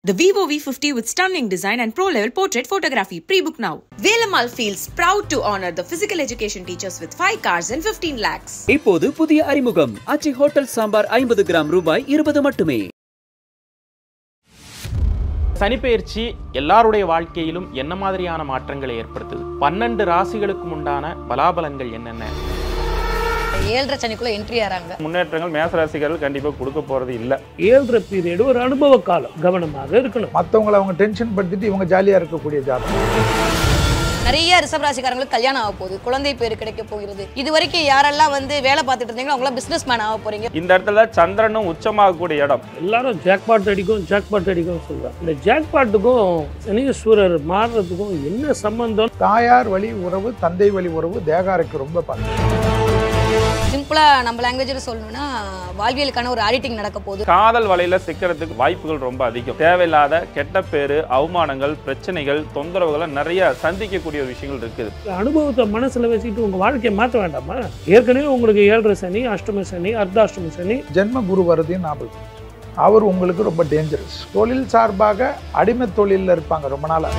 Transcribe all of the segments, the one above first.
The Vivo V50 with stunning design and pro-level portrait photography. Pre-book now. Velamal feels proud to honor the physical education teachers with 5 cars and 15 lakhs. இப்போது புதிய அறிமுகம் ஆச்சி hotel sambar 50 gram ரூபாய் 20 மட்டுமே. சனிப்பெயர்ச்சி எல்லாருடைய வாழ்க்கையிலும் என்ன மாதிரியான மாற்றங்களை ஏற்படுத்துது? 12 ராசிகளுக்கு உண்டான பலாபலன்கள் என்னென்ன? 7.5 சனிக்குள்ள என்ட்ரி ஆறாங்க. முன்னேற்றங்கள் மேச ராசிகள் கண்டிப்பா கொடுக்க போறது இல்ல. 7.5 பீரியட் ஒரு அனுபவ காலம், கவனமாக இருக்கணும். மற்றவங்களை அவங்க டென்ஷன் படுத்திட்டு இவங்க ஜாலியா இருக்கக்கூடிய ஜாதகம். நிறைய ரிஷப ராசிக்காரங்களுக்கு கல்யாணம் ஆக போகுது, குழந்தை பேர் கிடைக்க போகிறது. இது வரைக்கும் யாரெல்லாம் வேலை பார்த்துட்டு இருந்தீங்களோ அவங்களாம் பிசினஸ் மேன் ஆக போறீங்க. இந்த இடத்துல சந்திரனும் உச்சமாகக்கூடிய இடம். எல்லாரும் ஜாக்பாட் அடிக்கும் சொல்றாங்க. இந்த ஜாக்பாட்டுக்கும் சனீஸ்வரர் மாறுறதுக்கும் என்ன சம்பந்தம்? தாயார் வழி உறவு, தந்தை வழி உறவு தேகாரைக்கு ரொம்ப பாருங்க. சிம்பிளா நம்ம லாங்குவேஜ்ல சொல்லணும்னா வாழ்வியலுக்கான ஒரு ஆடிட்டிங் நடக்க போகுது. காதல் வலையில சிக்கிறதுக்கு வாய்ப்புகள் ரொம்ப அதிகம். தேவையில்லாத கெட்ட பேரு, அவமானங்கள், பிரச்சனைகள், தொந்தரவுகளை நிறைய சந்திக்கக்கூடிய ஒரு விஷயங்கள் இருக்குது. அனுபவத்தை மனசுல வச்சுட்டு உங்க வாழ்க்கையை மாற்ற வேண்டாமா? ஏற்கனவே உங்களுக்கு 7.5 சனி, அஷ்டம சனி, அர்த்தாஷ்டம சனி, ஜென்ம குரு வருதுன்னு ஞாபகம். அவர் உங்களுக்கு ரொம்ப டேஞ்சரஸ். தொழில் சார்பாக அடிமை தொழிலில் இருப்பாங்க ரொம்ப நாளா.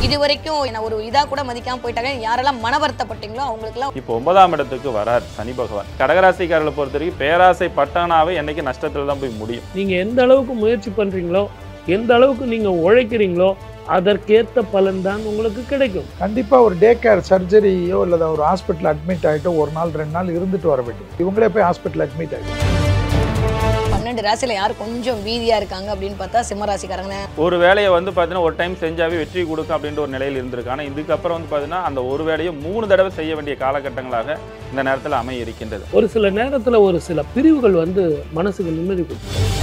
இது வரைக்கும் என்ன ஒரு இதா கூட மதிக்காம போயிட்டாங்க. யாரெல்லாம் மன வருத்தப்பட்டீங்களோ அவங்களுக்குலாம் இப்போ 9ஆம் இடத்துக்கு வரார் சனி பகவான். கடகராசிக்காரர்களை பொறுத்த வரைக்கும் பேராசை பட்டானாவே என்னைக்கு நஷ்டத்துல தான் போய் முடியும். நீங்க எந்த அளவுக்கு முயற்சி பண்றீங்களோ, எந்த அளவுக்கு நீங்க உழைக்கிறீங்களோ அதற்கேற்ற பலன் தான் உங்களுக்கு கிடைக்கும். கண்டிப்பா ஒரு டே கேர் சர்ஜரியோ இல்ல ஒரு ஹாஸ்பிட்டல் அட்மிட் ஆகிட்டோ ஒரு நாள் 2 நாள் இருந்துட்டு வர வேண்டியது. இவங்களே போய் ஹாஸ்பிட்டல் அட்மிட் ஆகிடும். 12 ராசியில யார் கொஞ்சம் வீதியா இருக்காங்க அப்படின்னு பார்த்தா சிம்ம ராசிக்காரங்க. ஒரு வேலையை பார்த்தீங்கன்னா ஒரு டைம் செஞ்சாவே வெற்றி கொடுக்கும் அப்படின்ற ஒரு நிலையில் இருந்திருக்கு. ஆனால் இதுக்கப்புறம் பார்த்தீங்கன்னா அந்த ஒரு வேலையை 3 தடவை செய்ய வேண்டிய காலகட்டங்களாக இந்த நேரத்தில் அமைய இருக்கின்றது. ஒரு சில நேரத்தில் ஒரு சில பிரிவுகள் மனசுக்கு நிம்மதி கொடுக்கும்.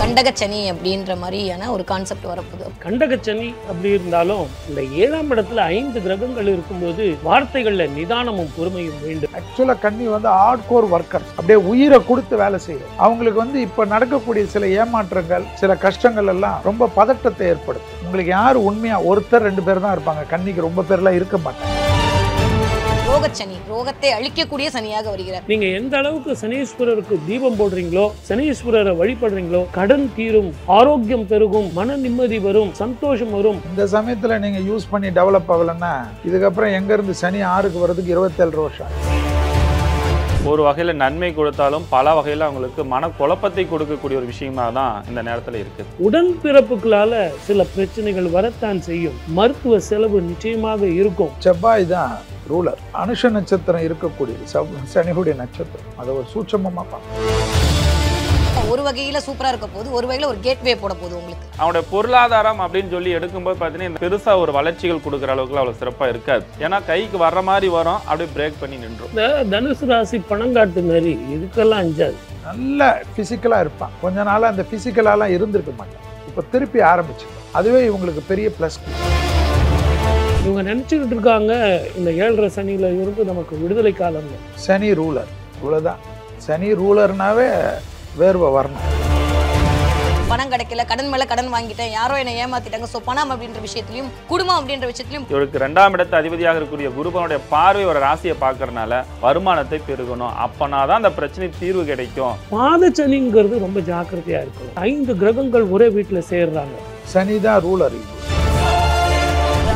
கண்டகச்சனி அப்படின்ற மாதிரியான ஒரு கான்செப்ட் வரப்போகுது. கண்டகச்சனி அப்படி இருந்தாலும் இந்த 7ஆம் இடத்துல 5 கிரகங்கள் இருக்கும்போது வார்த்தைகள்ல நிதானமும் பொறுமையும் வேண்டும். ஆக்சுவலா கன்னி ஹார்ட் கோர் ஒர்க்கர், அப்படியே உயிரை கொடுத்து வேலை செய்யும். அவங்களுக்கு இப்ப நடக்கக்கூடிய சில ஏமாற்றங்கள், சில கஷ்டங்கள் எல்லாம் ரொம்ப பதட்டத்தை ஏற்படுத்தும். உங்களுக்கு யாரு உண்மையா ஒருத்தர் 2 பேர் தான் இருப்பாங்க. கன்னிக்கு ரொம்ப பேர்லாம் இருக்க மாட்டாங்க. ரோகச்சனி, ரோகத்தை அழிக்கக்கூடிய சனியாக வருகிறார். நீங்க எந்த அளவுக்கு சனீஸ்வரருக்கு தீபம் போடுறீங்களோ, சனீஸ்வரரை வழிபடுறீங்களோ, கடன் தீரும், ஆரோக்கியம் பெருகும், மன நிம்மதி வரும், சந்தோஷம் வரும். இந்த சமயத்துல நீங்க யூஸ் பண்ணி டெவலப் ஆகலன்னா இதுக்கப்புறம் எங்க இருந்து சனி 6க்கு வர்றதுக்கு 27 வருஷம். ஒரு வகையில் நன்மை கொடுத்தாலும் பல வகையில் அவங்களுக்கு மன குழப்பத்தை கொடுக்கக்கூடிய ஒரு விஷயமா தான் இந்த நேரத்தில் இருக்குது. உடன்பிறப்புகளால சில பிரச்சனைகள் வரத்தான் செய்யும். மருத்துவ செலவு நிச்சயமாக இருக்கும். செவ்வாய் தான் ரூலர். அனுஷ நட்சத்திரம் இருக்கக்கூடியது சனியுடைய நட்சத்திரம். அதை ஒரு சூட்சமமா பார்க்கணும். ஒரு வகையில சூப்பரா இருக்க போது, ஒரு வகையில ஒரு கேட்வே போட போகுது உங்களுக்கு. அவனுடைய பொருளாதாரம் அப்படின்னு சொல்லி எடுக்கும்போது பார்த்தீங்கன்னா பெருசா ஒரு வளர்ச்சிகள் கொடுக்குற அளவுக்கு அவ்வளவு சிறப்பா இருக்காது. ஏன்னா கைக்கு வர்ற மாதிரி வரும், அப்படியே பிரேக் பண்ணி நின்றும். இந்த தனுசு ராசி பணங்காட்டு மாதிரி இதுக்கெல்லாம் அஞ்சாது. நல்ல பிசிக்கலா இருப்பான். கொஞ்ச நாளா அந்த பிசிக்கலாலாம் இருந்திருக்க மாட்டான். இப்ப திருப்பி ஆரம்பிச்சு அதுவே இவங்களுக்கு பெரிய பிளஸ். இவங்க நினைச்சுக்கிட்டு இருக்காங்க இந்த 7.5 சனியில இருந்து நமக்கு விடுதலை காலம். சனி ரூலர், இவ்வளவுதான். சனி ரூலர்னாவே வேர்வை வரணும். பணம் கிடைக்கல, கடன் மேல கடன் வாங்கிட்டேன், யாரோ என்னை ஏமாத்திட்டாங்க. சோ பணம் அப்படின்ற விஷயத்திலையும் குடும்பம் அப்படின்ற விஷயத்திலையும் இவருக்கு 2ஆம் இடத்து அதிபதியாக இருக்கக்கூடிய குருபனுடைய பார்வை ஒரு ராசியை பார்க்கறதுனால வருமானத்தை பெருகணும். அப்பனாதான் அந்த பிரச்சனை தீர்வு கிடைக்கும். பாத சனிங்கிறது ரொம்ப ஜாக்கிரதையா இருக்கணும். 5 கிரகங்கள் ஒரே வீட்டுல சேர்றாங்க. சனிதான் ரூலர்.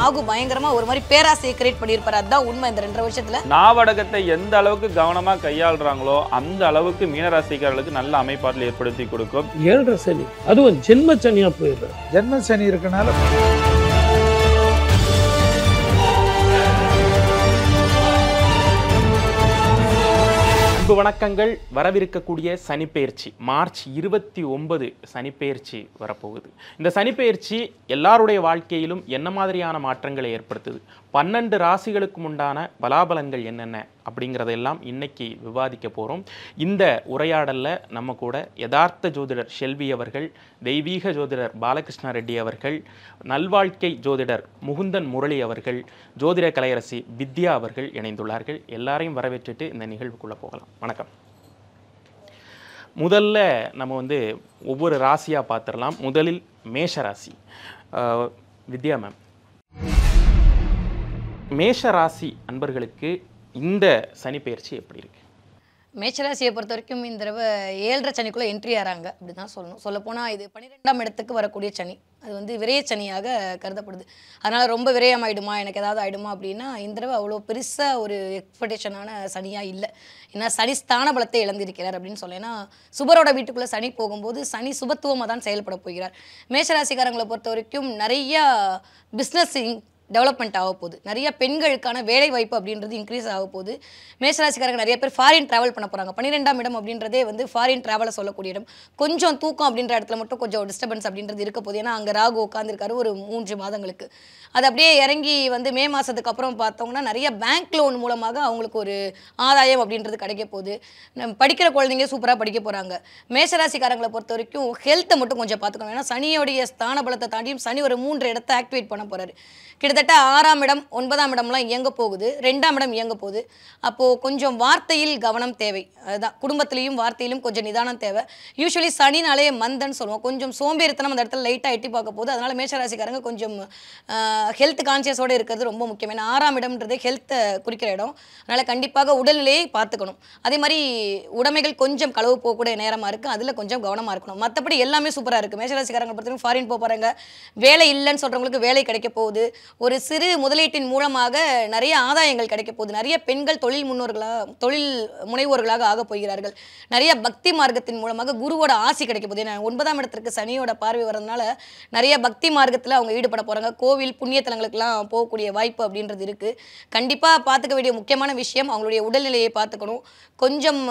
ராகு பயங்கரமா ஒரு மாதிரி பேராசையை கிரியேட் பண்ணியிருப்பாரு. அதுதான் உண்மை. இந்த 2.5 வருஷத்துல நாவடகத்தை எந்த அளவுக்கு கவனமா கையாளுறாங்களோ அந்த அளவுக்கு மீனராசிக்காரர்களுக்கு நல்ல அமைப்பாற்றல் ஏற்படுத்தி கொடுக்கும். 7.5 சனி, அதுவும் ஜென்ம சனியா போயிடுற. ஜென்ம சனி இருக்கனால வணக்கங்கள். வரவிருக்கக்கூடிய சனிப்பெயர்ச்சி மார்ச் 29 சனிப்பெயர்ச்சி வரப்போகுது. இந்த சனிப்பெயர்ச்சி எல்லாருடைய வாழ்க்கையிலும் என்ன மாதிரியான மாற்றங்களை ஏற்படுத்துது? 12 ராசிகளுக்கு உண்டான பலாபலன்கள் என்னென்ன அப்படிங்கிறதெல்லாம் இன்னைக்கு விவாதிக்க போகிறோம். இந்த உரையாடலில் நம்ம கூட யதார்த்த ஜோதிடர் ஷெல்வி அவர்கள், தெய்வீக ஜோதிடர் பாலகிருஷ்ண ரெட்டி அவர்கள், நல்வாழ்க்கை ஜோதிடர் முகுந்தன் முரளி அவர்கள், ஜோதிட கலையரசி வித்யா அவர்கள் இணைந்துள்ளார்கள். எல்லாரையும் வரவேற்றுட்டு இந்த நிகழ்வுக்குள்ளே போகலாம். வணக்கம். முதல்ல நம்ம ஒவ்வொரு ராசியாக பார்த்துடலாம். முதலில் மேஷ ராசி. வித்யா மேம், மேஷ ராசி அன்பர்களுக்கு இந்த சனிப்பெயர்ச்சி எப்படி இருக்கு? மேஷராசியை பொறுத்த வரைக்கும் இந்த தடவை 7.5 சனிக்குள்ளே என்ட்ரி ஆகிறாங்க அப்படி தான் சொல்லணும். சொல்லப்போனால் இது 12ஆம் இடத்துக்கு வரக்கூடிய சனி, அது வந்து விரய சனியாக கருதப்படுது. அதனால் ரொம்ப விரயம் ஆகிடுமா, எனக்கு ஏதாவது ஆகிடுமா அப்படின்னா இந்த தடவை அவ்வளோ பெருசாக ஒரு எக்ஸ்பெக்டேஷனான சனியாக இல்லை. ஏன்னா சனி ஸ்தான பலத்தை இழந்திருக்கிறார் அப்படின்னு சொல்ல. ஏன்னா சுபரோட வீட்டுக்குள்ளே சனி போகும்போது சனி சுபத்துவமாக தான் செயல்பட போகிறார். மேஷராசிக்காரங்களை பொறுத்த வரைக்கும் நிறையா பிஸ்னஸ் டெவலப்மெண்ட் ஆக போகுது. நிறைய பெண்களுக்கான வேலை வாய்ப்பு அப்படின்றது இன்க்ரீஸ் ஆக போகுது. மேஷராசிக்காரங்க நிறைய பேர் ஃபாரின் ட்ராவல் பண்ண போகிறாங்க. 12ஆம் இடம் அப்படின்றதே வந்து ஃபாரின் ட்ராவலை சொல்லக்கூடிய இடம். கொஞ்சம் தூக்கம் அப்படின்ற இடத்துல மட்டும் கொஞ்சம் டிஸ்டர்பன்ஸ் அப்படின்றது இருக்க போகுது. ஏன்னா அங்கே ராகு உட்காந்துருக்காரு ஒரு 3 மாதங்களுக்கு. அது அப்படியே இறங்கி வந்து மே மாதத்துக்கு அப்புறம் பார்த்தோம்னா நிறைய பேங்க் லோன் மூலமாக அவங்களுக்கு ஒரு ஆதாயம் அப்படின்றது கிடைக்க போகுது. படிக்கிற குழந்தைங்க சூப்பராக படிக்க போகிறாங்க. மேஷராசிக்காரங்களை பொறுத்த வரைக்கும் ஹெல்த்தை மட்டும் கொஞ்சம் பார்த்துக்கணும். ஏன்னா சனியோடைய ஸ்தான பலத்தை தாண்டியும் சனி ஒரு 3 இடத்தை ஆக்டிவேட் பண்ண போகிறாரு. கிட்டத்தட்ட 6ஆம் இடம் 9ஆம் இடம்லாம் இயங்க போகுது, 2ஆம் இடம் இயங்க போகுது. அப்போது கொஞ்சம் வார்த்தையில் கவனம் தேவை. அதுதான் குடும்பத்திலையும் வார்த்தையிலும் கொஞ்சம் நிதானம் தேவை. யூஸ்வலி சனினாலே மந்தன்னு சொல்லுவோம். கொஞ்சம் சோம்பேறித்தனம் அந்த இடத்துல லைட்டாக எட்டி பார்க்க போகுது. அதனால் மேஷராசிக்காரங்க கொஞ்சம் ஹெல்த் கான்சியஸோடு இருக்கிறது ரொம்ப முக்கியம். ஏன்னா 6ஆம் இடம்ன்றது ஹெல்த்தை குறிக்கிற இடம். அதனால் கண்டிப்பாக உடல்நிலையை பார்த்துக்கணும். அதே மாதிரி உடைமைகள் கொஞ்சம் களவு போகக்கூடிய நேரமாக இருக்குது, அதில் கொஞ்சம் கவனமாக இருக்கணும். மற்றபடி எல்லாமே சூப்பராக இருக்குது. மேஷராசிக்காரங்க பொறுத்தவரைக்கும் ஃபாரின் போகிறாங்க, வேலை இல்லைன்னு சொல்கிறவங்களுக்கு வேலை கிடைக்க போகுது. ஒரு சிறு முதலீட்டின் மூலமாக நிறைய ஆதாயங்கள் கிடைக்க போகுது. நிறைய பெண்கள் தொழில் முனைவோர்களாக ஆக போகிறார்கள். நிறைய பக்தி மார்க்கத்தின் மூலமாக குருவோட ஆசி கிடைக்க போகுது. ஏன்னா 9ஆம் இடத்திற்கு சனியோட பார்வை வரதுனால நிறைய பக்தி மார்க்கத்தில் அவங்க ஈடுபட போகிறாங்க. கோவில் புண்ணிய தலங்களுக்கெல்லாம் போகக்கூடிய வாய்ப்பு அப்படின்றது இருக்குது. கண்டிப்பாக பார்த்துக்க வேண்டிய முக்கியமான விஷயம் அவங்களுடைய உடல்நிலையை பார்த்துக்கணும். கொஞ்சம்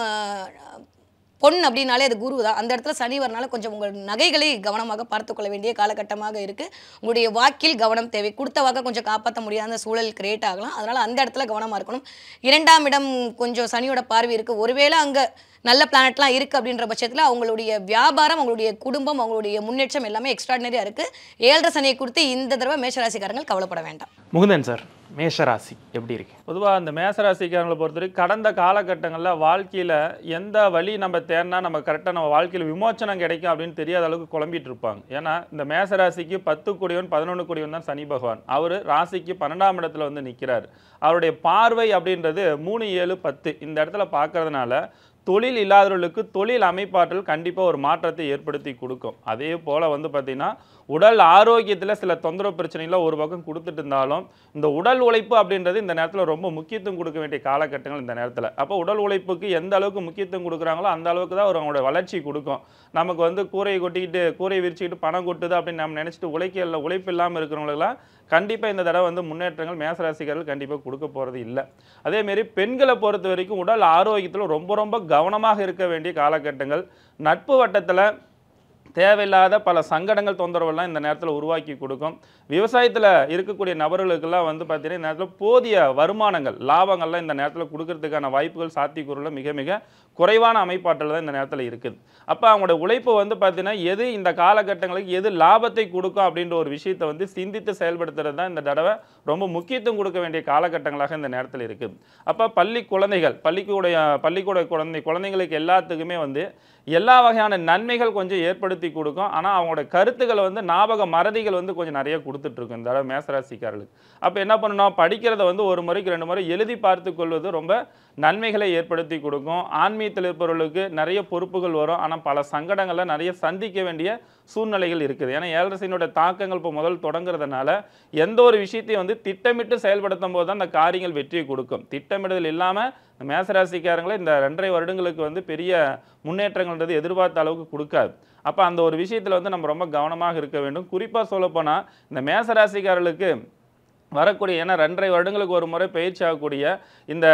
பொன் அப்படின்னாலே அது குரு தான். அந்த இடத்துல சனி வரனால கொஞ்சம் உங்கள் நகைகளை கவனமாக பார்த்துக்கொள்ள வேண்டிய காலகட்டமாக இருக்குது. உங்களுடைய வாக்கில் கவனம் தேவை. கொடுத்த வாக்கை கொஞ்சம் காப்பாற்ற முடியாத சூழல் கிரியேட் ஆகலாம். அதனால் அந்த இடத்துல கவனமாக இருக்கணும். 2ஆம் இடம் கொஞ்சம் சனியோட பார்வை இருக்குது. ஒருவேளை அங்கே நல்ல பிளானட்லாம் இருக்குது அப்படின்ற பட்சத்தில் அவங்களுடைய வியாபாரம், அவங்களுடைய குடும்பம், அவங்களுடைய முன்னேற்றம் எல்லாமே எக்ஸ்ட்ராடினரியாக இருக்குது. 7.5 சனியை குறித்து இந்த தடவை மேஷராசிக்காரங்கள் கவலைப்பட வேண்டாம். முகுந்தன் சார், மேஷராசி எப்படி இருக்கு? பொதுவாக அந்த மேசராசிக்காரங்களை பொறுத்தவரைக்கும் கடந்த காலகட்டங்களில் வாழ்க்கையில் எந்த வழி நம்ம தேடினா நம்ம கரெக்டாக நம்ம வாழ்க்கையில் விமோச்சனம் கிடைக்கும் அப்படின்னு தெரியாத அளவுக்கு குழம்பிட்டு இருப்பாங்க. ஏன்னா இந்த மேசராசிக்கு 10 கோடியவன் 11 கோடியவன் தான் சனி பகவான். அவர் ராசிக்கு 12ஆம் இடத்துல வந்து நிற்கிறார். அவருடைய பார்வை அப்படின்றது 3, 7, 10 இந்த இடத்துல பார்க்கறதுனால தொழில் இல்லாதவர்களுக்கு தொழில் அமைப்பாற்றல் கண்டிப்பாக ஒரு மாற்றத்தை ஏற்படுத்தி கொடுக்கும். அதே போல் வந்து பார்த்திங்கன்னா உடல் ஆரோக்கியத்தில் சில தொந்தரவு பிரச்சனைகளை ஒரு பக்கம் கொடுத்துட்டு இருந்தாலும் இந்த உடல் உழைப்பு அப்படின்றது இந்த நேரத்தில் ரொம்ப முக்கியத்துவம் கொடுக்க வேண்டிய காலகட்டங்கள் இந்த நேரத்தில். அப்போ உடல் உழைப்புக்கு எந்த அளவுக்கு முக்கியத்துவம் கொடுக்குறாங்களோ அந்த அளவுக்கு தான் அவங்களோட வளர்ச்சி கொடுக்கும். நமக்கு வந்து கூரையை கொட்டிக்கிட்டு கூரையை விரிச்சிக்கிட்டு பணம் கொட்டுது அப்படின்னு நம்ம நினச்சிட்டு உழைப்பு இல்லாமல் இருக்கிறவங்களுக்கெல்லாம் கண்டிப்பாக இந்த தடவை வந்து முன்னேற்றங்கள் மேசராசிக்காரர்கள் கண்டிப்பாக கொடுக்க போகிறது இல்லை. அதேமாரி பெண்களை பொறுத்த வரைக்கும் உடல் ஆரோக்கியத்தில் ரொம்ப ரொம்ப கவனமாக இருக்க வேண்டிய காலகட்டங்கள். நட்பு வட்டத்தில் தேவையில்லாத பல சங்கடங்கள் தொந்தரவுலாம் இந்த நேரத்தில் உருவாக்கி கொடுக்கும். விவசாயத்தில் இருக்கக்கூடிய நபர்களுக்கெல்லாம் வந்து பார்த்தீங்கன்னா இந்த நேரத்தில் போதிய வருமானங்கள் லாபங்கள்லாம் இந்த நேரத்தில் கொடுக்கறதுக்கான வாய்ப்புகள் சாத்தியக்கூறுல மிக மிக குறைவான அமைப்பாற்றல் தான் இந்த நேரத்தில் இருக்குது. அப்போ அவங்களோட உழைப்பு வந்து பார்த்தீங்கன்னா எது இந்த காலகட்டங்களுக்கு எது லாபத்தை கொடுக்கும் அப்படின்ற ஒரு விஷயத்தை வந்து சிந்தித்து செயல்படுத்துறது தான் இந்த தடவை ரொம்ப முக்கியத்துவம் கொடுக்க வேண்டிய காலகட்டங்களாக இந்த நேரத்தில் இருக்குது. அப்போ பள்ளிக்கூட குழந்தைங்களுக்கு எல்லாத்துக்குமே வந்து எல்லா வகையான நன்மைகள் கொஞ்சம் ஏற்படுத்தி கொடுக்கும். ஆனால் அவங்களோட கருத்துக்களை வந்து ஞாபக மறதிகள் வந்து கொஞ்சம் நிறைய கொடுத்துட்ருக்கும் இந்த தடவை மேசராசிக்காரர்களுக்கு. அப்போ என்ன பண்ணணும், படிக்கிறத வந்து ஒரு முறைக்கு 2 முறை எழுதி பார்த்து கொள்வது ரொம்ப நன்மைகளை ஏற்படுத்தி கொடுக்கும். ஆன்மீகத்தில் இருப்பவர்களுக்கு நிறைய பொறுப்புகள் வரும். ஆனால் பல சங்கடங்களை நிறைய சந்திக்க வேண்டிய சூழ்நிலைகள் இருக்குது. ஏன்னா 7.5 சனியோட தாக்கங்கள் இப்போ முதல் தொடங்குறதுனால எந்த ஒரு விஷயத்தையும் வந்து திட்டமிட்டு செயல்படுத்தும் போது தான் அந்த காரியங்கள் வெற்றியை கொடுக்கும். திட்டமிடுதல் இல்லாமல் மேசராசிக்காரங்களை இந்த 2.5 வருடங்களுக்கு வந்து பெரிய முன்னேற்றங்கள்ன்றது எதிர்பார்த்த அளவுக்கு கொடுக்காது. அப்போ அந்த ஒரு விஷயத்தில் வந்து நம்ம ரொம்ப கவனமாக இருக்க வேண்டும். குறிப்பாக சொல்லப்போனால் இந்த மேசராசிக்காரர்களுக்கு வரக்கூடிய, ஏன்னா 2.5 வருடங்களுக்கு ஒரு முறை பயிற்சி ஆகக்கூடிய இந்த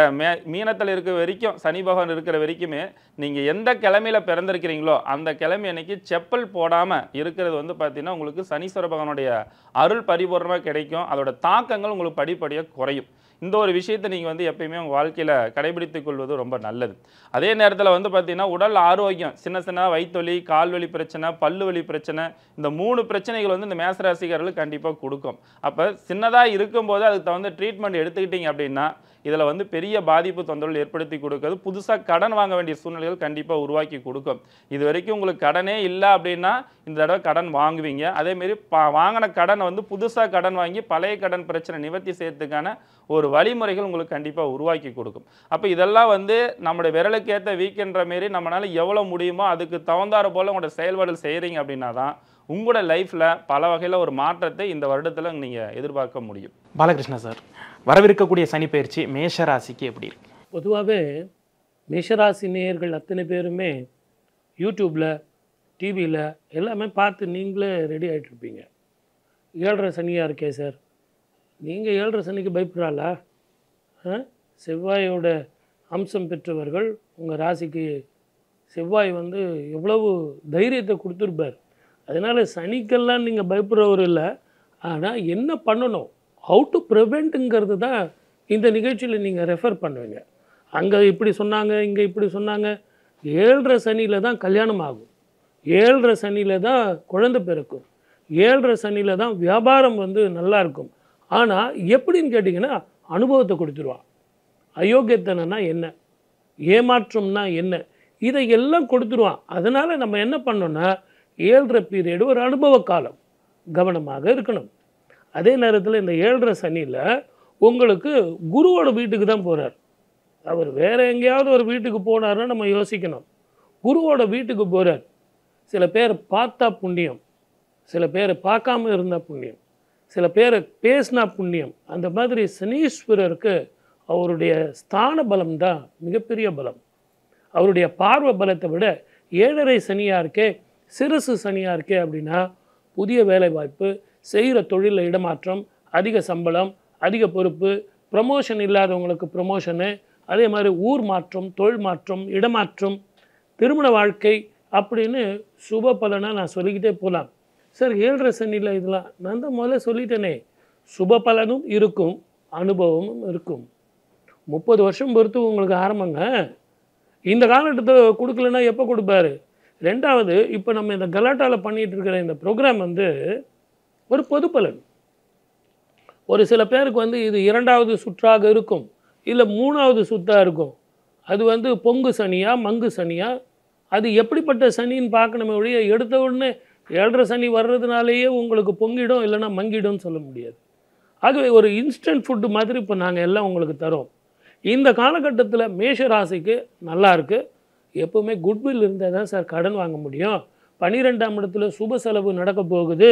மீனத்தில் இருக்க வரைக்கும் சனி பகவான் இருக்கிற வரைக்குமே நீங்கள் எந்த கிழமையில் பிறந்திருக்கிறீங்களோ அந்த கிழமை அன்னைக்கு செப்பல் போடாமல் இருக்கிறது வந்து பார்த்தீங்கன்னா உங்களுக்கு சனீஸ்வர பகவானுடைய அருள் பரிபூர்ணமாக கிடைக்கும். அதோட தாக்கங்கள் உங்களுக்கு படிப்படியாக குறையும். இந்த ஒரு விஷயத்தை நீங்கள் வந்து எப்பயுமே உங்கள் வாழ்க்கையில் கடைபிடித்துக் கொள்வது ரொம்ப நல்லது. அதே நேரத்தில் வந்து பார்த்திங்கன்னா உடல் ஆரோக்கியம், சின்ன வயிற்றுவலி, கால்வலி பிரச்சனை, பல்லு வலி பிரச்சனை, இந்த 3 பிரச்சனைகள் வந்து இந்த மேசராசிக்காரர்களுக்கு கண்டிப்பாக கொடுக்கும். அப்போ சின்னதாக இருக்கும்போது அதுக்கு தகுந்த ட்ரீட்மெண்ட் எடுத்துக்கிட்டீங்க அப்படின்னா இதில் வந்து பெரிய பாதிப்பு தொந்தரவுகள் ஏற்படுத்தி கொடுக்குறது. புதுசாக கடன் வாங்க வேண்டிய சூழ்நிலைகள் கண்டிப்பாக உருவாக்கி கொடுக்கும். இது வரைக்கும் உங்களுக்கு கடனே இல்லை அப்படின்னா இந்த தடவை கடன் வாங்குவீங்க. அதேமாரி வாங்கின கடனை வந்து புதுசாக கடன் வாங்கி பழைய கடன் பிரச்சனை நிவர்த்தி செய்யறதுக்கான ஒரு ஒரு வழிமுறைகள் உங்களுக்கு கண்டிப்பாக உருவாக்கி கொடுக்கும். அப்போ இதெல்லாம் வந்து நம்முடைய விரலுக்கு ஏற்ற வீக்கென்ற மாரி நம்மளால எவ்வளோ முடியுமோ அதுக்கு தகுந்தாறு போல் உங்களோட செயல்பாடுகள் செய்கிறீங்க அப்படின்னா தான் உங்களோட லைஃப்பில் பல வகையில் ஒரு மாற்றத்தை இந்த வருடத்தில் நீங்கள் எதிர்பார்க்க முடியும். பாலகிருஷ்ணா சார், வரவிருக்கக்கூடிய சனி பயிற்சி மேஷ ராசிக்கு எப்படி இருக்கு? பொதுவாகவே மேஷராசி நேயர்கள் அத்தனை பேருமே யூடியூப்பில், டிவியில் எல்லாமே பார்த்து நீங்களே ரெடி ஆகிட்ருப்பீங்க. 7.5 சனியாக இருக்கே சார், நீங்கள் 7.5 சனிக்கு பயப்படுறாளா? செவ்வாயோட அம்சம் பெற்றவர்கள் உங்கள் ராசிக்கு செவ்வாய் வந்து எவ்வளவு தைரியத்தை கொடுத்துருப்பார். அதனால் சனிக்கெல்லாம் நீங்கள் பயப்படுறவர் இல்லை. ஆனால் என்ன பண்ணணும், ஹவு டு ப்ரிவெண்ட்டுங்கிறது தான் இந்த நிகழ்ச்சியில் நீங்கள் ரெஃபர் பண்ணுவீங்க. அங்கே இப்படி சொன்னாங்க, இங்கே இப்படி சொன்னாங்க. 7.5 சனியில் தான் கல்யாணம் ஆகும், 7.5 சனியில் தான் குழந்தை பிறக்கும், 7.5 சனியில் தான் வியாபாரம் வந்து நல்லா இருக்கும். ஆனால் எப்படின்னு கேட்டிங்கன்னா அனுபவத்தை கொடுத்துருவான். அயோக்கியத்தனா என்ன, ஏமாற்றம்னா என்ன, இதை எல்லாம் கொடுத்துருவான். அதனால் நம்ம என்ன பண்ணோன்னா 7.5 பீரியடு ஒரு அனுபவ காலம், கவனமாக இருக்கணும். அதே நேரத்தில் இந்த 7.5 சனியில் உங்களுக்கு குருவோட வீட்டுக்கு தான் போகிறார். அவர் வேறு எங்கேயாவது ஒரு வீட்டுக்கு போனார்னா நம்ம யோசிக்கணும். குருவோட வீட்டுக்கு போகிறார். சில பேர் பார்த்தா புண்ணியம், சில பேர் பார்க்காம இருந்தால் புண்ணியம், சில பேர் பேசினா புண்ணியம். அந்த மாதிரி சனீஸ்வரருக்கு அவருடைய ஸ்தான பலம் தான் மிகப்பெரிய பலம். அவருடைய பார்வை பலத்தை விட 7.5 சனியாக இருக்கே, சிறுசு சனியாக இருக்கே அப்படின்னா புதிய வேலை வாய்ப்பு, செய்கிற தொழிலில் இடமாற்றம், அதிக சம்பளம், அதிக பொறுப்பு, ப்ரமோஷன் இல்லாதவங்களுக்கு ப்ரமோஷனு, அதே மாதிரி ஊர் மாற்றம், தொழில் மாற்றம், இடமாற்றம், திருமண வாழ்க்கை அப்படின்னு சுப பலனாக நான் சொல்லிக்கிட்டே போகலாம். சார் 7.5 சனியில் இதெல்லாம் நான் தான் முதல்ல சொல்லிட்டேனே, சுப பலனும் இருக்கும், அனுபவமும் இருக்கும். 30 வருஷம் பொறுத்து உங்களுக்கு ஆரம்பங்க. இந்த காலகட்டத்தை கொடுக்கலன்னா எப்போ கொடுப்பாரு? ரெண்டாவது, இப்போ நம்ம இந்த கலாட்டாவில் பண்ணிகிட்டு இருக்கிற இந்த ப்ரோக்ராம் வந்து ஒரு பொது பலன். ஒரு சில பேருக்கு வந்து இது 2வது சுற்றாக இருக்கும், இல்லை 3வது சுத்தாக இருக்கும். அது வந்து பொங்கு சனியா மங்கு சனியா, அது எப்படிப்பட்ட சனின்னு பார்க்கணுமே ஒழிய எடுத்த உடனே 7.5 சனி வர்றதுனாலேயே உங்களுக்கு பொங்கிடும் இல்லைன்னா மங்கிடும்னு சொல்ல முடியாது. ஆகவே ஒரு இன்ஸ்டன்ட் ஃபுட்டு மாதிரி இப்போ நாங்கள் எல்லாம் உங்களுக்கு தரோம். இந்த காலகட்டத்தில் மேஷ ராசிக்கு நல்லா இருக்குது. எப்போவுமே குட்வில் இருந்தால் தான் சார் கடன் வாங்க முடியும். 12ஆம் இடத்துல சுப செலவு நடக்க போகுது,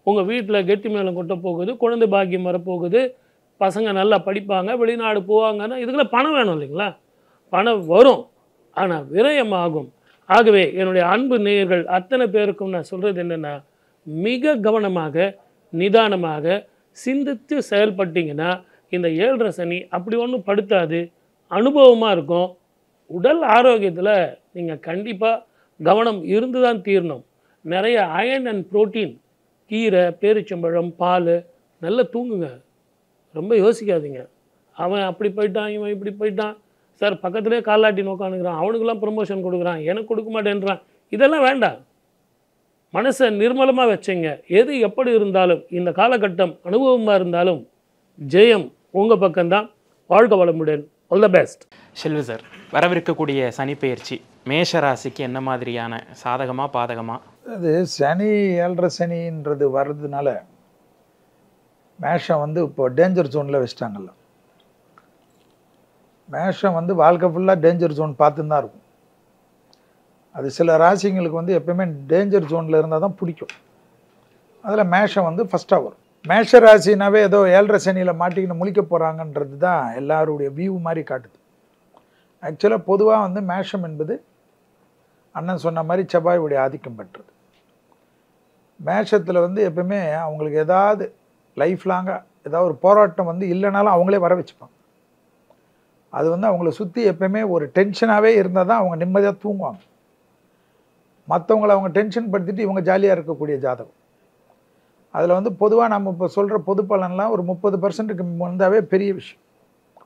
உங்கள் வீட்டில் கெட்டி மேளம் கொட்ட போகுது, குழந்தை பாக்கியம் வரப்போகுது, பசங்க நல்லா படிப்பாங்க, வெளிநாடு போவாங்கன்னா இதுக்கெல்லாம் பணம் வேணும் இல்லைங்களா? பணம் வரும், ஆனால் விரயமாகும். ஆகவே என்னுடைய அன்பு நேயர்கள் அத்தனை பேருக்கும் நான் சொல்கிறது என்னென்னா, மிக கவனமாக நிதானமாக சிந்தித்து செயல்பட்டிங்கன்னா இந்த 7.5 சனி அப்படி ஒன்றும் படுத்தாது, அனுபவமாக இருக்கும். உடல் ஆரோக்கியத்தில் நீங்கள் கண்டிப்பாக கவனம் இருந்து தான் தீரணும். நிறைய அயர்ன் அண்ட் புரோட்டீன், கீரை, பேரிச்சம்பழம், பால், நல்லா தூங்குங்க. ரொம்ப யோசிக்காதீங்க. அவன் அப்படி போயிட்டான், இவன் இப்படி போயிட்டான், சார் பக்கத்துலேயே காலாட்டி நோக்கானுங்கிறான், அவனுக்கெல்லாம் ப்ரமோஷன் கொடுக்குறான், எனக்கு கொடுக்க மாட்டேன்றான். இதெல்லாம் வேண்டாம். மனசை நிர்மலமாக வச்சுங்க. எது எப்படி இருந்தாலும் இந்த காலகட்டம் அனுபவமாக இருந்தாலும் ஜெயம் உங்கள் பக்கம்தான். வாழ்க வளமுடன். All the best. Selvi sir, வரவிருக்கக்கூடிய சனி பயிற்சி மேஷ ராசிக்கு என்ன மாதிரியான சாதகமாக பாதகமாக? அது சனி 7.5 சனின்றது வர்றதுனால மேஷம் வந்து இப்போ டேஞ்சர் ஜோனில் வச்சிட்டாங்கல்ல. மேஷம் வந்து வாழ்க்கை ஃபுல்லாக டேஞ்சர் ஜோன் பார்த்துன்னு தான் இருக்கும். அது சில ராசிங்களுக்கு வந்து எப்பயுமே டேஞ்சர் ஜோனில் இருந்தால் தான் பிடிக்கும். அதில் மேஷம் வந்து ஃபஸ்ட்டாக வரும். மேஷ ராசினாவே ஏதோ 7.5 சனியில் மாட்டிக்கின்னு முழிக்க போகிறாங்கன்றது தான் எல்லாருடைய வியூ மாதிரி காட்டுது. ஆக்சுவலாக பொதுவாக வந்து மேஷம் என்பது அண்ணன் சொன்ன மாதிரி செவ்வாயுடைய ஆதிக்கம் பெற்றது. மேஷத்தில் வந்து எப்பவுமே அவங்களுக்கு ஏதாவது லைஃப் லாங்காக ஏதாவது ஒரு போராட்டம் வந்து இல்லைனாலும் அவங்களே வர வச்சுப்பாங்க. அது வந்து அவங்கள சுற்றி எப்பயுமே ஒரு டென்ஷனாகவே இருந்தால் தான் அவங்க நிம்மதியாக தூங்குவாங்க. மற்றவங்கள அவங்க டென்ஷன் படுத்திட்டு இவங்க ஜாலியாக இருக்கக்கூடிய ஜாதகம். அதில் வந்து பொதுவாக நம்ம இப்போ சொல்கிற பொது பலன்லாம் ஒரு 30%க்கு வந்தாவே பெரிய விஷயம்.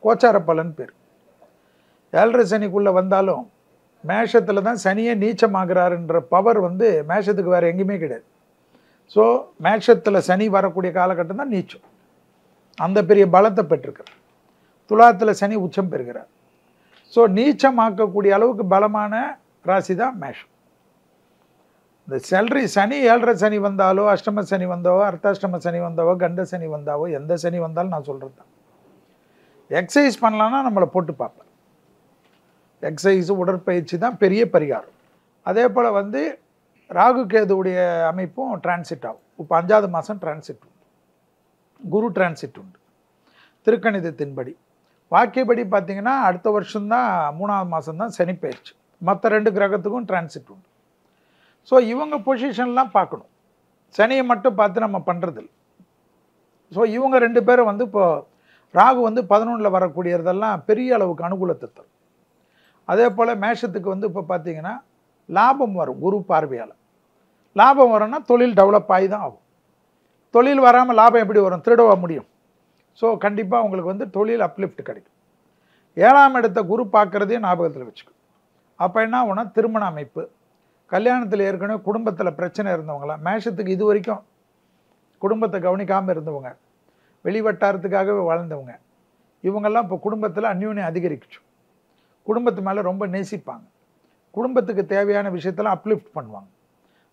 கோச்சார பலன் பேர். 7.5 சனிக்குள்ளே வந்தாலும் மேஷத்தில் தான் சனியே நீச்சமாகிறாருன்ற பவர் வந்து மேஷத்துக்கு வேறு எங்கேயுமே கிடையாது. ஸோ மேஷத்தில் சனி வரக்கூடிய காலகட்டம் தான் நீச்சம். அந்த பெரிய பலத்தை பெற்றிருக்கிறார். துலாத்தில் சனி உச்சம் பெறுகிறார். ஸோ நீச்சமாக்கக்கூடிய அளவுக்கு பலமான ராசி தான் மேஷம். இந்த சனி 7.5 சனி வந்தாலோ, அஷ்டம சனி வந்தாவோ, அர்த்தாஷ்டம சனி வந்தாவோ, கண்ட சனி வந்தாவோ, எந்த சனி வந்தாலும் நான் சொல்கிறது தான் எக்ஸசைஸ் பண்ணலான்னா நம்மளை போட்டு பார்ப்பேன். எக்ஸசைஸு உடற்பயிற்சி தான் பெரிய பரிகாரம். அதே போல் வந்து ராகு கேதுவுடைய அமைப்பும் டிரான்சிட் ஆகும். இப்போ 5வது மாதம் டிரான்சிட் உண்டு, குரு டிரான்சிட் உண்டு திருக்கணிதத்தின்படி. வாக்கியப்படி பார்த்திங்கன்னா அடுத்த வருஷம்தான் 3வது மாதம் தான் சனி பயிற்சி. மற்ற 2 கிரகத்துக்கும் டிரான்சிட் உண்டு. ஸோ இவங்க பொசிஷன்லாம் பார்க்கணும், சனியை மட்டும் பார்த்து நம்ம பண்ணுறதில்ல. ஸோ இவங்க 2 பேரும் வந்து இப்போது ராகு வந்து 11ல் வரக்கூடியதெல்லாம் பெரிய அளவுக்கு அனுகூலத்தை தரும். அதே போல் மேஷத்துக்கு வந்து இப்போ பார்த்திங்கன்னா லாபம் வரும். குரு பார்வையால் லாபம் வரும்னா தொழில் டெவலப் ஆகி தான் ஆகும். தொழில் வராமல் லாபம் எப்படி வரும்? திருடவா முடியும்? ஸோ கண்டிப்பாக உங்களுக்கு வந்து தொழில் அப்லிஃப்ட் கிடைக்கும். 7ஆம் இடத்த குரு பார்க்குறதையும் ஞாபகத்தில் வச்சுக்கும். அப்போ என்ன ஆகும்னா திருமண அமைப்பு, கல்யாணத்தில் ஏற்கனவே குடும்பத்தில் பிரச்சனை இருந்தவங்களாம், மேஷத்துக்கு இது வரைக்கும் குடும்பத்தை கவனிக்காமல் இருந்தவங்க, வெளிவட்டாரத்துக்காகவே வாழ்ந்தவங்க, இவங்கெல்லாம் இப்போ குடும்பத்தில் அந்யோன்யம் அதிகரிச்சு குடும்பத்து மேலே ரொம்ப நேசிப்பாங்க. குடும்பத்துக்கு தேவையான விஷயத்தெல்லாம் அப்லிஃப்ட் பண்ணுவாங்க.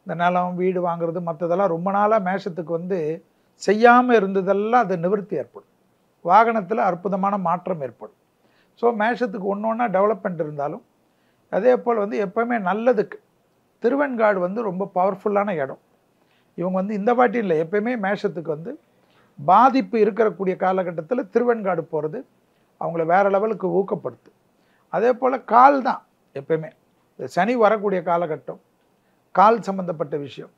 இந்த நிலம் வீடு வாங்குறது மற்றதெல்லாம் ரொம்ப நாளாக மேஷத்துக்கு வந்து செய்யாமல் இருந்ததெல்லாம் அது நிவர்த்தி ஏற்படும். வாகனத்தில் அற்புதமான மாற்றம் ஏற்படும். ஸோ மேஷத்துக்கு ஒன்றா டெவலப்மெண்ட் இருந்தாலும் அதே போல் வந்து எப்போவுமே நல்லதுக்கு திருவெண்காடு வந்து ரொம்ப பவர்ஃபுல்லான இடம். இவங்க வந்து இந்த வாட்டி இல்லை, எப்போயுமே மேஷத்துக்கு வந்து பாதிப்பு இருக்கக்கூடிய காலகட்டத்தில் திருவெண்காடு போகிறது அவங்கள வேறு லெவலுக்கு ஊக்கப்படுத்து. அதே போல் கால் தான் எப்போயுமே சனி வரக்கூடிய காலகட்டம், கால் சம்மந்தப்பட்ட விஷயம்,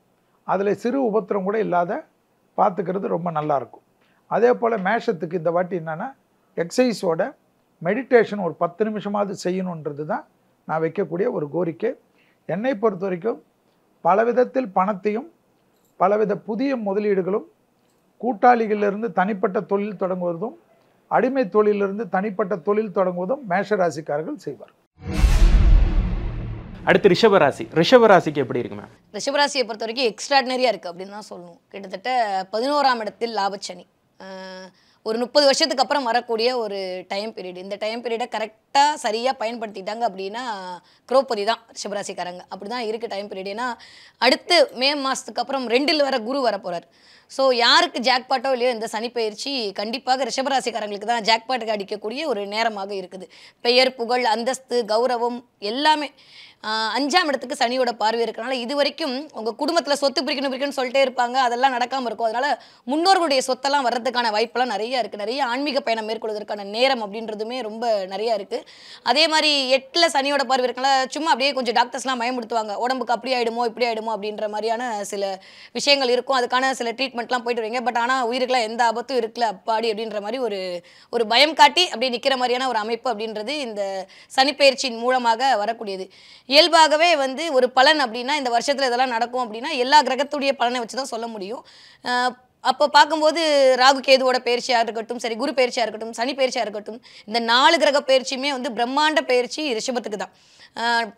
அதில் சிறு உபத்திரம் கூட இல்லாத பார்த்துக்கிறது ரொம்ப நல்லாயிருக்கும். அதே போல் மேஷத்துக்கு இந்த வாட்டி என்னென்னா எக்ஸசைஸோட மெடிடேஷன் ஒரு 10 நிமிஷமாவது செய்யணுன்றது தான் நான் வைக்கக்கூடிய ஒரு கோரிக்கை. என்னை பொறுத்த வரைக்கும் பல விதத்தில் பணத்தையும் பலவித புதிய முதலீடுகளும் கூட்டாளிகளிலிருந்து தனிப்பட்ட தொழில் தொடங்குவதும் அடிமை தொழிலிருந்து தனிப்பட்ட தொழில் தொடங்குவதும் மேஷராசிக்காரர்கள் செய்வார். அடுத்து ரிஷபராசி. ரிஷபராசிக்கு எப்படி இருக்கு மேம்? ரிஷபராசியை பொறுத்த வரைக்கும் எக்ஸ்ட்ராடினரியாக இருக்குது அப்படின்னு தான் சொல்லணும். கிட்டத்தட்ட 11ஆம் இடத்தில் லாபச்சனி, ஒரு 30 வருஷத்துக்கு அப்புறம் வரக்கூடிய ஒரு டைம் பீரியட். இந்த டைம் பீரியடை கரெக்டாக சரியாக பயன்படுத்திட்டாங்க அப்படின்னா குரோபதி தான் ரிஷபராசிக்காரங்க. அப்படி தான் இருக்குது டைம் பீரியட். ஏன்னா அடுத்து மே மாதத்துக்கு அப்புறம் 2ல் வர குரு வர போகிறார். ஸோ யாருக்கு ஜாக்பாட்டோ இல்லையோ இந்த சனி பயிற்சி கண்டிப்பாக ரிஷபராசிக்காரங்களுக்கு தான் ஜாக்பாட்டுக்கு அடிக்கக்கூடிய ஒரு நேரமாக இருக்குது. பெயர் புகழ் அந்தஸ்து கௌரவம் எல்லாமே 5ஆம் இடத்துக்கு சனியோட பார்வை இருக்கிறனால இது வரைக்கும் உங்கள் குடும்பத்தில் சொத்து பிரிக்கணும்னு சொல்லிட்டே இருப்பாங்க, அதெல்லாம் நடக்காமல் இருக்கும். அதனால் முன்னோர்களுடைய சொத்தெல்லாம் வர்றதுக்கான வாய்ப்பெல்லாம் நிறையா இருக்குது. நிறைய ஆன்மீக பயணம் மேற்கொள்வதற்கான நேரம் அப்படின்றதுமே ரொம்ப நிறையா இருக்குது. அதே மாதிரி 8ல் சனியோட பார்வை இருக்கனால சும்மா அப்படியே கொஞ்சம் டாக்டர்ஸ்லாம் பயமுடுத்துவாங்க, உடம்புக்கு அப்படி ஆகிடுமோ இப்படி ஆகிடுமோ அப்படின்ற மாதிரியான சில விஷயங்கள் இருக்கும். அதுக்கான சில ட்ரீட்மெண்ட்லாம் போயிட்டு வரீங்க. பட் ஆனால் உயிருக்குலாம் எந்த ஆபத்தும் இருக்கல அப்பாடி அப்படின்ற மாதிரி ஒரு பயம் காட்டி அப்படியே நிற்கிற மாதிரியான ஒரு அமைப்பு அப்படின்றது இந்த சனிப்பெயர்ச்சியின் மூலமாக வரக்கூடியது. இயல்பாகவே வந்து ஒரு பலன் அப்படின்னா இந்த வருஷத்தில் இதெல்லாம் நடக்கும் அப்படின்னா எல்லா கிரகத்துடைய பலனை வச்சு தான் சொல்ல முடியும். அப்போ பார்க்கும்போது ராகு கேதுவோட பயிற்சியாக இருக்கட்டும், சரி குரு பயிற்சியாக இருக்கட்டும், சனி பயிற்சியாக இருக்கட்டும், இந்த 4 கிரக பயிற்சியுமே வந்து பிரம்மாண்ட பயிற்சி ரிஷபத்துக்கு தான்.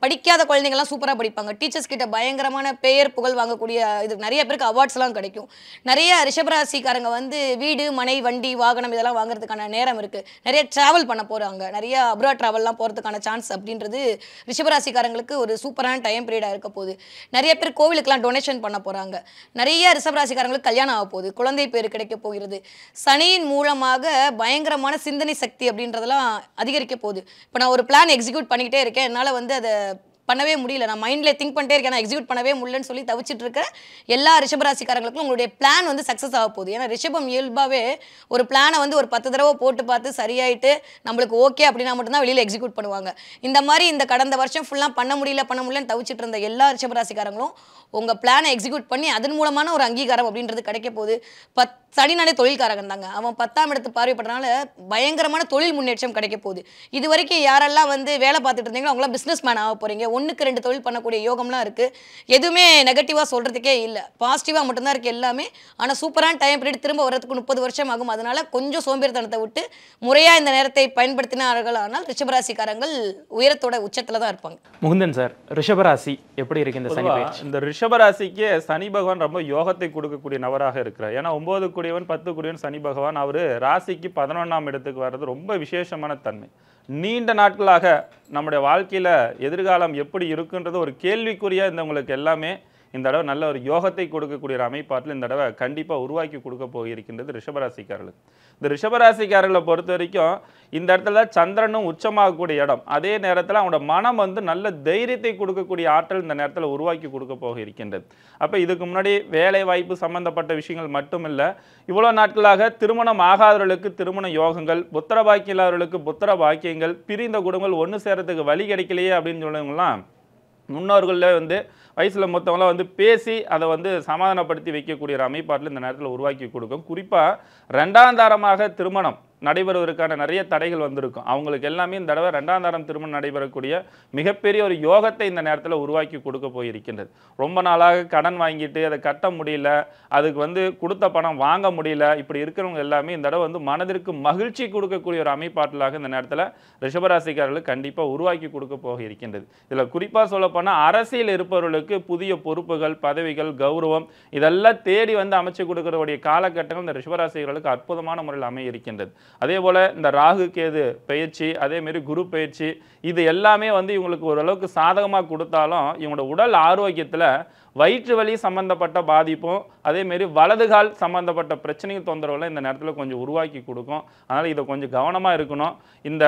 படிக்காத குழந்தைங்கள்லாம் சூப்பராக படிப்பாங்க. டீச்சர்ஸ் கிட்ட பயங்கரமான பெயர் புகழ் வாங்கக்கூடிய இது நிறைய பேருக்கு அவார்ட்ஸ்லாம் கிடைக்கும். நிறைய ரிஷபராசிக்காரங்க வந்து வீடு மனை வண்டி வாகனம் இதெல்லாம் வாங்குறதுக்கான நேரம் இருக்குது. நிறைய ட்ராவல் பண்ண போகிறாங்க, நிறைய அப்ராட் ட்ராவல்லாம் போகிறதுக்கான சான்ஸ் அப்படின்றது ரிஷபராசிக்காரங்களுக்கு ஒரு சூப்பரான டைம் பீரியடாக இருக்க போகுது. நிறைய பேர் கோவிலுக்கெல்லாம் டொனேஷன் பண்ண போகிறாங்க. நிறைய ரிஷபராசிக்காரங்களுக்கு கல்யாணம் ஆக போகுது, குழந்தை பேர் கிடைக்க போகிறது. சனியின் மூலமாக பயங்கரமான சிந்தனை சக்தி அப்படின்றதெல்லாம் அதிகரிக்க போகுது. இப்போ நான் ஒரு பிளான் எக்ஸிக்யூட் பண்ணிக்கிட்டே இருக்கேன், என்னால் வந்து அதை பண்ணவே முடியல, நான் மைண்டில் திங்க் பண்ணிட்டே இருக்கேன், நான் எக்ஸிக்யூட் பண்ணவே முடியலன்னு சொல்லி தவிச்சிட்டு இருக்க எல்லா ரிஷபராசிக்காரங்களுக்கும் உங்களுடைய பிளான் வந்து சக்ஸஸ் ஆக போகுது. ஏன்னா ரிஷபம் இயல்பாகவே ஒரு பிளானை வந்து ஒரு 10 தடவை போட்டு பார்த்து சரியாயிட்டு நம்மளுக்கு ஓகே அப்படின்னா மட்டும்தான் வெளியில் எக்ஸிக்யூட் பண்ணுவாங்க. இந்த மாதிரி இந்த கடந்த வருஷம் ஃபுல்லாக பண்ண முடியலன்னு தவிச்சிட்டு இருந்த எல்லா ரிஷபராசிக்காரங்களும் உங்கள் பிளானை எக்ஸிக்யூட் பண்ணி அதன் மூலமான ஒரு அங்கீகாரம் அப்படின்றது கிடைக்க போகுது. சனினாலே தொழில்காரகன் தாங்க, அவன் 10ஆம் இடத்து பார்வைப்படுறதுனால பயங்கரமான தொழில் முன்னேற்றம் கிடைக்க போகுது. இது வரைக்கும் யாரெல்லாம் வந்து வேலை பார்த்துட்டு இருந்தீங்களோ அவங்களாம் பிஸ்னஸ் மேன் ஆக போகிறீங்க. 1க்கு 2 தொழில் பண்ணக்கூடிய யோகம்லாம் இருக்குது. எதுவுமே நெகட்டிவாக சொல்கிறதுக்கே இல்லை, பாசிட்டிவாக மட்டும்தான் இருக்குது எல்லாமே. ஆனால் சூப்பரான டைம் பீரியட் திரும்ப வரதுக்கு 30 வருஷம் ஆகும். அதனால் கொஞ்சம் சோம்பேறித்தனத்தை விட்டு முறையாக இந்த நேரத்தை பயன்படுத்தினார்கள் ஆனால் ரிஷபராசிக்காரங்கள் உயரத்தோட உச்சத்தில் தான் இருப்பாங்க. முகுந்தன் சார், ரிஷபராசி எப்படி இருக்கு இந்த சனி பயிற்சி? இந்த ரிஷபராசிக்கு சனி பகவான் ரொம்ப யோகத்தை கொடுக்கக்கூடிய நபராக இருக்கிறார். ஏன்னா 9 கூடியவன் 10 கூடியவன் சனி பகவான், அவர் ராசிக்கு 11ஆம் இடத்துக்கு வர்றது ரொம்ப விசேஷமான தன்மை. நீண்ட நாட்களாக நம்முடைய வாழ்க்கையில் எதிர்காலம் எப்படி இருக்குன்றது ஒரு கேள்விக்குறியாக இருந்தவங்களுக்கு எல்லாமே இந்த தடவை நல்ல ஒரு யோகத்தை கொடுக்கக்கூடிய ஒரு அமைப்பாட்டில் இந்த தடவை கண்டிப்பாக உருவாக்கி கொடுக்க போயிருக்கின்றது ரிஷபராசிக்காரர்களுக்கு. இந்த ரிஷபராசிக்காரர்களை பொறுத்த வரைக்கும் இந்த இடத்துல சந்திரனும் உச்சமாகக்கூடிய இடம், அதே நேரத்தில் அவனோட மனம் வந்து நல்ல தைரியத்தை கொடுக்கக்கூடிய ஆற்றல் இந்த நேரத்தில் உருவாக்கி கொடுக்க போக இருக்கின்றது. அப்போ இதுக்கு முன்னாடி வேலை வாய்ப்பு சம்பந்தப்பட்ட விஷயங்கள் மட்டும் இல்லை, இவ்வளோ நாட்களாக திருமணம் ஆகாதவர்களுக்கு திருமண யோகங்கள், புத்திர பாக்கியம் இல்லாதவர்களுக்கு புத்திர பாக்கியங்கள், பிரிந்த குடும்பங்கள் ஒன்று சேரத்துக்கு வழி கிடைக்கலையே அப்படின்னு சொல்லுவங்களாம் முன்னோர்களில் வந்து வயசில் மொத்தவங்களாம் வந்து பேசி அதை வந்து சமாதானப்படுத்தி வைக்கக்கூடிய ஒரு அமைப்பாட்டில் இந்த நேரத்தில் உருவாக்கி கொடுக்கும். குறிப்பாக 2ஆம் தாரமாக திருமணம் நடைபெறுவதற்கான நிறைய தடைகள் வந்திருக்கும். அவங்களுக்கு எல்லாமே இந்த தடவை 2ஆம் தாரம் திருமணம் நடைபெறக்கூடிய மிகப்பெரிய ஒரு யோகத்தை இந்த நேரத்தில் உருவாக்கி கொடுக்க போயிருக்கின்றது. ரொம்ப நாளாக கடன் வாங்கிட்டு அதை கட்ட முடியல, அதுக்கு வந்து கொடுத்த பணம் வாங்க முடியல, இப்படி இருக்கிறவங்க எல்லாமே இந்த தடவை வந்து மனதிற்கு மகிழ்ச்சி கொடுக்கக்கூடிய ஒரு அமைப்பாட்டிலாக இந்த நேரத்தில் ரிஷபராசிக்காரர்களுக்கு கண்டிப்பாக உருவாக்கி கொடுக்க போக இருக்கின்றது. இதில் குறிப்பாக சொல்லப்போனால் அரசியல் இருப்பவர்களுக்கு புதிய பொறுப்புகள், பதவிகள், கௌரவம் இதெல்லாம் தேடி வந்து அமைச்சு கொடுக்கக்கூடிய காலகட்டங்கள் இந்த ரிஷபராசிக்காரர்களுக்கு அற்புதமான முறையில் அமைய இருக்கின்றது. அதே போல் இந்த ராகு கேது பயிற்சி, அதேமாரி குரு பயிற்சி, இது எல்லாமே வந்து இவங்களுக்கு ஓரளவுக்கு சாதகமாக கொடுத்தாலும் இவங்களோட உடல் ஆரோக்கியத்தில் வயிற்று வலி சம்பந்தப்பட்ட பாதிப்பும், அதேமாரி வலதுகால் சம்பந்தப்பட்ட பிரச்சனைகள் தொந்தரவுலாம் இந்த நேரத்தில் கொஞ்சம் உருவாக்கி கொடுக்கும். அதனால் இதை கொஞ்சம் கவனமாக இருக்கணும். இந்த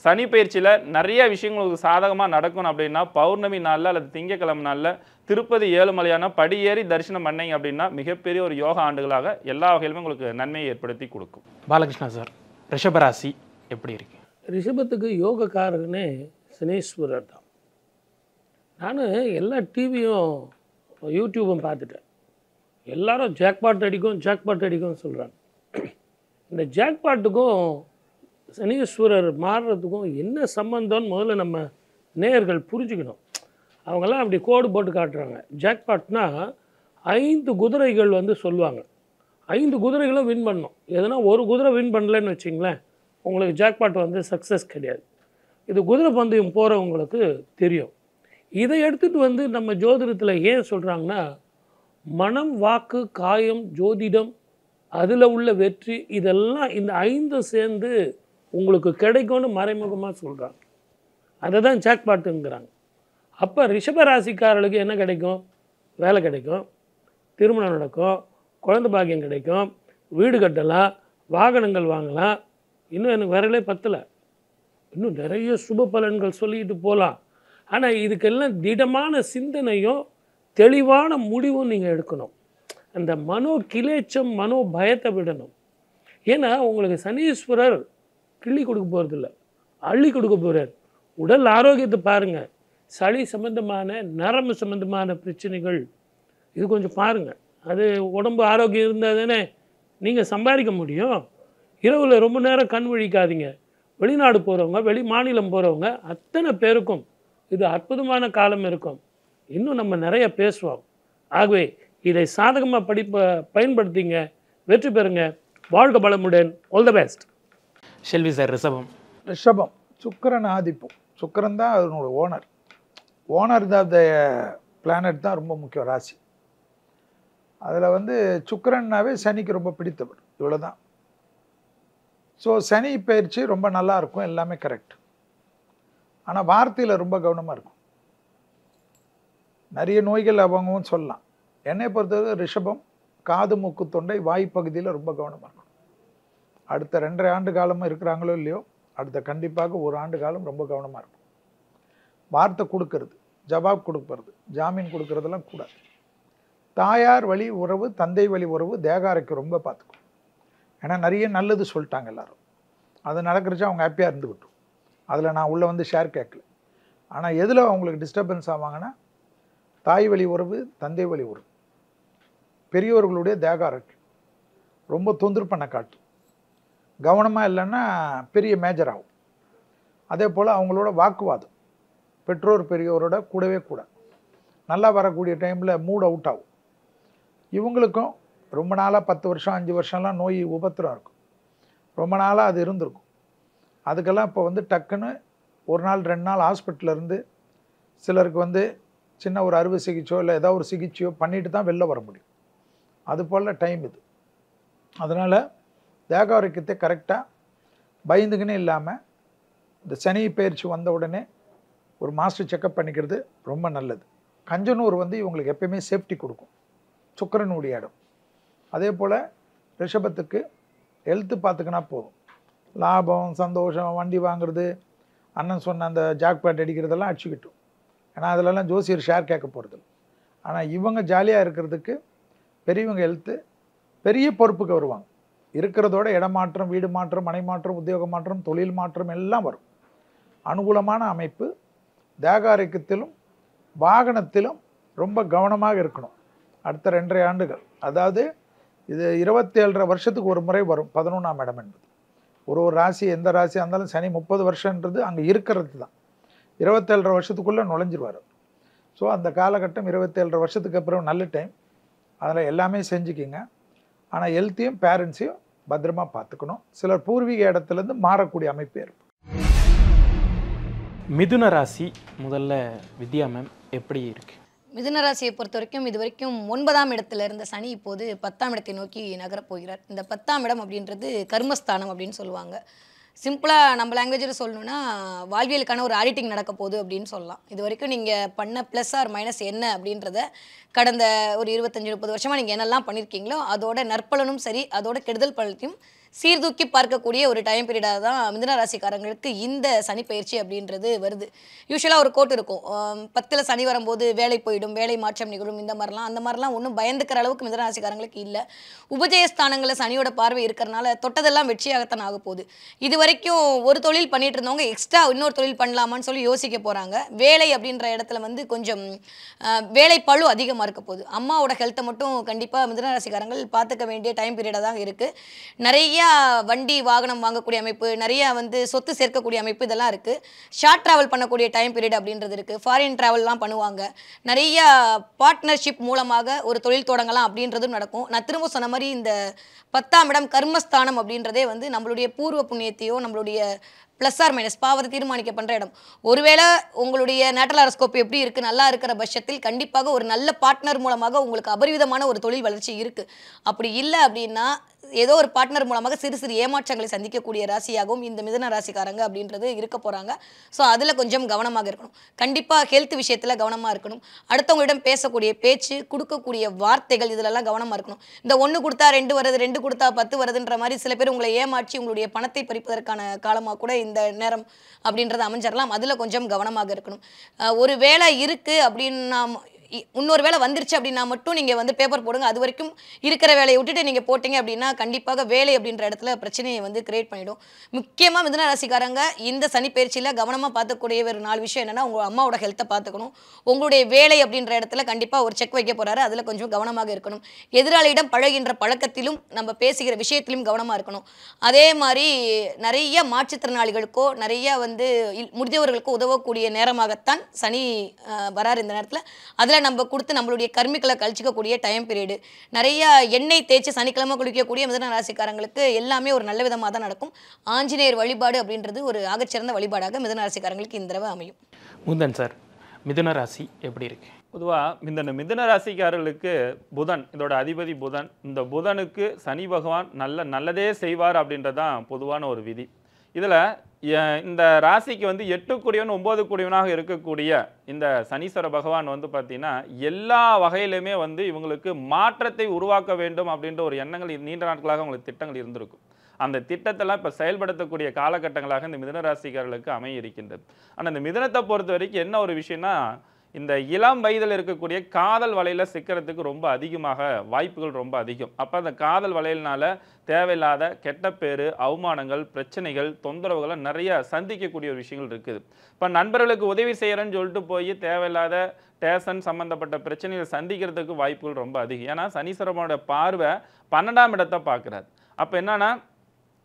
சனி பயிற்சியில் நிறைய விஷயங்களுக்கு சாதகமாக நடக்கணும் அப்படின்னா பௌர்ணமி நாளில் அல்லது திங்கக்கிழமை நாளில் திருப்பதி ஏழுமலையான படியேறி தரிசனம் பண்ணீங்க அப்படின்னா மிகப்பெரிய ஒரு யோகா ஆண்டுகளாக எல்லா வகையிலுமே உங்களுக்கு நன்மையை ஏற்படுத்தி கொடுக்கும். பாலகிருஷ்ணா சார், ரிஷபராசி எப்படி இருக்கு? ரிஷபத்துக்கு யோகக்காரகனே சனீஸ்வரர் தான். நான் எல்லா டிவியும் யூடியூபும் பார்த்துட்டேன். எல்லாரும் ஜாக்பாட் அடிக்கும்னு சொல்கிறாங்க. இந்த ஜாக்பாட்டுக்கும் சனீஸ்வரர் மாறுறதுக்கும் என்ன சம்பந்தம்னு முதல்ல நம்ம நேயர்கள் புரிஞ்சுக்கணும். அவங்கெல்லாம் அப்படி கோடு போட்டு காட்டுறாங்க. ஜாக்பாட்னா 5 குதிரைகள் வந்து சொல்லுவாங்க. 5 குதிரைகளும் வின் பண்ணணும். எதுனா ஒரு குதிரை வின் பண்ணலன்னு வச்சிங்களேன், உங்களுக்கு ஜாக்பாட் வந்து சக்ஸஸ் கிடையாது. இது குதிரை பந்தயம் போகிறவங்களுக்கு தெரியும். இதை எடுத்துகிட்டு வந்து நம்ம ஜோதிடத்தில் ஏன் சொல்கிறாங்கன்னா, மனம், வாக்கு, காயம், ஜோதிடம், அதில் உள்ள வெற்றி, இதெல்லாம் இந்த 5 சேர்ந்து உங்களுக்கு கிடைக்கும்னு மறைமுகமாக சொல்கிறாங்க. அதை தான் ஜாக்பாட்டுங்கிறாங்க. அப்போ ரிஷபராசிக்காரர்களுக்கு என்ன கிடைக்கும்? வேலை கிடைக்கும், திருமணம் நடக்கும், குழந்தை பாக்கியம் கிடைக்கும், வீடு கட்டலாம், வாகனங்கள் வாங்கலாம். இன்னும் எனக்கு விரலே பத்தலை, இன்னும் நிறைய சுப பலன்கள் சொல்லிட்டு போகலாம். ஆனால் இதுக்கெல்லாம் திடமான சிந்தனையும் தெளிவான முடிவும் நீங்கள் எடுக்கணும். அந்த மனோ கிளேச்சம், மனோ பயத்தை விடணும். ஏன்னா உங்களுக்கு சனீஸ்வரர் கிள்ளி கொடுக்க போகிறதில்ல, அள்ளி கொடுக்க போகிறார். உடல் ஆரோக்கியத்தை பாருங்கள். சளி சம்பந்தமான, நரம்பு சம்பந்தமான பிரச்சனைகள் இது கொஞ்சம் பாருங்கள். அது உடம்பு ஆரோக்கியம் இருந்தால் தானே நீங்கள் சம்பாதிக்க முடியும். இரவில் ரொம்ப நேரம் கண் விழிக்காதீங்க. வெளிநாடு போகிறவங்க, வெளி மாநிலம் போகிறவங்க அத்தனை பேருக்கும் இது அற்புதமான காலம் இருக்கும். இன்னும் நம்ம நிறைய பேசுவோம். ஆகவே இதை சாதகமாக பயன்படுத்திங்க, வெற்றி பெறுங்க. வாழ்க பலமுடன். All the best. Selvi sir, ரிஷபம் சுக்கிரன் ஆதிப்பம். சுக்கிரன் தான் அதனோட ஓனர் த பிளானட் தான் ரொம்ப முக்கியம் ராசி. அதில் வந்து சுக்கிரன்னாவே சனிக்கு ரொம்ப பிடித்தவர். இவ்வளோதான். ஸோ சனி பயிற்சி ரொம்ப நல்லா இருக்கும், எல்லாமே கரெக்ட். ஆனால் வார்த்தையில் ரொம்ப கவனமாக இருக்கும். நிறைய நோய்கள் அவங்கவும் சொல்லலாம். என்னை பொறுத்தவரை ரிஷபம் காது, மூக்கு, தொண்டை, வாய்ப்பகுதியில் ரொம்ப கவனமாக இருக்கும். அடுத்த 2.5 ஆண்டு காலமாக இருக்கிறாங்களோ இல்லையோ, அடுத்த கண்டிப்பாக 1 ஆண்டு காலம் ரொம்ப கவனமாக இருக்கும். வார்த்தை கொடுக்கறது, ஜவாப் கொடுக்கறது, ஜாமீன் கொடுக்கறதெல்லாம் கூடாது. தாயார் வழி உறவு, தந்தை வழி உறவு, தேகாரைக்கு ரொம்ப பார்த்துக்கும். ஏன்னா நிறைய நல்லது சொல்லிட்டாங்க எல்லாரும். அது நடக்கிறச்சா அவங்க ஹாப்பியாக இருந்துக்கிட்டோம். அதில் நான் உள்ளே வந்து ஷேர் கேட்கல. ஆனால் எதில் அவங்களுக்கு டிஸ்டர்பன்ஸ் ஆவாங்கன்னா, தாய் வழி உறவு, தந்தை வழி உறவு, பெரியவர்களுடைய தேகாரைக்கு ரொம்ப தொந்தரவு பண்ண காட்டும். கவனமாக இல்லைன்னா பெரிய மேஜர் ஆகும். அதே போல் அவங்களோட வாக்குவாதம் பெற்றோர் பெரியவரோட கூடவே கூட நல்லா வரக்கூடிய டைமில் மூட் அவுட் ஆகும். இவங்களுக்கும் ரொம்ப நாளாக 10 வருஷம் 5 வருஷம்லாம் நோய் உபத்திரம் இருக்கும். ரொம்ப நாளாக அது இருந்திருக்கும். அதுக்கெல்லாம் இப்போ வந்து டக்குன்னு 1 நாள் 2 நாள் ஹாஸ்பிட்டலில் இருந்து, சிலருக்கு வந்து சின்ன ஒரு அறுவை சிகிச்சையோ இல்லை ஏதோ ஒரு சிகிச்சையோ பண்ணிட்டு தான் வெளில வர முடியும். அது போல் டைம் இது. அதனால் தேக ஆரோக்கியத்தை கரெக்டாக பயந்துக்குன்னு இல்லாமல் இந்த சனி பயிற்சி வந்த உடனே ஒரு மாஸ்டர் செக்கப் பண்ணிக்கிறது ரொம்ப நல்லது. கஞ்சனூர் வந்து இவங்களுக்கு எப்பயுமே சேஃப்டி கொடுக்கும், சுக்கிரனுடைய இடம். அதே போல் ரிஷபத்துக்கு ஹெல்த்து பார்த்துக்கினா போதும். லாபம், சந்தோஷம், வண்டி வாங்குறது, அண்ணன் சொன்ன அந்த ஜாக்பாட் அடிக்கிறதெல்லாம் அடிச்சுக்கிட்டோம். ஏன்னா அதிலெல்லாம் ஜோசியர் ஷேர் கேட்க போகிறது. ஆனால் இவங்க ஜாலியாக இருக்கிறதுக்கு பெரியவங்க ஹெல்த்து, பெரிய பொறுப்புக்கு வருவாங்க. இருக்கிறதோட இடமாற்றம், வீடு மாற்றம், மனை மாற்றம், உத்தியோக மாற்றம், தொழில் மாற்றம் எல்லாம் வரும். அனுகூலமான அமைப்பு. தேக ஆரோக்கியத்திலும் வாகனத்திலும் ரொம்ப கவனமாக இருக்கணும். அடுத்த 2.5 ஆண்டுகள், அதாவது இது 27.5 வருஷத்துக்கு ஒரு முறை வரும் 11ஆம் இடம் என்பது. ஒரு ராசி, எந்த ராசியாக இருந்தாலும் சனி 30 வருஷன்றது அங்கே இருக்கிறது தான். 27.5 வருஷத்துக்குள்ளே நுழைஞ்சிருவார். ஸோ அந்த காலகட்டம் 27.5 வருஷத்துக்கு அப்புறம் நல்ல டைம். அதில் எல்லாமே செஞ்சுக்கிங்க. ஆனால் ஹெல்த்தையும் பேரண்ட்ஸையும் பத்திரமா பார்த்துக்கணும். சிலர் பூர்வீக இடத்துலேருந்து மாறக்கூடிய அமைப்பு ஏற்படும். மிதுன ராசி முதல்ல வித்யா மேம் எப்படி இருக்கு? மிதுன ராசியை பொறுத்த வரைக்கும் இது வரைக்கும் 9ஆம் இடத்துல இருந்த சனி இப்போது 10ஆம் இடத்தை நோக்கி நகரப் போகிறார். இந்த 10ஆம் இடம் அப்படின்றது கர்மஸ்தானம் அப்படின்னு சொல்லுவாங்க. சிம்பிளாக நம்ம லாங்குவேஜில் சொல்லணும்னா வாழ்வியலுக்கான ஒரு ஆடிட்டிங் நடக்க போகுது அப்படின்னு சொல்லலாம். இது வரைக்கும் நீங்கள் பண்ண ப்ளஸ் ஆர் மைனஸ் என்ன அப்படின்றத கடந்த ஒரு 25-30 வருஷமாக நீங்கள் என்னெல்லாம் பண்ணியிருக்கீங்களோ அதோட நற்பலனும் சரி, அதோட கெடுதல் பலத்தையும் சீர்தூக்கி பார்க்கக்கூடிய ஒரு டைம் பீரியடாக தான் மிதுன ராசிக்காரங்களுக்கு இந்த சனி பயிற்சி அப்படின்றது வருது. யூஸ்வலாக ஒரு கோட் இருக்கும், 10ல் சனி வரும்போது வேலை போயிடும், வேலை மாற்றம் நிகழும், இந்த மாதிரிலாம். அந்த மாதிரிலாம் ஒன்றும் பயந்துக்கிற அளவுக்கு மிதுன ராசிக்காரங்களுக்கு இல்லை. உபஜயஸ்தானங்களில் சனியோட பார்வை இருக்கிறனால தொட்டதெல்லாம் வெற்றியாகத்தான் ஆக போகுது. இது வரைக்கும் ஒரு தொழில் பண்ணிட்டு இருந்தவங்க எக்ஸ்ட்ரா இன்னொரு தொழில் பண்ணலாமான்னு சொல்லி யோசிக்க போகிறாங்க. வேலை அப்படின்ற இடத்துல வந்து கொஞ்சம் வேலை பழு அதிகமாக இருக்க போகுது. அம்மாவோட ஹெல்த்தை மட்டும் கண்டிப்பாக மிதுன ராசிக்காரங்கள் பார்த்துக்க வேண்டிய டைம் பீரியடாக தான் இருக்குது. நிறைய வண்டி வாகனம் வாங்கக்கூடிய அமைப்பு, நிறைய வந்து சொத்து சேர்க்கக்கூடிய அமைப்பு, இதெல்லாம் இருக்குது. ஷார்ட் ட்ராவல் பண்ணக்கூடிய டைம் பீரியட் அப்படின்றது இருக்குது. ஃபாரின் ட்ராவல்லாம் பண்ணுவாங்க. நிறைய பார்ட்னர்ஷிப் மூலமாக ஒரு தொழில் தொடங்கலாம் அப்படின்றதும் நடக்கும். நான் திரும்ப சொன்ன மாதிரி இந்த 10ஆம் இடம் கர்மஸ்தானம் அப்படின்றதே வந்து நம்மளுடைய பூர்வ புண்ணியத்தையோ நம்மளுடைய ப்ளஸ் ஆர் மைனஸ் பாவத்தை தீர்மானிக்க பண்ணுற இடம். ஒருவேளை உங்களுடைய நேட்டல் ஹாரோஸ்கோப் எப்படி இருக்குது, நல்லா இருக்கிற பட்சத்தில் கண்டிப்பாக ஒரு நல்ல பார்ட்னர் மூலமாக உங்களுக்கு அபரிவிதமான ஒரு தொழில் வளர்ச்சி இருக்குது. அப்படி இல்லை அப்படின்னா ஏதோ ஒரு பார்ட்னர் மூலமாக சிறு சிறு ஏமாற்றங்களை சந்திக்கக்கூடிய ராசியாகவும் இந்த மிதுன ராசிக்காரங்க அப்படின்றது இருக்க போகிறாங்க. ஸோ அதில் கொஞ்சம் கவனமாக இருக்கணும். கண்டிப்பாக ஹெல்த் விஷயத்தில் கவனமாக இருக்கணும். அடுத்தவங்களிடம் பேசக்கூடிய பேச்சு, கொடுக்கக்கூடிய வார்த்தைகள், இதிலெல்லாம் கவனமாக இருக்கணும். இந்த 1 கொடுத்தா 2 வருது, 2 கொடுத்தா 10 வருதுன்ற மாதிரி சில பேர் உங்களை ஏமாற்றி உங்களுடைய பணத்தை பறிப்பதற்கான காலமாக கூட இந்த நேரம் அப்படின்றது அமைஞ்சிடலாம். அதில் கொஞ்சம் கவனமாக இருக்கணும். ஒரு வேலை இருக்குது அப்படின்னா, இன்னொரு வேலை வந்துருச்சு அப்படின்னா மட்டும் நீங்கள் வந்து பேப்பர் போடுங்க. அது வரைக்கும் இருக்கிற வேலையை விட்டுட்டு நீங்கள் போட்டிங்க அப்படின்னா கண்டிப்பாக வேலை அப்படின்ற இடத்துல பிரச்சனையை வந்து கிரியேட் பண்ணிடும். முக்கியமாக மிதுன ராசிக்காரங்க இந்த சனி பயிற்சியில் கவனமாக பார்த்துக்கூடிய ஒரு 4 விஷயம் என்னென்னா, உங்கள் அம்மாவோட ஹெல்த்தை பார்த்துக்கணும். உங்களுடைய வேலை அப்படின்ற இடத்துல கண்டிப்பாக ஒரு செக் வைக்க போகிறாரு, அதில் கொஞ்சம் கவனமாக இருக்கணும். எதிராளியிடம் பழகின்ற பழக்கத்திலும் நம்ம பேசுகிற விஷயத்திலும் கவனமாக இருக்கணும். அதே மாதிரி நிறைய மாற்றுத்திறனாளிகளுக்கோ நிறைய வந்து முதியவர்களுக்கோ உதவக்கூடிய நேரமாகத்தான் சனி வராரு இந்த நேரத்தில். அதில் நம்ம கொடுத்து நம்மளுடைய கர்மிகளை கழிச்சிக்கக்கூடிய டைம் பீரியடு. நிறைய எண்ணெய் தேய்ச்சி சனிக்கிழமை குளிக்கக்கூடிய மிதுன ராசிக்காரங்களுக்கு எல்லாமே ஒரு நல்ல விதமாக தான் நடக்கும். ஆஞ்சநேயர் வழிபாடு அப்படின்றது ஒரு ஆகச்சிறந்த வழிபாடாக மிதுன ராசிக்காரங்களுக்கு இந்த தடவை அமையும். முந்தன் சார், மிதுன ராசி எப்படி இருக்கு? பொதுவாக இந்த மிதுன ராசிக்காரர்களுக்கு புதன், இதோட அதிபதி புதன், இந்த புதனுக்கு சனி பகவான் நல்லதே செய்வார் அப்படின்றதான் பொதுவான ஒரு விதி. இதில் இந்த ராசிக்கு வந்து 8 கூடியவன் 9 கூடியவனாக இருக்கக்கூடிய இந்த சனீஸ்வர பகவான் வந்து பார்த்தீங்கன்னா எல்லா வகையிலுமே வந்து இவங்களுக்கு மாற்றத்தை உருவாக்க வேண்டும் அப்படின்ற ஒரு எண்ணங்கள் நீண்ட நாட்களாக உங்களுக்கு திட்டங்கள் இருந்திருக்கும். அந்த திட்டத்தெல்லாம் இப்போ செயல்படுத்தக்கூடிய காலகட்டங்களாக இந்த மிதுன ராசிக்காரர்களுக்கு அமைய இருக்கின்றது. ஆனால் இந்த மிதுனத்தை பொறுத்த வரைக்கும் என்ன ஒரு விஷயம்னா, இந்த இளம் வயதில் இருக்கக்கூடிய காதல் வலையில் சிக்கிறதுக்கு ரொம்ப அதிகமாக வாய்ப்புகள் ரொம்ப அதிகம். அப்போ அந்த காதல் வலையினால தேவையில்லாத கெட்ட பேர், அவமானங்கள், பிரச்சனைகள், தொந்தரவுகளை நிறைய சந்திக்கக்கூடிய ஒரு விஷயங்கள் இருக்குது. இப்போ நண்பர்களுக்கு உதவி செய்கிறேன்னு சொல்லிட்டு போய் தேவையில்லாத டேஷன் சம்மந்தப்பட்ட பிரச்சனைகளை சந்திக்கிறதுக்கு வாய்ப்புகள் ரொம்ப அதிகம். ஏன்னா சனீஸ்வரனோட பார்வை 12ஆம் இடத்தை பார்க்குறாரு. அப்போ என்னன்னா,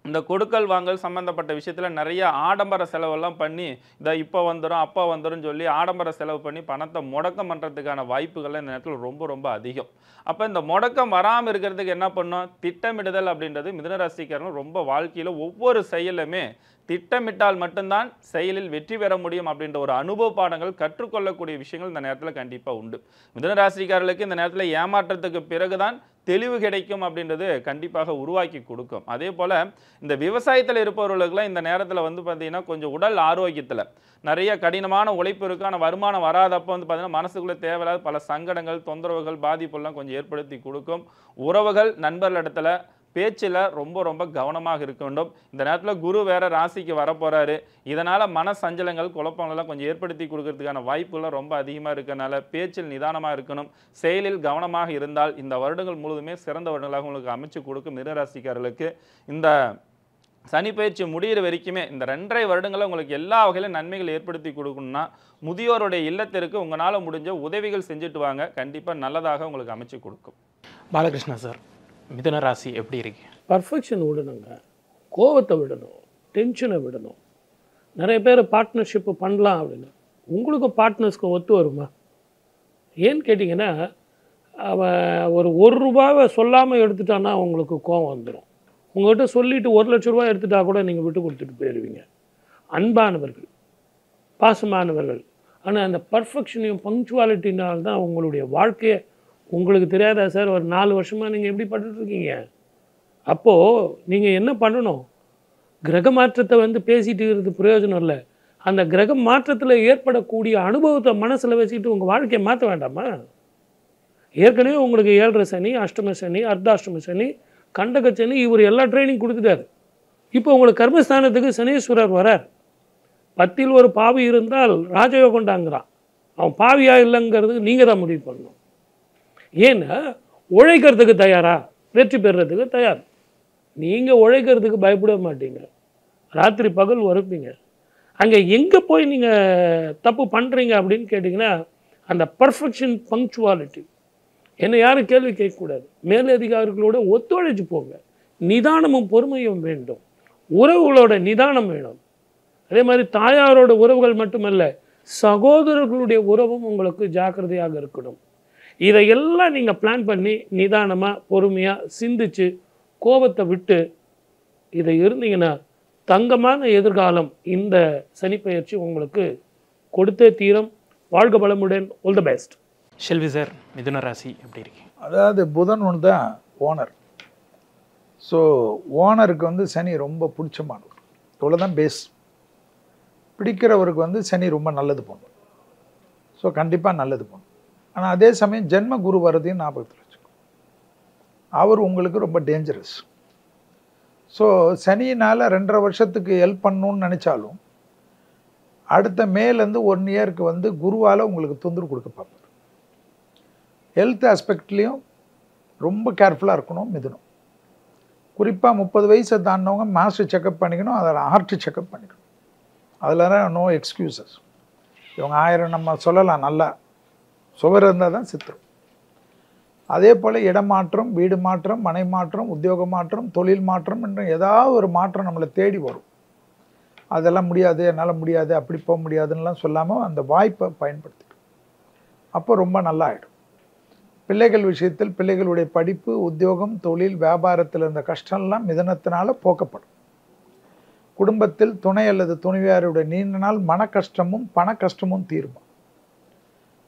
இந்த கொடுக்கல் வாங்கல் சம்மந்தப்பட்ட விஷயத்தில் நிறைய ஆடம்பர செலவெல்லாம் பண்ணி இதை இப்போ வந்துடும் அப்போ வந்துடும் சொல்லி ஆடம்பர செலவு பண்ணி பணத்தை முடக்கம் பண்ணுறதுக்கான வாய்ப்புகள்லாம் இந்த நேரத்தில் ரொம்ப ரொம்ப அதிகம். அப்போ இந்த முடக்கம் வராமல் இருக்கிறதுக்கு என்ன பண்ணோம், திட்டமிடுதல் அப்படின்றது மிதுன ராசிக்காரர்கள் ரொம்ப வாழ்க்கையில் ஒவ்வொரு செயலுமே திட்டமிட்டால் மட்டும்தான் செயலில் வெற்றி பெற முடியும் அப்படின்ற ஒரு அனுபவ பாடங்கள் கற்றுக்கொள்ளக்கூடிய விஷயங்கள் இந்த நேரத்தில் கண்டிப்பாக உண்டு. மிதுன ராசிக்காரர்களுக்கு இந்த நேரத்தில் ஏமாற்றத்துக்கு பிறகுதான் தெளிவு கிடைக்கும் அப்படின்றது கண்டிப்பாக உருவாக்கி கொடுக்கும். அதே போல் இந்த விவசாயத்தில் இருப்பவர்களுக்கெல்லாம் இந்த நேரத்தில் வந்து பார்த்திங்கன்னா கொஞ்சம் உடல் ஆரோக்கியத்தில் நிறைய கடினமான உழைப்பு இருக்குது. ஆனால் வருமானம் வராதப்போ வந்து பார்த்திங்கன்னா மனசுக்குள்ளே தேவையில்லாத பல சங்கடங்கள், தொந்தரவுகள், பாதிப்புலாம் கொஞ்சம் ஏற்படுத்தி கொடுக்கும். உறவுகள், நண்பர்களிடத்தில் பேச்சில் ரொம்ப ரொம்ப கவனமாக இருக்க வேண்டும். இந்த நேரத்தில் குரு வேறு ராசிக்கு வரப்போகிறாரு. இதனால் மன சஞ்சலங்கள், குழப்பங்களெல்லாம் கொஞ்சம் ஏற்படுத்தி கொடுக்கறதுக்கான வாய்ப்புகள் ரொம்ப அதிகமாக இருக்கிறனால பேச்சில் நிதானமாக இருக்கணும். செயலில் கவனமாக இருந்தால் இந்த வருடங்கள் முழுவதுமே சிறந்த வருடங்களாக உங்களுக்கு அமைச்சு கொடுக்கும். மிதுனராசிக்காரர்களுக்கு இந்த சனி பயிற்சி முடிகிற வரைக்குமே இந்த 2.5 வருடங்களில் உங்களுக்கு எல்லா வகையிலும் நன்மைகள் ஏற்படுத்தி கொடுக்கணும்னா முதியோருடைய இல்லத்திற்கு உங்களால் முடிஞ்ச உதவிகள் செஞ்சுட்டு வாங்க. கண்டிப்பாக நல்லதாக உங்களுக்கு அமைச்சு கொடுக்கும். பாலகிருஷ்ணா சார், மிதுன ராசி எப்படி இருக்கு? பர்ஃபெக்ஷன் விடணுங்க, கோவத்தை விடணும், டென்ஷனை விடணும். நிறைய பேர் பார்ட்னர்ஷிப்பு பண்ணலாம் அப்படின்னு, உங்களுக்கும் பார்ட்னர்ஸ்க்கும் ஒத்து வருமா? ஏன்னு கேட்டிங்கன்னா, அவன் ஒரு ரூபாவை சொல்லாமல் எடுத்துட்டான்னா உங்களுக்கு கோவம் வந்துடும். உங்கள்கிட்ட சொல்லிவிட்டு 1 லட்ச ரூபா எடுத்துட்டா கூட நீங்கள் விட்டு கொடுத்துட்டு போயிடுவீங்க. அன்பானவர்கள், பாசமானவர்கள். ஆனால் அந்த பர்ஃபெக்ஷனையும் பங்க்சுவாலிட்டினால்தான் உங்களுடைய வாழ்க்கையை உங்களுக்கு தெரியாதா சார்? ஒரு 4 வருஷமாக நீங்கள் எப்படி பட்டுருக்கீங்க? அப்போது நீங்கள் என்ன பண்ணணும்? கிரக மாற்றத்தை வந்து பேசிட்டு இருக்கிறது பிரயோஜனம் இல்லை. அந்த கிரக மாற்றத்தில் ஏற்படக்கூடிய அனுபவத்தை மனசில் வச்சுக்கிட்டு உங்கள் வாழ்க்கையை மாற்ற வேண்டாமா? ஏற்கனவே உங்களுக்கு 7.5 சனி, அஷ்டம சனி, அர்த்தாஷ்டம சனி, கண்டக சனி, இவர் எல்லா ட்ரைனிங் கொடுத்துட்டாரு. இப்போ உங்களுக்கு கர்மஸ்தானத்துக்கு சனீஸ்வரர் வரார். 10ல் ஒரு பாவி இருந்தால் ராஜயோகண்டாங்கிறான். அவன் பாவியாக இல்லைங்கிறதுக்கு நீங்கள் தான் முடிவு பண்ணணும். ஏன்னா உழைக்கிறதுக்கு தயாரா, வெற்றி பெறுறதுக்கு தயார். நீங்கள் உழைக்கிறதுக்கு பயப்பட மாட்டீங்க, ராத்திரி பகல் உரைப்பீங்க. அங்கே எங்கே போய் நீங்கள் தப்பு பண்ணுறீங்க அப்படின்னு கேட்டிங்கன்னா, அந்த பர்ஃபெக்ஷன், பங்க்சுவாலிட்டி. என்னை யாரும் கேள்வி கேட்கக்கூடாது. மேலதிகாரிகளோட ஒத்துழைச்சு போங்க. நிதானமும் பொறுமையும் வேண்டும். உறவுகளோட நிதானம் வேணும். அதே மாதிரி தாயாரோட உறவுகள் மட்டுமல்ல, சகோதரர்களுடைய உறவும் உங்களுக்கு ஜாக்கிரதையாக இருக்கணும். இதையெல்லாம் நீங்கள் பிளான் பண்ணி நிதானமாக பொறுமையாக சிந்திச்சு கோபத்தை விட்டு இதை இருந்தீங்கன்னா தங்கமான எதிர்காலம் இந்த சனிப்பெயர்ச்சி உங்களுக்கு கொடுத்தே தீரம். வாழ்க வளமுடன். All the best. Shelvi sir, மிதுன ராசி எப்படி இருக்கு? அதாவது புதன் ஒன்று தான் ஓனர். ஸோ ஓனருக்கு வந்து சனி ரொம்ப பிடிச்சமானவர். இவ்வளோதான் பேஸ். பிடிக்கிறவருக்கு வந்து சனி ரொம்ப நல்லது பண்ணும். ஸோ கண்டிப்பாக நல்லது பண்ணும். ஆனால் அதே சமயம் ஜென்ம குரு வரதையும் ஞாபகத்தில் வச்சுக்கணும். அவர் உங்களுக்கு ரொம்ப டேஞ்சரஸ். ஸோ சனியினால் 2.5 வருஷத்துக்கு ஹெல்ப் பண்ணணும்னு நினச்சாலும் அடுத்த மேலேருந்து 1 இயருக்கு வந்து குருவால் உங்களுக்கு தொந்தரவு கொடுக்க பார்ப்பார். ஹெல்த் ஆஸ்பெக்ட்லேயும் ரொம்ப கேர்ஃபுல்லாக இருக்கணும் மிதுனம். குறிப்பாக 30 வயசை தாண்டினவங்க மாஸ்டர் செக்கப் பண்ணிக்கணும். அதில் ஹார்ட் செக்கப் பண்ணிக்கணும். அதில் நோ எக்ஸ்கியூசஸ். இவங்க 1000 நம்ம சொல்லலாம், நல்லா சுவர் இருந்தால் தான் சித்திரம். அதே போல் இடமாற்றம், வீடு மாற்றம், மனை மாற்றம், உத்தியோக மாற்றம், தொழில் மாற்றம் என்ற ஏதாவது ஒரு மாற்றம் நம்மளை தேடி வரும். அதெல்லாம் முடியாது, என்னால் முடியாது, அப்படி போக முடியாதுன்னெலாம் சொல்லாமல் அந்த வாய்ப்பை பயன்படுத்திக்கணும். அப்போ ரொம்ப நல்லா ஆகிடும். பிள்ளைகள் விஷயத்தில் பிள்ளைகளுடைய படிப்பு, உத்தியோகம், தொழில், வியாபாரத்தில் இருந்த கஷ்டம்லாம் மிதனத்தினால போக்கப்படும். குடும்பத்தில் துணை அல்லது துணைவியாருடைய நீண்ட நாள் மன கஷ்டமும் பண கஷ்டமும் தீருமா.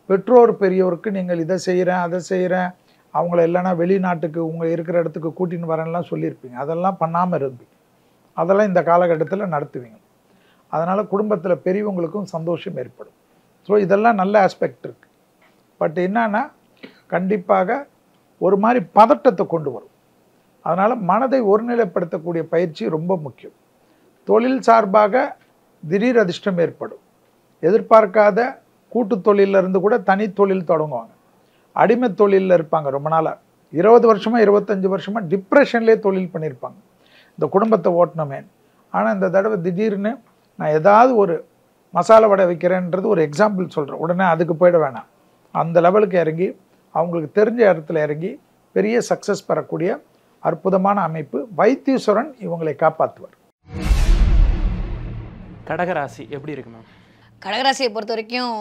பெற்றோர் பெரியவருக்கு நீங்கள் இதை செய்கிறேன், அதை செய்கிறேன், அவங்கள இல்லைன்னா வெளிநாட்டுக்கு உங்கள் இருக்கிற இடத்துக்கு கூட்டின்னு வரேன்லாம் சொல்லியிருப்பீங்க. அதெல்லாம் பண்ணாமல் இருப்பீங்க. அதெல்லாம் இந்த காலகட்டத்தில் நடத்துவீங்க. அதனால் குடும்பத்தில் பெரியவங்களுக்கும் சந்தோஷம் ஏற்படும். ஸோ இதெல்லாம் நல்ல ஆஸ்பெக்ட் இருக்குது. பட் என்னன்னா கண்டிப்பாக ஒரு மாதிரி பதட்டத்தை கொண்டு வரும். அதனால் மனதை ஒருநிலைப்படுத்தக்கூடிய பயிற்சி ரொம்ப முக்கியம். தொழில் சார்பாக திடீர் அதிர்ஷ்டம் ஏற்படும். எதிர்பார்க்காத கூட்டு தொழிலிருந்து கூட தனி தொழில் தொடங்குவாங்க. அடிமை தொழிலில் இருப்பாங்க ரொம்ப நாளாக, 20 வருஷமாக 25 வருஷமாக டிப்ரெஷன்லேயே தொழில் பண்ணியிருப்பாங்க, இந்த குடும்பத்தை ஓட்டணுமே. ஆனால் இந்த தடவை திடீர்னு நான் ஏதாவது ஒரு மசாலா வடை வைக்கிறேன்றது ஒரு எக்ஸாம்பிள் சொல்கிறேன். உடனே அதுக்கு போயிட வேணாம். அந்த லெவலுக்கு இறங்கி அவங்களுக்கு தெரிஞ்ச இடத்துல இறங்கி பெரிய சக்ஸஸ் பெறக்கூடிய அற்புதமான அமைப்பு. வைத்தீஸ்வரன் இவங்களை காப்பாற்றுவார். கடகராசி எப்படி இருக்கு மேம்? கடகராசியை பொறுத்த வரைக்கும்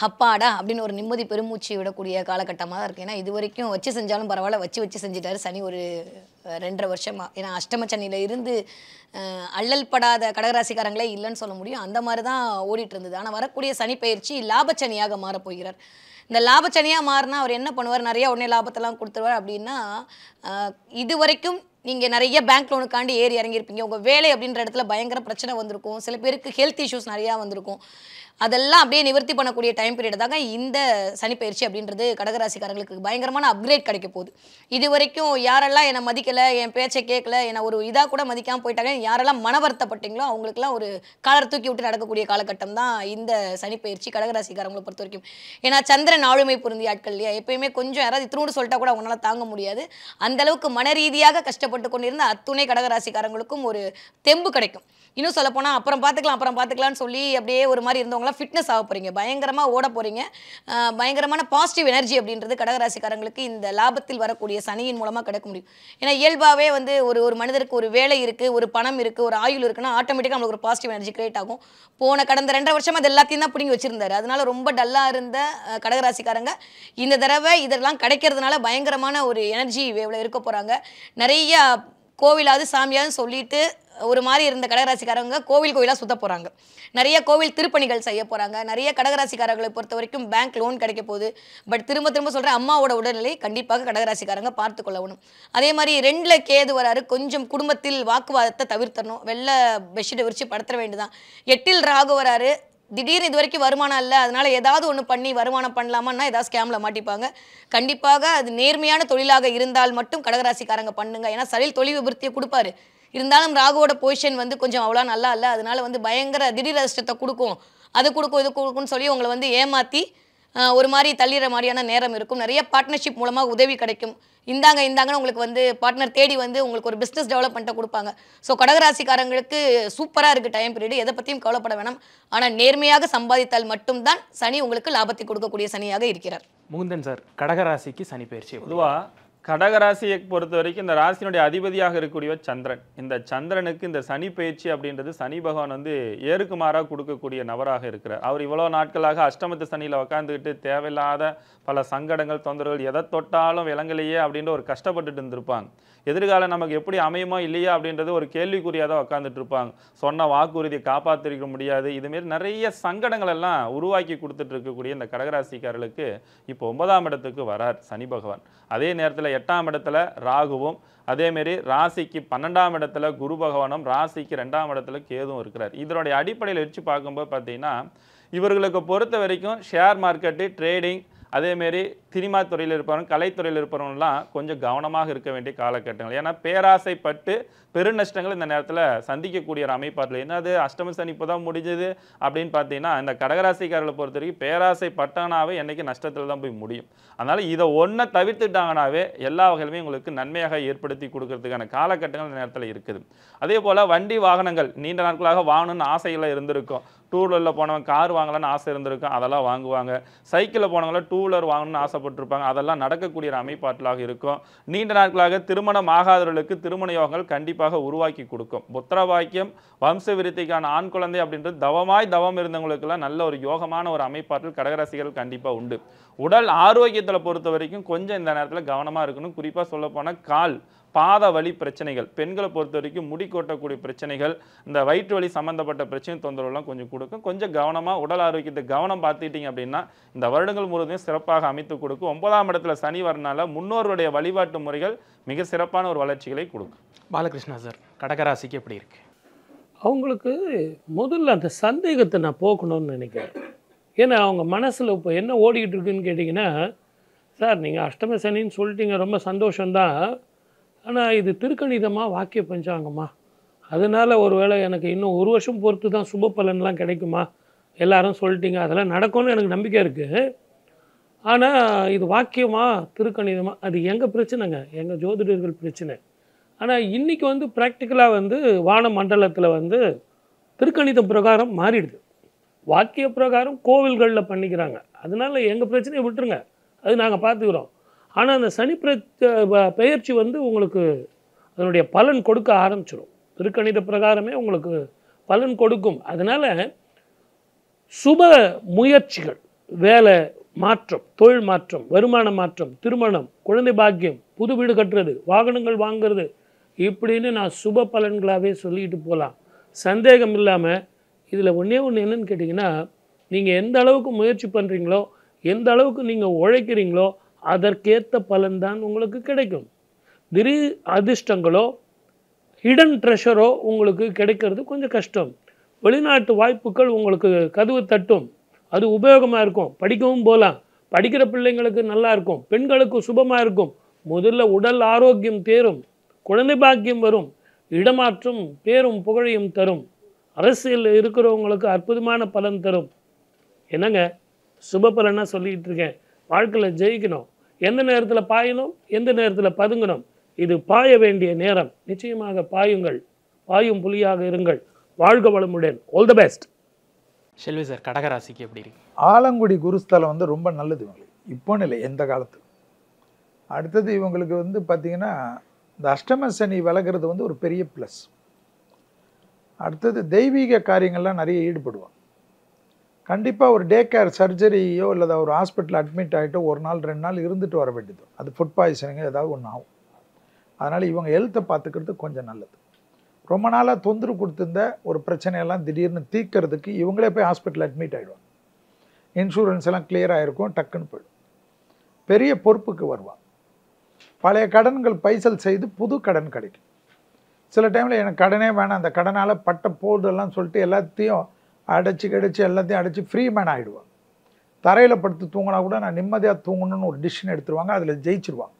அப்பாடா அப்படின்னு ஒரு நிம்மதி பெருமூச்சு விடக்கூடிய காலகட்டமாக தான் இருக்குது. ஏன்னா இது வரைக்கும் வச்சு செஞ்சாலும் பரவாயில்ல, வச்சு செஞ்சுட்டாரு சனி ஒரு 2.5 வருஷமாக. ஏன்னா அஷ்டம சனியில் இருந்து அல்லல் படாத கடகராசிக்காரங்களே இல்லைன்னு சொல்ல முடியும். அந்த மாதிரி தான் ஓடிட்டு இருந்தது. ஆனால் வரக்கூடிய சனி பயிற்சி லாபச்சனியாக மாறப்போகிறார். இந்த லாபச்சனியாக மாறினா அவர் என்ன பண்ணுவார், நிறைய உடனே லாபத்தெல்லாம் கொடுத்துருவார் அப்படின்னா, இது வரைக்கும் நீங்கள் நிறைய பேங்க் லோனுக்காண்டி ஏறி இறங்கியிருப்பீங்க. உங்கள் வேலை அப்படின்ற இடத்துல பயங்கர பிரச்சனை வந்திருக்கும். சில பேருக்கு ஹெல்த் இஷ்யூஸ் நிறையா வந்திருக்கும். அதெல்லாம் அப்படியே நிவர்த்தி பண்ணக்கூடிய டைம் பீரியட் தாங்க இந்த சனிப்பெயர்ச்சி அப்படின்றது கடகராசிக்காரங்களுக்கு பயங்கரமான அப்கிரேட் கிடைக்க போகுது. இது வரைக்கும் யாரெல்லாம் என்னை மதிக்கலை, என் பேச்சை கேட்கல, என்னை ஒரு இதாக கூட மதிக்காமல் போயிட்டாங்க, யாரெல்லாம் மன வருத்தப்பட்டீங்களோ அவங்களுக்குலாம் ஒரு காலர் தூக்கி விட்டு நடக்கக்கூடிய காலகட்டம் தான் இந்த சனிப்பெயர்ச்சி கடகராசிக்காரங்களை பொறுத்த வரைக்கும். ஏன்னா சந்திரன் ஆளுமை பொருந்திய ஆட்கள் இல்லையா, எப்பயுமே கொஞ்சம் யாராவது திரும்ப சொல்லிட்டா கூட அவங்களால தாங்க முடியாது. அந்தளவுக்கு மன ரீதியாக கஷ்டப்பட்டு கொண்டிருந்த அத்துணை கடகராசிக்காரங்களுக்கும் ஒரு தெம்பு கிடைக்கும். இன்னும் சொல்லப்போனால் அப்புறம் பார்த்துக்கலாம்னு சொல்லி அப்படியே ஒரு மாதிரி இருந்தவங்களாம் ஃபிட்னஸ் ஆக போகிறீங்க, பயங்கரமாக ஓட போகிறீங்க. பயங்கரமான பாசிட்டிவ் எனர்ஜி அப்படின்றது கடகராசிக்காரங்களுக்கு இந்த லாபத்தில் வரக்கூடிய சனியின் மூலமாக கிடைக்க முடியும். ஏன்னா இயல்பாகவே வந்து ஒரு மனிதருக்கு ஒரு வேலை இருக்குது, ஒரு பணம் இருக்குது, ஒரு ஆயுள் இருக்குன்னா ஆட்டோமேட்டிக்காக நம்மளுக்கு ஒரு பாசிட்டிவ் எனர்ஜி கிரியேட் ஆகும். கடந்த 2.5 வருஷமாக அது எல்லாத்தையும் தான் பிடிங்கி வச்சிருந்தாரு. அதனால ரொம்ப டல்லாக இருந்த கடகராசிக்காரங்க இந்த தடவை இதெல்லாம் கிடைக்கிறதுனால பயங்கரமான ஒரு எனர்ஜி வேவ்ல இருக்க போகிறாங்க. நிறைய கோவிலாவது சாமியாவது சொல்லிட்டு ஒரு மாதிரி இருந்த கடகராசிக்காரங்க கோவிலாக சுத்த போகிறாங்க. நிறைய கோவில் திருப்பணிகள் செய்ய போகிறாங்க. நிறைய கடகராசிக்காரர்களை பொறுத்த வரைக்கும் பேங்க் லோன் கிடைக்க போகுது. பட் திரும்ப சொல்கிறேன், அம்மாவோட உடல்நிலை கண்டிப்பாக கடகராசிக்காரங்க பார்த்து கொள்ளணும். அதே மாதிரி 2ல் கேது வராரு, கொஞ்சம் குடும்பத்தில் வாக்குவாதத்தை தவிர்த்தரணும். வெள்ளை பெட்ஷீட்டை விரிச்சு படுத்துற வேண்டியதான். 8ல் ராகு வராரு, திடீர்னு இது வரைக்கும் வருமானம் இல்லை, அதனால ஏதாவது ஒன்று பண்ணி வருமானம் பண்ணலாமான்னா ஏதாவது ஸ்கேமில் மாட்டிப்பாங்க. கண்டிப்பாக அது நேர்மையான தொழிலாக இருந்தால் மட்டும் கடகராசிக்காரங்க பண்ணுங்க. ஏன்னா சலில் தொழில் விபத்தியை கொடுப்பாரு. இருந்தாலும் ராகுவோட பொசிஷன் வந்து கொஞ்சம் அவ்வளோ நல்லா இல்லை. அதனால வந்து பயங்கர திடீர் அதிர்ஷ்டத்தை கொடுக்கும், அது கொடுக்கும் இது கொடுக்கும்னு சொல்லி உங்களை வந்து ஏமாற்றி ஒரு மாதிரி தள்ளிடுற மாதிரியான நேரம் இருக்கும். நிறைய பார்ட்னர்ஷிப் மூலமாக உதவி கிடைக்கும். இந்தாங்கன்னு உங்களுக்கு வந்து பார்ட்னர் தேடி வந்து உங்களுக்கு ஒரு பிஸ்னஸ் டெவலப்மெண்ட்டை கொடுப்பாங்க. ஸோ கடகராசிக்காரங்களுக்கு சூப்பராக இருக்குது டைம் பீரியடு, எதை பற்றியும் கவலைப்பட வேணாம். ஆனால் நேர்மையாக சம்பாதித்தால் மட்டும்தான் சனி உங்களுக்கு லாபத்தை கொடுக்கக்கூடிய சனியாக இருக்கிறார். முகுந்தன் சார், கடகராசிக்கு சனி பயிற்சி பொதுவாக கடகராசியை பொறுத்த வரைக்கும் இந்த ராசியினுடைய அதிபதியாக இருக்கக்கூடியவர் சந்திரன். இந்த சந்திரனுக்கு இந்த சனி பயிற்சி அப்படின்றது சனி பகவான் வந்து ஏறுக்கு மாறாக கொடுக்கக்கூடிய நபராக இருக்கிறார். அவர் இவ்வளோ நாட்களாக அஷ்டமத்து சனியில் உட்காந்துக்கிட்டு தேவையில்லாத பல சங்கடங்கள் தொந்தரவுகள் எதை தொட்டாலும் விலங்கலையே அப்படின்ற ஒரு கஷ்டப்பட்டுட்டு இருந்திருப்பாங்க. எதிர்காலம் நமக்கு எப்படி அமையுமோ இல்லையா அப்படின்றது ஒரு கேள்விக்குறியாக தான் உட்காந்துட்டு இருப்பாங்க. சொன்ன வாக்குறுதியை காப்பாற்றிருக்க முடியாது. இதுமாரி நிறைய சங்கடங்கள் எல்லாம் உருவாக்கி கொடுத்துட்டு இருக்கக்கூடிய இந்த கடகராசிக்காரர்களுக்கு இப்போ 9ஆம் இடத்துக்கு வரார் சனி பகவான். அதே நேரத்தில் 8ஆம் இடத்துல ராகுவும், அதேமாரி ராசிக்கு 12ஆம் இடத்துல குரு பகவானும், ராசிக்கு 2ஆம் இடத்துல கேதுவும் இருக்கிறார். இதனுடைய அடிப்படையில் வச்சு பார்க்கும்போது பார்த்தீங்கன்னா இவர்களுக்கு பொறுத்த வரைக்கும் ஷேர் மார்க்கெட்டு, ட்ரேடிங், அதேமாரி சினிமா துறையில் இருப்பவங்க, கலைத்துறையில் இருப்பவங்கலாம் கொஞ்சம் கவனமாக இருக்க வேண்டிய காலகட்டங்கள். ஏன்னா பேராசைப்பட்டு பெருநஷ்டங்கள் இந்த நேரத்தில் சந்திக்கக்கூடிய ஒரு அமைப்பாட்டில் என்னது அஷ்டம சனி இப்போ தான் முடிஞ்சது அப்படின்னு பார்த்தீங்கன்னா இந்த கடகராசிக்காரர்களை பொறுத்த வரைக்கும் பேராசைப்பட்டானாவே என்றைக்கு நஷ்டத்தில் தான் போய் முடியும். அதனால் இதை ஒன்றை தவிர்த்துட்டாங்கனாவே எல்லா வகையிலுமே உங்களுக்கு நன்மையாக ஏற்படுத்தி கொடுக்கறதுக்கான காலகட்டங்கள் இந்த நேரத்தில் இருக்குது. அதே போல் வண்டி வாகனங்கள் நீண்ட நாட்களாக வாங்கணும்னு ஆசைகளாக இருந்திருக்கும். டூ வீலரில் போனவங்க கார் வாங்கலான்னு ஆசை இருந்திருக்கும், அதெல்லாம் வாங்குவாங்க. சைக்கிளில் போனவங்கள டூ வீலர் வாங்கணும்னு ஆசைப்பட்டிருப்பாங்க, அதெல்லாம் நடக்கக்கூடிய ஒரு அமைப்பாற்றலாக இருக்கும். நீண்ட நாட்களாக திருமணம் ஆகாதவர்களுக்கு திருமண யோகங்கள் கண்டிப்பாக உருவாக்கி கொடுக்கும். புத்திர வாக்கியம், வம்ச விருத்திக்கான ஆண் குழந்தை அப்படின்றது தவம் இருந்தவங்களுக்கெல்லாம் நல்ல ஒரு யோகமான ஒரு அமைப்பாற்றல் கடகராசிகள் கண்டிப்பாக உண்டு. உடல் ஆரோக்கியத்தில் பொறுத்த வரைக்கும் கொஞ்சம் இந்த நேரத்தில் கவனமாக இருக்கணும். குறிப்பாக சொல்ல போனால் கால் பாத வலி பிரச்சனைகள், பெண்களை பொறுத்த வரைக்கும் முடி கொட்டக்கூடிய பிரச்சனைகள், இந்த வயிற்று வலி சம்பந்தப்பட்ட பிரச்சனை தொந்தரவுலாம் கொஞ்சம் கொடுக்கும். கொஞ்சம் கவனமாக உடல் ஆரோக்கியத்தை கவனம் பார்த்துக்கிட்டீங்க அப்படின்னா இந்த வருடங்கள் முழுவதும் சிறப்பாக அமைத்து கொடுக்கும். 9ஆம் இடத்துல சனி வரனால முன்னோருடைய வழிபாட்டு முறைகள் மிக சிறப்பான ஒரு வளர்ச்சிகளை கொடுக்கும். பாலகிருஷ்ணா சார், கடகராசிக்கு எப்படி இருக்கு? அவங்களுக்கு முதல்ல அந்த சந்தேகத்தை நான் போக்கணும்னு நினைக்கிறேன். ஏன்னா அவங்க மனசில் இப்போ என்ன ஓடிக்கிட்டு இருக்குன்னு கேட்டிங்கன்னா, சார் நீங்கள் அஷ்டம சனின்னு சொல்லிட்டீங்க, ரொம்ப சந்தோஷம்தான், ஆனால் இது திருக்கணிதமாக வாக்கிய பஞ்சாங்கம்மா, அதனால் ஒருவேளை எனக்கு இன்னும் 1 வருஷம் பொறுத்து தான் சுப பலன்லாம் கிடைக்குமா, எல்லாரும் சொல்லிட்டீங்க, அதெல்லாம் நடக்கும்னு எனக்கு நம்பிக்கை இருக்குது. ஆனால் இது வாக்கியமா திருக்கணிதமா அது எங்கள் பிரச்சனைங்க, எங்கள் ஜோதிடர்கள் பிரச்சனை. ஆனால் இன்றைக்கி வந்து ப்ராக்டிக்கலாக வந்து வான மண்டலத்தில் வந்து திருக்கணிதம் பிரகாரம் மாறிடுது, வாக்கிய பிரகாரம் கோவில்களில் பண்ணிக்கிறாங்க. அதனால் எங்கள் பிரச்சனையை விட்டுருங்க, அது நாங்கள் பார்த்துக்கிறோம். ஆனால் அந்த சனி பெயர்ச்சி வந்து உங்களுக்கு அதனுடைய பலன் கொடுக்க ஆரம்பிச்சிடும். திருக்கணித பிரகாரமே உங்களுக்கு பலன் கொடுக்கும். அதனால் சுப முயற்சிகள், வேலை மாற்றம், தொழில் மாற்றம், வருமான மாற்றம், திருமணம், குழந்தை பாக்கியம், புது வீடு கட்டுறது, வாகனங்கள் வாங்கிறது, இப்படின்னு நான் சுப பலன்களாகவே சொல்லிட்டு போகலாம். சந்தேகம் இல்லாமல் இதில் ஒன்று என்னன்னு கேட்டிங்கன்னா, நீங்கள் எந்த அளவுக்கு முயற்சி பண்ணுறீங்களோ, எந்த அளவுக்கு நீங்கள் உழைக்கிறீங்களோ அதற்கேற்ற பலன்தான் உங்களுக்கு கிடைக்கும். திடீர் அதிர்ஷ்டங்களோ ஹிடன் ட்ரெஷரோ உங்களுக்கு கிடைக்கிறது கொஞ்சம் கஷ்டம். வெளிநாட்டு வாய்ப்புகள் உங்களுக்கு கதவு தட்டும், அது உபயோகமாக இருக்கும். படிக்கவும் போகலாம், படிக்கிற பிள்ளைங்களுக்கு நல்லா இருக்கும், பெண்களுக்கு சுபமாக இருக்கும். முதல்ல உடல் ஆரோக்கியம் தேரும், குழந்தை பாக்கியம் வரும், இடமாற்றம் பேரும் புகழையும் தரும். அரசியலில் இருக்கிறவங்களுக்கு அற்புதமான பலன் தரும். என்னங்க சுப பலனாக சொல்லிக்கிட்டு இருக்கேன். வாழ்க்கையில் ஜெயிக்கணும், எந்த நேரத்தில் பாயணும், எந்த நேரத்தில் பதுங்கணும், இது பாய வேண்டிய நேரம். நிச்சயமாக பாயுங்கள், பாயும் புலியாக இருங்கள். வாழ்க வளமுடன். All the best. Selvi sir, கடகராசிக்கு எப்படி இருக்கு? ஆலங்குடி குருஸ்தலம் வந்து ரொம்ப நல்லது இவங்களுக்கு, இப்போன்னு இல்லை, எந்த காலத்து. அடுத்தது இவங்களுக்கு வந்து பார்த்திங்கன்னா இந்த அஷ்டம சனி விலகிறது வந்து ஒரு பெரிய ப்ளஸ். அடுத்தது தெய்வீக காரியங்கள்லாம் நிறைய ஈடுபடுவாங்க. கண்டிப்பாக ஒரு டே கேர் சர்ஜரியோ இல்லை ஒரு ஹாஸ்பிட்டல் அட்மிட் ஆகிட்டோ ஒரு நாள் 2 நாள் இருந்துட்டு வர வேண்டியது. அது ஃபுட் பாய்சனிங் ஏதாவது ஒன்று ஆகும். அதனால் இவங்க ஹெல்த்தை பார்த்துக்கிறது கொஞ்சம் நல்லது. ரொம்ப நாளாக தொந்தரவு கொடுத்துருந்த ஒரு பிரச்சனையெல்லாம் திடீர்னு தீர்க்கறதுக்கு இவங்களே போய் ஹாஸ்பிட்டல் அட்மிட் ஆகிடுவாங்க. இன்சூரன்ஸ் எல்லாம் கிளியர் ஆகிருக்கும், டக்குன்னு போயிடும். பெரிய பொறுப்புக்கு வருவாங்க. பழைய கடன்கள் பைசல் செய்து புது கடன் கிடைக்கும். சில டைமில் எனக்கு கடனே வேணாம், அந்த கடனால் பட்ட போடுலாம் சொல்லிட்டு எல்லாத்தையும் அடைச்சி எல்லாத்தையும் அடைச்சி ஃப்ரீ மேன் ஆகிடுவாங்க. தரையில் படுத்து தூங்கினா கூட நான் நிம்மதியாக தூங்கணும்னு ஒரு டிசிஷன் எடுத்துருவாங்க, அதில் ஜெயிச்சிருவாங்க.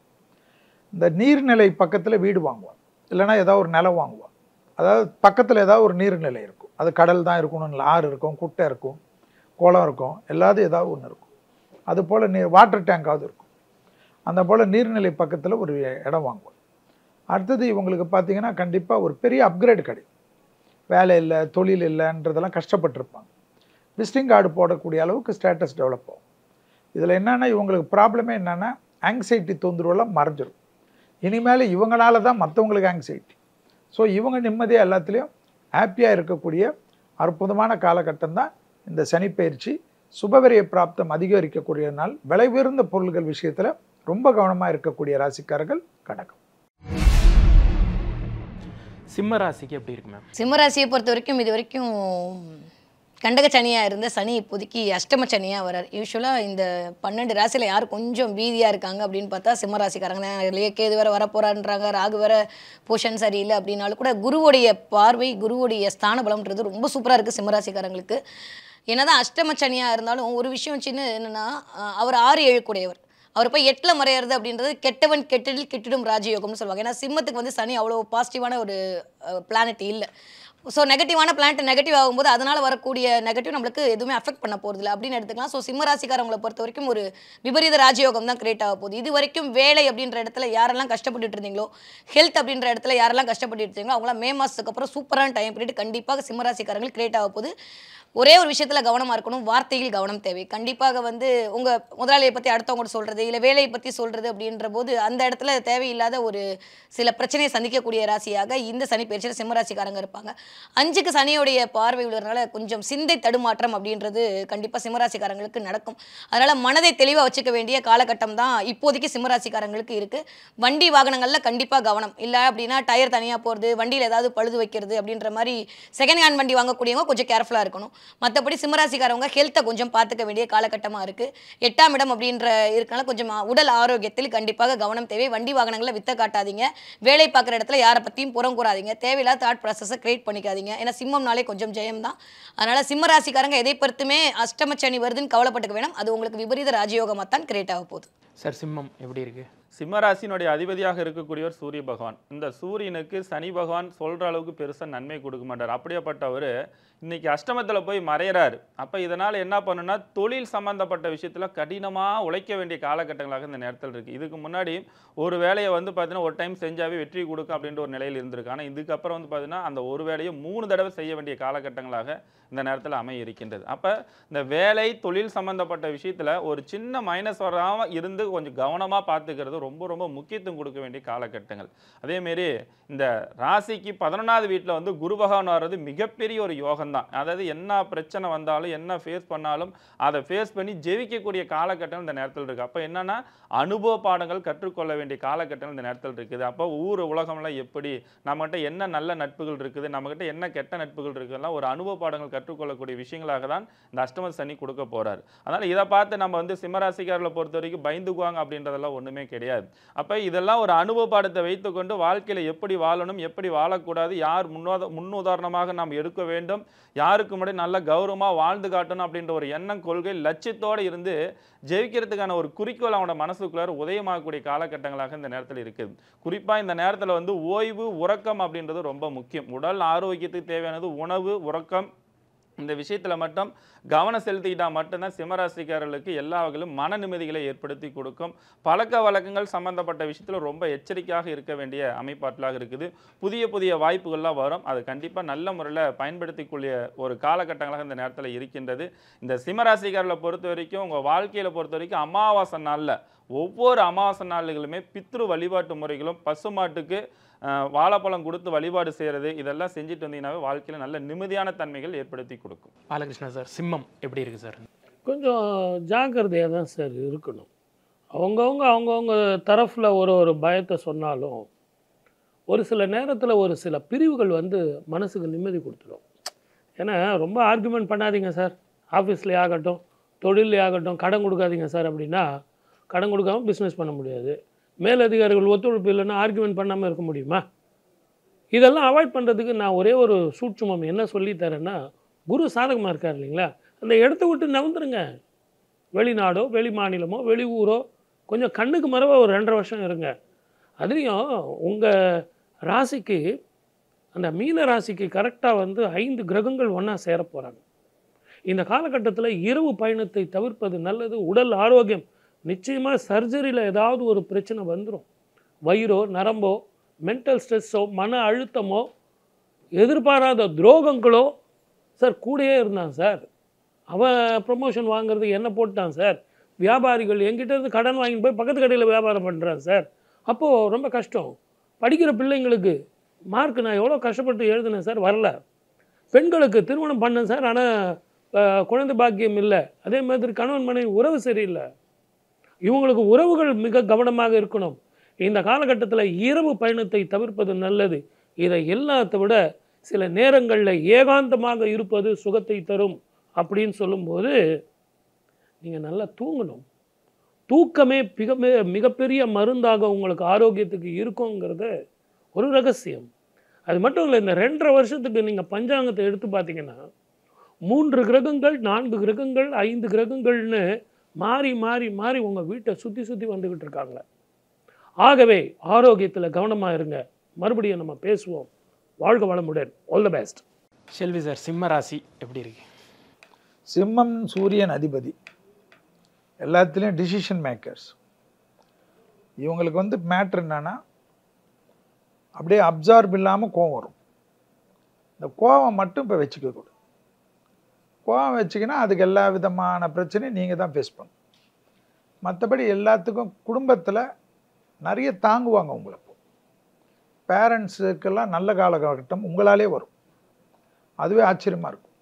இந்த நீர்நிலை பக்கத்தில் வீடு வாங்குவாங்க, இல்லைனா ஏதாவது ஒரு நிலம் வாங்குவாங்க. அதாவது பக்கத்தில் ஏதாவது ஒரு நீர்நிலை இருக்கும், அது கடல் தான் இருக்கணும் இல்லை, ஆறு இருக்கும், குட்டை இருக்கும், குளம் இருக்கும், எல்லாத்தையும் ஏதாவது ஒன்று இருக்கும். அதுபோல் வாட்டர் டேங்காவது இருக்கும். அந்த போல் நீர்நிலை பக்கத்தில் ஒரு இடம் வாங்குவாங்க. அடுத்தது இவங்களுக்கு பார்த்திங்கன்னா கண்டிப்பாக ஒரு பெரிய அப்கிரேட் கிடைக்கும். வேலை இல்லை, தொழில் இல்லைன்றதெல்லாம் கஷ்டப்பட்டுருப்பாங்க. விசிட்டிங் கார்டு போடக்கூடிய அளவுக்கு ஸ்டேட்டஸ் டெவலப் ஆகும். இதில் என்னென்னா இவங்களுக்கு ப்ராப்ளமே என்னென்னா ஆங்ஸைட்டி தொந்தரவெல்லாம் மறைஞ்சிடும். இனிமேல் இவங்களால தான் மற்றவங்களுக்கு ஆங்ஸைட்டி. ஸோ இவங்க நிம்மதியாக எல்லாத்துலேயும் ஹாப்பியாக இருக்கக்கூடிய அற்புதமான காலகட்டம் தான் இந்த சனிப்பெயர்ச்சி. சுபவிரய பிராப்தம் அதிகரிக்கக்கூடிய நாள். விலை உயர்ந்த பொருள்கள் விஷயத்தில் ரொம்ப கவனமாக இருக்கக்கூடிய ராசிக்காரர்கள் கடகம். சிம்ம ராசிக்கு எப்படி இருக்கு மேம்? சிம்ம ராசியை பொறுத்த வரைக்கும் இது வரைக்கும் கண்டக சனியாக இருந்த சனி இப்போதைக்கு அஷ்டம சனியாக வரார். யூஸ்வலாக இந்த 12 ராசியில் யார் கொஞ்சம் பீதியாக இருக்காங்க அப்படின்னு பார்த்தா சிம்ம ராசிக்காரங்க தான். கேது வேறு வரப்போறான்றாங்க, ராகு வேறு போஷன் சரியில்லை அப்படின்னாலும் கூட குருவுடைய பார்வை, குருவுடைய ஸ்தான பலம்ன்றது ரொம்ப சூப்பராக இருக்குது சிம்மராசிக்காரங்களுக்கு. என்னதான் அஷ்டம சனியாக இருந்தாலும் ஒரு விஷயம் சின்ன என்னென்னா, அவர் 6-7 கூடையவர். அவர் போய் 8ல் மறையிறது அப்படின்றது கெட்டவன் கெட்டதில் கெட்டிடும் ராஜயோகம்னு சொல்லுவாங்க. ஏன்னா சிம்மத்துக்கு வந்து சனி அவ்வளோ பாசிட்டிவான ஒரு பிளானட் இல்லை. ஸோ நெகட்டிவான பிளானட் நெகட்டிவ் ஆகும்போது அதனால் வரக்கூடிய நெகட்டிவ் நம்மளுக்கு எதுவுமே அஃபெக்ட் பண்ண போகிறதில்ல அப்படின்னு எடுத்துக்கலாம். ஸோ சிம்ம ராசிக்காரங்களை பொறுத்த வரைக்கும் ஒரு விபரீத ராஜயோகம் தான் கிரியேட் ஆக போகுது. இது வரைக்கும் வேலை அப்படின்ற இடத்துல யாரெல்லாம் கஷ்டப்பட்டுட்டு இருந்தீங்களோ, ஹெல்த் அப்படின்ற இடத்துல யாரெல்லாம் கஷ்டப்பட்டு இருந்தீங்களோ அவங்களாம் மே மாதத்துக்கு அப்புறம் சூப்பரான டைம் பீரியட் கண்டிப்பாக சிம்ம ராசிக்காரங்களுக்கு கிரியேட் ஆக போகுது. ஒரே ஒரு விஷயத்தில் கவனமாக இருக்கணும், வார்த்தையில் கவனம் தேவை. கண்டிப்பாக வந்து உங்கள் முதலாளியை பற்றி அடுத்தவங்க சொல்கிறது இல்லை வேலையை பற்றி சொல்கிறது அப்படின்ற போது அந்த இடத்துல தேவையில்லாத ஒரு சில பிரச்சனையை சந்திக்கக்கூடிய ராசியாக இந்த சனி பயிற்சியில் சிம்மராசிக்காரங்க இருப்பாங்க. 5க்கு சனியோடைய பார்வை உள்ளதுனால கொஞ்சம் சிந்தை தடுமாற்றம் அப்படின்றது கண்டிப்பாக சிம்மராசிக்காரங்களுக்கு நடக்கும். அதனால் மனதை தெளிவாக வச்சுக்க வேண்டிய காலகட்டம் தான் இப்போதைக்கு சிம்மராசிக்காரங்களுக்கு இருக்குது. வண்டி வாகனங்களில் கண்டிப்பாக கவனம் இல்லை அப்படின்னா டயர் தனியாக போகிறது, வண்டியில் ஏதாவது பழுது வைக்கிறது அப்படின்ற மாதிரி செகண்ட் ஹேண்ட் வண்டி வாங்கக்கூடியவங்க கொஞ்சம் கேர்ஃபுல்லாக இருக்கணும். மற்றபடி சிம்மராசிக்காரவங்க ஹெல்த்தை கொஞ்சம் பார்த்துக்க வேண்டிய காலகட்டமாக இருக்குது. 8ஆம் இடம் அப்படின்ற இருக்கனால கொஞ்சம் உடல் ஆரோக்கியத்தில் கண்டிப்பாக கவனம் தேவை. வண்டி வாகனங்களை வித்த காட்டாதீங்க, வேலை பார்க்குற இடத்துல யாரை பற்றியும் புறம் கூறாதீங்க, தேவையில்லாத தாட் ப்ராசஸை கிரியேட் பண்ணிக்காதீங்க. ஏன்னா சிம்மம்னாலே கொஞ்சம் ஜெயம் தான். அதனால் சிம்மராசிக்காரங்க எதை பொறுத்துமே அஷ்டமச்சனி வருதுன்னு கவலைப்பட்டுக்க வேணும். அது உங்களுக்கு விபரீத ராஜயோகமாக தான் கிரியேட் ஆக போகுது. சார், சிம்மம் எப்படி இருக்கு? சிம்மராசினுடைய அதிபதியாக இருக்கக்கூடியவர் சூரிய பகவான். இந்த சூரியனுக்கு சனி பகவான் சொல்கிற அளவுக்கு பெருசாக நன்மை கொடுக்க மாட்டார். அப்படியேப்பட்டவர் இன்னைக்கு அஷ்டமத்தில் போய் மறையிறாரு. அப்போ இதனால் என்ன பண்ணுன்னா தொழில் சம்மந்தப்பட்ட விஷயத்தில் கடினமாக உழைக்க வேண்டிய காலகட்டங்களாக இந்த நேரத்தில் இருக்குது. இதுக்கு முன்னாடி ஒரு வேலையை வந்து பார்த்தீங்கன்னா ஒரு டைம் செஞ்சாவே வெற்றி கொடுக்கும் அப்படின்ற ஒரு நிலையில் இருந்திருக்கு. ஆனால் இதுக்கப்புறம் வந்து பார்த்தீங்கன்னா அந்த ஒரு வேலையை 3 தடவை செய்ய வேண்டிய காலகட்டங்களாக இந்த நேரத்தில் அமைய இருக்கின்றது. அப்போ இந்த வேலை தொழில் சம்மந்தப்பட்ட விஷயத்தில் ஒரு சின்ன மைனஸ் வராமல் இருந்து கொஞ்சம் கவனமாக பார்த்துக்கிறது வந்து ரொம்ப ரொம்ப முக்கியத்துவம் கொடுக்க வேண்டிய காலகட்டங்கள். அதேமாரி இந்த ராசிக்கு 11வது வீட்டில் வந்து குரு பகவான் வர்றது மிகப்பெரிய ஒரு யோகம் தான். அதாவது என்ன பிரச்சனை வந்தாலும் என்ன ஃபேஸ் பண்ணாலும் அதை ஃபேஸ் பண்ணி ஜெயிக்கக்கூடிய காலகட்டம் இந்த நேரத்தில் இருக்குது. அப்போ என்னென்னா அனுபவ பாடங்கள் கற்றுக்கொள்ள வேண்டிய காலகட்டம் இந்த நேரத்தில் இருக்குது. அப்போ ஊர் உலகம்லாம் எப்படி, நம்மகிட்ட என்ன நல்ல நட்புகள் இருக்குது, நம்மகிட்ட என்ன கெட்ட நட்புகள் இருக்குதுலாம் ஒரு அனுபவ பாடங்கள் கற்றுக்கொள்ளக்கூடிய விஷயங்களாக தான் இந்த அஷ்டம சனி கொடுக்க போகிறார். அதனால் இதை பார்த்து நம்ம வந்து சிம்மராசிக்காரர்களை பொறுத்த வரைக்கும் பயந்துக்குவாங்க அப்படின்றதெல்லாம் ஒன்றுமே கிடையாது. அப்போ இதெல்லாம் ஒரு அனுபவ பாடத்தை வைத்துக்கொண்டு வாழ்க்கையில் எப்படி வாழணும், எப்படி வாழக்கூடாது, யார் முன்னுதாரணமாக நாம் எடுக்க வேண்டும், யாருக்கு முன்னாடி நல்ல கௌரவமாக வாழ்ந்து காட்டணும் அப்படின்ற ஒரு எண்ணம், கொள்கை, லட்சியத்தோடு இருந்து ஜெயிக்கிறதுக்கான ஒரு குறிக்கோள் அவனோட மனசுக்குள்ளார உதயமாகக்கூடிய காலகட்டங்களாக இந்த நேரத்தில் இருக்குது. குறிப்பாக இந்த நேரத்தில் வந்து ஓய்வு, உறக்கம் அப்படின்றது ரொம்ப முக்கியம். உடல் ஆரோக்கியத்துக்கு தேவையானது உணவு, உறக்கம். இந்த விஷயத்தில் மட்டும் கவனம் செலுத்திக்கிட்டால் மட்டும்தான் சிம்மராசிக்காரர்களுக்கு எல்லா வகையிலும் மன நிம்மதிகளை ஏற்படுத்தி கொடுக்கும். பழக்க வழக்கங்கள் சம்பந்தப்பட்ட விஷயத்தில் ரொம்ப எச்சரிக்கையாக இருக்க வேண்டிய அமைப்பாற்றலாக இருக்குது. புதிய புதிய வாய்ப்புகள்லாம் வரும். அது கண்டிப்பாக நல்ல முறையில் பயன்படுத்திக்கூடிய ஒரு காலகட்டங்களாக இந்த நேரத்தில் இருக்கின்றது. இந்த சிம்மராசிக்காரர்களை பொறுத்த வரைக்கும், உங்கள் வாழ்க்கையில் பொறுத்த வரைக்கும் அமாவாசை நாளில் ஒவ்வொரு அமாவாசை நாளுகளுமே பித்ரு வழிபாட்டு முறைகளும், பசுமாட்டுக்கு வாழைப்பழம் கொடுத்து வழிபாடு செய்கிறது, இதெல்லாம் செஞ்சுட்டு வந்தீங்கன்னாவே வாழ்க்கையில் நல்ல நிம்மதியான தன்மைகள் ஏற்படுத்தி கொடுக்கும். பாலகிருஷ்ணா சார், சிம்மம் எப்படி இருக்குது சார்? கொஞ்சம் ஜாக்கிரதையாக தான் சார் இருக்கணும். அவங்கவுங்க தரப்பில் ஒரு பயத்தை சொன்னாலும் ஒரு சில நேரத்தில் ஒரு சில பிரிவுகள் வந்து மனசுக்கு நிம்மதி கொடுத்துடும். ஏன்னா ரொம்ப ஆர்குமெண்ட் பண்ணாதீங்க சார், ஆஃபீஸ்லேயே ஆகட்டும், தொழிலே ஆகட்டும், கடன் கொடுக்காதீங்க சார் அப்படின்னா கடன் கொடுக்காமல் பிஸ்னஸ் பண்ண முடியாது. மேலதிகாரிகள் ஒத்துழைப்பு இல்லைன்னா ஆர்குமெண்ட் பண்ணாமல் இருக்க முடியுமா? இதெல்லாம் அவாய்ட் பண்ணுறதுக்கு நான் ஒரே ஒரு சூட்சுமம் என்ன சொல்லித்தரேன்னா, குரு சாதகமாக இருக்கார் இல்லைங்களா, அந்த இடத்த விட்டு நகர்ந்துருங்க. வெளிநாடோ, வெளி மாநிலமோ, வெளி ஊரோ கொஞ்சம் கண்ணுக்கு மறவ ஒரு 2.5 வருஷம் இருங்க. அதுலேயும் உங்கள் ராசிக்கு, அந்த மீன ராசிக்கு கரெக்டாக வந்து 5 கிரகங்கள் ஒன்றா சேர போகிறாங்க. இந்த காலகட்டத்தில் இரவு பயணத்தை தவிர்ப்பது நல்லது. உடல் ஆரோக்கியம், நிச்சயமாக சர்ஜரியில் ஏதாவது ஒரு பிரச்சனை வந்துடும். வயிறோ, நரம்போ, மென்டல் ஸ்ட்ரெஸ்ஸோ, மன அழுத்தமோ, எதிர்பாராத துரோகங்களோ. சார் கூடயே இருந்தான் சார், அவன் ப்ரொமோஷன் வாங்குறது என்ன போட்டான் சார், வியாபாரிகள் என்கிட்டேருந்து கடன் வாங்கிட்டு போய் பக்கத்து கடையில் வியாபாரம் பண்ணுறான் சார். அப்போது ரொம்ப கஷ்டம். படிக்கிற பிள்ளைங்களுக்கு மார்க் நான் எவ்வளோ கஷ்டப்பட்டு எழுதினேன் சார், வரல. பெண்களுக்கு திருமணம் பண்ணேன் சார், ஆனால் குழந்தை பாக்கியம் இல்லை. அதே மாதிரி கணவன் மனைவி உறவு சரியில்லை. இவங்களுக்கு உறவுகள் மிக கவனமாக இருக்கணும். இந்த காலகட்டத்தில் இரவு பயணத்தை தவிர்ப்பது நல்லது. இதை எல்லாத்தை விட சில நேரங்களில் ஏகாந்தமாக இருப்பது சுகத்தை தரும் அப்படின்னு சொல்லும்போது நீங்கள் நல்லா தூங்கணும். தூக்கமே மிகப்பெரிய மருந்தாக உங்களுக்கு ஆரோக்கியத்துக்கு இருக்குங்கிறது ஒரு ரகசியம். அது மட்டும் இல்லை, இந்த 2.5 வருஷத்துக்கு நீங்கள் பஞ்சாங்கத்தை எடுத்து பார்த்தீங்கன்னா 3 கிரகங்கள், 4 கிரகங்கள், 5 கிரகங்கள்னு மாறி மாறி மாறி உங்கள் வீட்டை சுற்றி சுற்றி வந்துக்கிட்டு இருக்காங்க. ஆகவே ஆரோக்கியத்தில் கவனமாக இருங்க. மறுபடியும் நம்ம பேசுவோம். வாழ்க வளமுடன். All the best. Selvi sir, சிம்ம ராசி எப்படி இருக்கு? சிம்மம் சூரியன் அதிபதி, எல்லாத்துலேயும் டிசிஷன் மேக்கர்ஸ். இவங்களுக்கு வந்து மேட்ரு என்னன்னா, அப்படியே அப்சார்ப் இல்லாமல் கோவம் வரும். இந்த கோவம் மட்டும் இப்போ வச்சுக்கக்கூடாது. கோவம் வச்சிங்கன்னா அதுக்கு எல்லா விதமான பிரச்சனையும் நீங்கள் தான் ஃபேஸ் பண்ணணும். மற்றபடி எல்லாத்துக்கும் குடும்பத்தில் நிறைய தாங்குவாங்க. உங்களுக்கு பேரண்ட்ஸுக்கெல்லாம் நல்ல காலகட்டம் உங்களாலே வரும். அதுவே ஆச்சரியமாக இருக்கும்.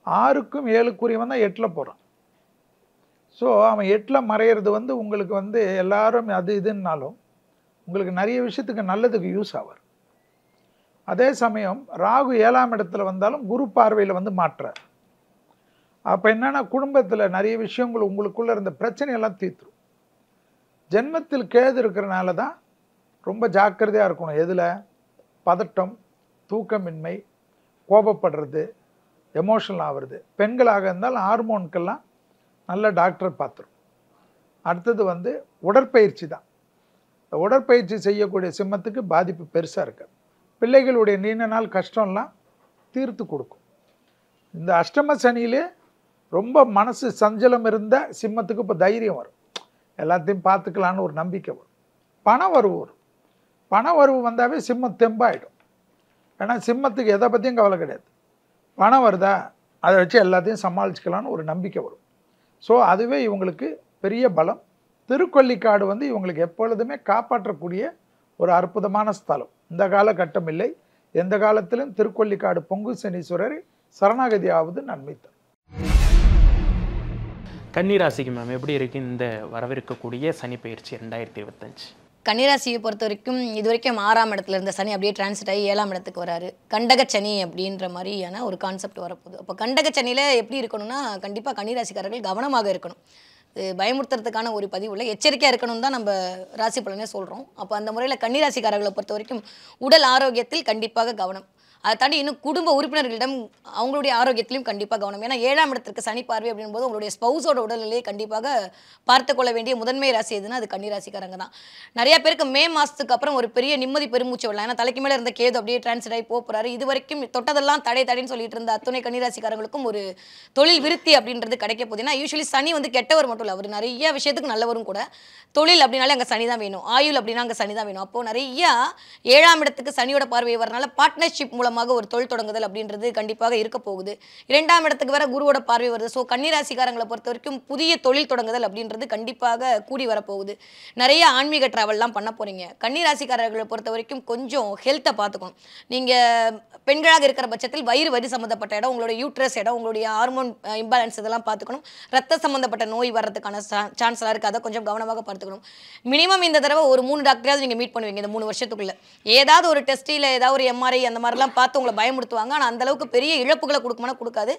6க்கும் 7க்குரியவன் தான் 8ல் போகிறான். ஸோ அவன் 8ல் மறையிறது வந்து உங்களுக்கு வந்து எல்லாரும் அது இதுன்னாலும் உங்களுக்கு நிறைய விஷயத்துக்கு நல்லதுக்கு யூஸ் ஆவார். அதே சமயம் ராகு 7ஆம் இடத்துல வந்தாலும் குரு பார்வையில் வந்து மாற்றுறார். அப்போ என்னென்னா குடும்பத்தில் நிறைய விஷயங்கள் உங்களுக்குள்ளே இருந்த பிரச்சனையெல்லாம் தீர்த்துரும். ஜென்மத்தில் கேது இருக்கிறனால தான் ரொம்ப ஜாக்கிரதையாக இருக்கணும். எதில்? பதட்டம், தூக்கமின்மை, கோபப்படுறது, எமோஷனல் ஆகிறது. பெண்களாக இருந்தால் ஹார்மோனுக்கெல்லாம் நல்ல டாக்டர் பார்த்துரும். அடுத்தது வந்து உடற்பயிற்சி தான். இந்த உடற்பயிற்சி செய்யக்கூடிய சிம்மத்துக்கு பாதிப்பு பெருசாக இருக்காது. பிள்ளைகளுடைய நீண்ட நாள் கஷ்டம்லாம் தீர்த்து கொடுக்கும். இந்த அஷ்டம சனியிலே ரொம்ப மனசு சஞ்சலம் இருந்த சிம்மத்துக்கு இப்போ தைரியம் வரும். எல்லாத்தையும் பார்த்துக்கலான்னு ஒரு நம்பிக்கை வரும். பண வரவு வரும். பண வரவு வந்தாவே சிம்மம் தெம்பாயிடும். ஏன்னா சிம்மத்துக்கு எதை பற்றியும் கவலை கிடையாது. பணம் வருதா அதை வச்சு எல்லாத்தையும் சமாளிச்சுக்கலான்னு ஒரு நம்பிக்கை வரும். ஸோ அதுவே இவங்களுக்கு பெரிய பலம். திருக்கொல்லிக்காடு வந்து இவங்களுக்கு எப்பொழுதுமே காப்பாற்றக்கூடிய ஒரு அற்புதமான ஸ்தலம். இந்த காலகட்டம் இல்லை, எந்த காலத்திலும் திருக்கொல்லிக்காடு பொங்கு சனீஸ்வரரை சரணாகதி ஆவது நன்மை தரும். கன்னிராசிக்கு மேம் எப்படி இருக்கு இந்த வரவிருக்கக்கூடிய சனி பயிற்சி 2025? கன்னிராசியை பொறுத்த வரைக்கும் இது வரைக்கும் 6ஆம் இடத்துல இருந்த சனி அப்படியே டிரான்சிட் ஆகி 7ஆம் இடத்துக்கு வராரு. கண்டகச்சனி அப்படின்ற மாதிரியான ஒரு கான்செப்ட் வரப்போகுது. அப்போ கண்டகச்சனியில் எப்படி இருக்கணும்னா கண்டிப்பாக கன்னிராசிக்காரர்கள் கவனமாக இருக்கணும். பயமுறுத்துறதுக்கான ஒரு பதிவுள்ள எச்சரிக்கையாக இருக்கணும் தான் நம்ம ராசி பலனே சொல்கிறோம். அப்போ அந்த முறையில் கன்னிராசிக்காரர்களை பொறுத்த வரைக்கும் உடல் ஆரோக்கியத்தில் கண்டிப்பாக கவனம். அதை தாண்டி இன்னும் குடும்ப உறுப்பினர்களிடம் அவங்களுடைய ஆரோக்கியத்திலையும் கண்டிப்பாக கவனம். ஏன்னா 7ஆம் இடத்திற்கு சனி பார்வை அப்படின்போது உங்களுடைய ஸ்பௌஸோட உடல்நிலையை கண்டிப்பாக பார்த்து கொள்ள வேண்டிய முதன்மை ராசி எதுன்னா அது கன்னிராசிக்காரங்க தான். நிறைய பேருக்கு மே மாதத்துக்கு அப்புறம் ஒரு பெரிய நிம்மதி பெருமூச்சு விடலாம். ஏன்னா தலைக்கு மேலே இருந்த கேது அப்படியே டிரான்ஸ்ஃபர் ஆகி போகிறாரு. இது வரைக்கும் தொட்டதெல்லாம் தடைன்னு சொல்லிட்டு இருந்த அத்துணை கன்னிராசிக்காரங்களுக்கும் ஒரு தொழில் விருத்தி அப்படின்றது கிடைக்க போகுது. ஏன்னா யூஸ்வலி சனி வந்து கெட்டவர் மட்டும் இல்லை, அவர் நிறைய விஷயத்துக்கு நல்லவரும் கூட. தொழில் அப்படின்னாலே அங்கே சனி தான் வேணும், ஆயுள் அப்படின்னா அங்கே சனி தான் வேணும். அப்போது நிறைய 7ஆம் இடத்துக்கு சனியோட பார்வை வரனால பார்ட்னர்ஷிப் மூலமாக ஒரு தொழில் தொடங்குதல் அப்படின்றது கண்டிப்பாக இருக்க போகுது. 2ஆம் இடத்துக்கு வேற குருவோட பார்வை வருது. ஸோ கன்னிராசிக்காரங்களை பொறுத்த வரைக்கும் புதிய தொழில் தொடங்குதல் அப்படின்றது கண்டிப்பாக கூடி வரப்போகுது. நிறைய ஆன்மீக டிராவல்லாம் பண்ண போறீங்க. கன்னிராசிக்காரர்களை பொறுத்த வரைக்கும் கொஞ்சம் ஹெல்த்தை பார்த்துக்கணும். நீங்கள் பெண்களாக இருக்கிற பட்சத்தில் வயிறு சம்மந்தப்பட்ட இடம், உங்களுடைய யூட்ரஸ் இடம், உங்களுடைய ஹார்மோன் இம்பேலன்ஸ் இதெல்லாம் பார்த்துக்கணும். ரத்த சம்மந்தப்பட்ட நோய் வர்றதுக்கான சான்ஸ்லாம் இருக்குது, அதை கொஞ்சம் கவனமாக பார்த்துக்கணும். மினிமம் இந்த தடவை ஒரு 3 டாக்டராவது நீங்கள் மீட் பண்ணுவீங்க இந்த 3 வருஷத்துக்குள்ள. ஏதாவது ஒரு டெஸ்ட்டில் ஏதாவது ஒரு எம்ஆர்ஐ அந்த மாதிரிலாம் பார்த்து உங்களை பயமுறுத்துவாங்க. ஆனால் அந்த அளவுக்கு பெரிய இழப்புகளை கொடுக்குமானா கொடுக்காது.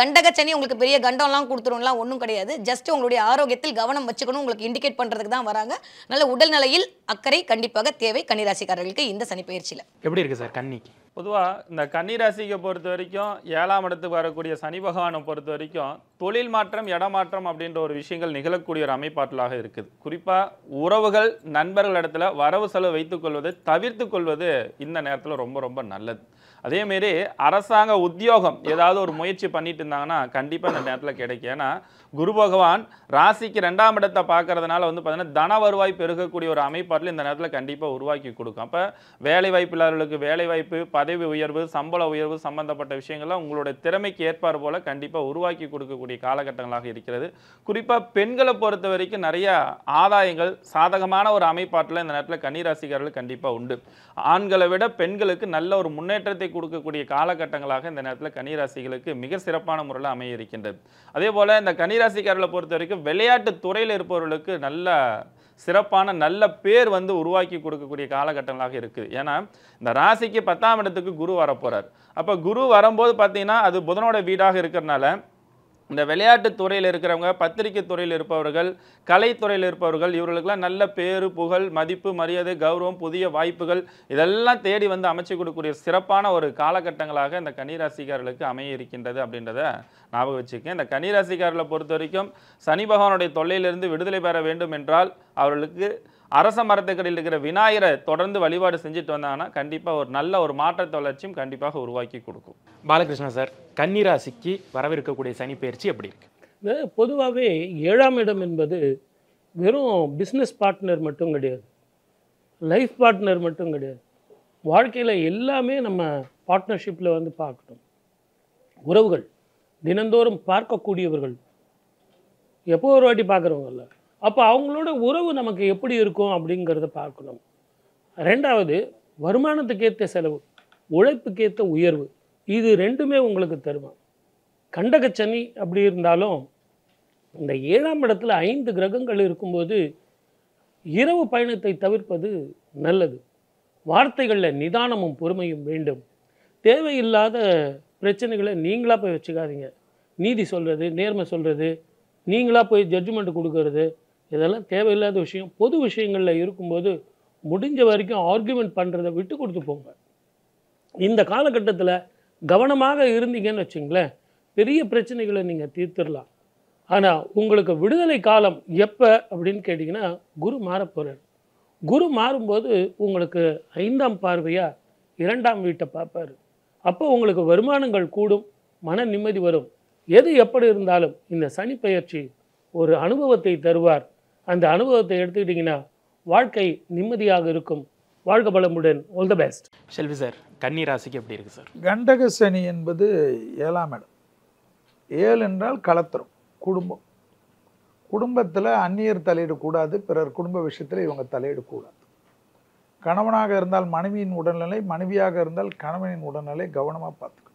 கண்டகச்சனி உங்களுக்கு பெரிய கண்டம்லாம் கொடுத்துரும்லாம் ஒன்றும் கிடையாது. ஜஸ்ட் உங்களுடைய ஆரோக்கியத்தில் கவனம் வச்சுக்கணும், உங்களுக்கு இண்டிகேட் பண்ணுறதுக்கு தான் வராங்க. நல்ல உடல்நிலையில் அக்கறை கண்டிப்பாக தேவை கன்னிராசிக்காரர்களுக்கு இந்த சனி பயிற்சியில். எப்படி இருக்கு சார் கன்னிக்கு? பொதுவாக இந்த கன்னிராசியை பொறுத்த வரைக்கும் 7ஆம் இடத்துக்கு வரக்கூடிய சனி பகவானை பொறுத்த வரைக்கும் தொழில் மாற்றம், இடமாற்றம் அப்படின்ற ஒரு விஷயங்கள் நிகழக்கூடிய ஒரு அமைப்பாற்றலாக இருக்குது. குறிப்பாக உறவுகள், நண்பர்கள் இடத்துல வரவு செலவு வைத்துக்கொள்வதை தவிர்த்து கொள்வது இந்த நேரத்தில் ரொம்ப ரொம்ப நல்லது. அதேமாரி அரசாங்க உத்தியோகம் ஏதாவது ஒரு முயற்சி பண்ணிட்டு இருந்தாங்கன்னா கண்டிப்பாக இந்த நேரத்தில் கிடைக்கும். ஏன்னா குரு பகவான் ராசிக்கு 2ஆம் இடத்தை பார்க்கறதுனால வந்து பார்த்தீங்கன்னா தன வருவாய் பெருகக்கூடிய ஒரு அமைப்பாட்டில் இந்த நேரத்தில் கண்டிப்பாக உருவாக்கி கொடுக்கும். அப்போ வேலை வாய்ப்பில்லாதவர்களுக்கு வேலை வாய்ப்பு, பதவி உயர்வு, சம்பள உயர்வு சம்பந்தப்பட்ட விஷயங்கள்லாம் உங்களுடைய திறமைக்கு ஏற்பாடு போல கண்டிப்பாக உருவாக்கி கொடுக்கக்கூடிய காலகட்டங்களாக இருக்கிறது. குறிப்பாக பெண்களை பொறுத்த வரைக்கும் நிறைய ஆதாயங்கள், சாதகமான ஒரு அமைப்பாட்டில் இந்த நேரத்தில் கன்னிராசிக்காரர்கள் கண்டிப்பாக உண்டு. ஆண்களை விட பெண்களுக்கு நல்ல ஒரு முன்னேற்றத்தை கொடுக்கக்கூடிய காலகட்டங்களாக இந்த நேரத்தில் கன்னிராசிகளுக்கு மிக சிறப்பான முறையில் அமைய இருக்கின்றது. அதே போல இந்த கன்னிராசிக்காரர்களை பொறுத்த வரைக்கும் விளையாட்டு துறையில் இருப்பவர்களுக்கு நல்ல சிறப்பான நல்ல பேர் வந்து உருவாக்கி கொடுக்கக்கூடிய காலகட்டங்களாக இருக்குது. ஏன்னா இந்த ராசிக்கு 10ஆம் இடத்துக்கு குரு வரப்போறார். அப்போ குரு வரும்போது பார்த்தீங்கன்னா அது புதனோட வீடாக இருக்கிறதுனால இந்த விளையாட்டு துறையில் இருக்கிறவங்க, பத்திரிகை துறையில் இருப்பவர்கள், கலைத்துறையில் இருப்பவர்கள், இவர்களுக்கெல்லாம் நல்ல பேரு, புகழ், மதிப்பு, மரியாதை, கௌரவம், புதிய வாய்ப்புகள் இதெல்லாம் தேடி வந்து அமைச்சு கொடுக்கக்கூடிய சிறப்பான ஒரு காலகட்டங்களாக இந்த கன்னிராசிக்காரர்களுக்கு அமைய இருக்கின்றது அப்படின்றத ஞாபகம் வச்சுக்கேன். இந்த கன்னிராசிக்காரர்களை பொறுத்த வரைக்கும் சனி பகவானுடைய தொல்லையிலிருந்து விடுதலை பெற வேண்டும் என்றால் அவர்களுக்கு அரச மரத்துக்கடியில் இருக்கிற விநாயகரை தொடர்ந்து வழிபாடு செஞ்சுட்டு வந்தாங்கன்னா கண்டிப்பாக ஒரு நல்ல ஒரு மாற்றத்தை வளர்ச்சியும் கண்டிப்பாக உருவாக்கி கொடுக்கும். பாலகிருஷ்ணன் சார், கன்னிராசிக்கு வரவிருக்கக்கூடிய சனி பயிற்சி எப்படி இருக்கு? பொதுவாகவே 7ஆம் இடம் என்பது வெறும் பிஸ்னஸ் பார்ட்னர் மட்டும் கிடையாது, லைஃப் பார்ட்னர் மட்டும் கிடையாது. வாழ்க்கையில் எல்லாமே நம்ம பார்ட்னர்ஷிப்பில் வந்து பார்க்கணும். உறவுகள், தினந்தோறும் பார்க்கக்கூடியவர்கள், எப்போ ஒரு வாட்டி பார்க்குறவங்கல்ல, அப்போ அவங்களோட உறவு நமக்கு எப்படி இருக்கும் அப்படிங்கிறத பார்க்கணும். 2வது வருமானத்துக்கேற்ற செலவு, உழைப்புக்கேற்ற உயர்வு, இது 2மே உங்களுக்கு தருமா. கண்டகச்சனி அப்படி இருந்தாலும் இந்த 7ஆம் இடத்துல 5 கிரகங்கள் இருக்கும்போது இரவு பயணத்தை தவிர்ப்பது நல்லது. வார்த்தைகளில் நிதானமும் பொறுமையும் வேண்டும். தேவையில்லாத பிரச்சனைகளை நீங்களாக போய் வச்சுக்காதீங்க. நீதி சொல்கிறது, நேர்மை சொல்கிறது, நீங்களாக போய் ஜட்ஜ்மெண்ட் கொடுக்கறது, இதெல்லாம் தேவையில்லாத விஷயம். பொது விஷயங்களில் இருக்கும்போது முடிஞ்ச வரைக்கும் ஆர்கியூமெண்ட் பண்ணுறதை விட்டு கொடுத்து போங்க. இந்த காலகட்டத்தில் கவனமாக இருந்தீங்கன்னு வச்சுங்களேன், பெரிய பிரச்சனைகளை நீங்கள் தீர்த்துடலாம். ஆனால் உங்களுக்கு விடுதலை காலம் எப்போ அப்படின்னு கேட்டிங்கன்னா குரு மாறப்போகிறார். குரு மாறும்போது உங்களுக்கு 5ஆம் பார்வையாக 2ஆம் வீட்டை பார்ப்பார். அப்போ உங்களுக்கு வருமானங்கள் கூடும், மன நிம்மதி வரும். எது எப்படி இருந்தாலும் இந்த சனி பயிற்சி ஒரு அனுபவத்தை தருவார். அந்த அனுபவத்தை எடுத்துக்கிட்டிங்கன்னா வாழ்க்கை நிம்மதியாக இருக்கும். வாழ்க பலமுடன். All the best. Selvi sir, கன்னிராசிக்கு எப்படி இருக்கு சார்? கண்டக சனி என்பது 7ஆம் இடம். 7 என்றால் கலத்திரம், குடும்பம். குடும்பத்தில் அந்நியர் தலையிடக்கூடாது, பிறர் குடும்ப விஷயத்தில் இவங்க தலையிடக்கூடாது. கணவனாக இருந்தால் மனைவியின் உடல்நிலை, மனைவியாக இருந்தால் கணவனின் உடல்நிலை கவனமாக பார்த்துக்கணும்.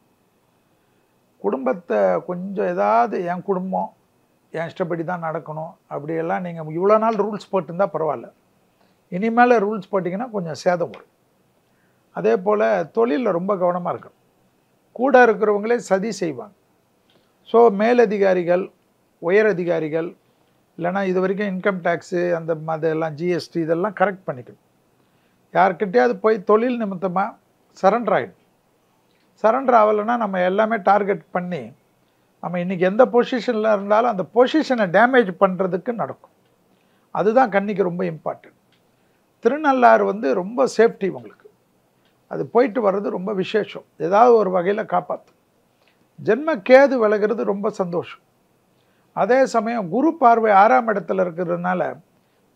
குடும்பத்தை கொஞ்சம் ஏதாவது என் குடும்பம் என் இஷ்டப்படி தான் நடக்கணும் அப்படியெல்லாம் நீங்கள் இவ்வளோ நாள் ரூல்ஸ் போட்டுருந்தா பரவாயில்ல, இனிமேல் ரூல்ஸ் போட்டிங்கன்னா கொஞ்சம் சேதம் வரும். அதே போல் தொழிலில் ரொம்ப கவனமாக இருக்கணும். கூட இருக்கிறவங்களே சதி செய்வாங்க. ஸோ மேலதிகாரிகள், உயர் அதிகாரிகள், இல்லைனா இது வரைக்கும் இன்கம் டேக்ஸு அந்த அதெல்லாம் ஜிஎஸ்டி இதெல்லாம் கரெக்ட் பண்ணிக்கணும். யார்கிட்டையாவது போய் தொழில் நிமித்தமாக சரண்டர் ஆகிடும். சரண்டர் ஆகலைன்னா நம்ம எல்லாமே டார்கெட் பண்ணி நம்ம இன்றைக்கி எந்த பொசிஷனில் இருந்தாலும் அந்த பொசிஷனை டேமேஜ் பண்ணுறதுக்கு நடக்கும். அதுதான் கன்னிக்கு ரொம்ப இம்பார்ட்டன்ட். திருநள்ளாறு ரொம்ப சேஃப்டி உங்களுக்கு. அது போயிட்டு வர்றது ரொம்ப விசேஷம், ஏதாவது ஒரு வகையில் காப்பாற்றும். ஜென்ம கேது விலகிறது ரொம்ப சந்தோஷம். அதே சமயம் குரு பார்வை 6ஆம் இடத்துல இருக்கிறதுனால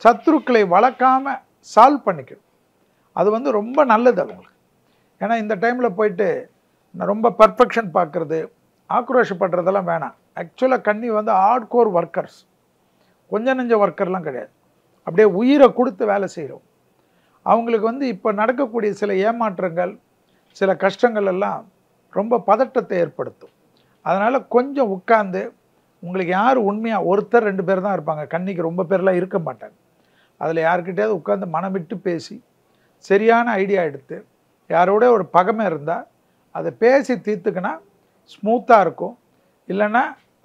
சத்ருக்களை வளர்க்காமல் சால்வ் பண்ணிக்கணும். அது ரொம்ப நல்லது அவங்களுக்கு. ஏன்னா இந்த டைமில் போயிட்டு ரொம்ப பர்ஃபெக்ஷன் பார்க்குறது, ஆக்ரோஷப்படுறதெல்லாம் வேணாம். ஆக்சுவலாக கன்னி ஹார்ட்கோர் ஒர்க்கர்ஸ், கொஞ்சம் நெஞ்ச ஒர்க்கர்லாம் கிடையாது. அப்படியே உயிரை கொடுத்து வேலை செய்கிறோம். அவங்களுக்கு இப்போ நடக்கக்கூடிய சில ஏமாற்றங்கள், சில கஷ்டங்கள் எல்லாம் ரொம்ப பதட்டத்தை ஏற்படுத்தும். அதனால் கொஞ்சம் உட்கார்ந்து, உங்களுக்கு யார் உண்மையாக ஒருத்தர் 2 பேர் தான் இருப்பாங்க, கன்னிக்கு ரொம்ப பேர்லாம் இருக்க மாட்டாங்க. அதில் யார்கிட்டையாவது உட்காந்து மனம் விட்டு பேசி சரியான ஐடியா எடுத்து, யாரோட ஒரு பகைமை இருந்தால் அதை பேசி தீர்த்துக்கினா ஸ்மூத்தாக இருக்கும். இல்லைன்னா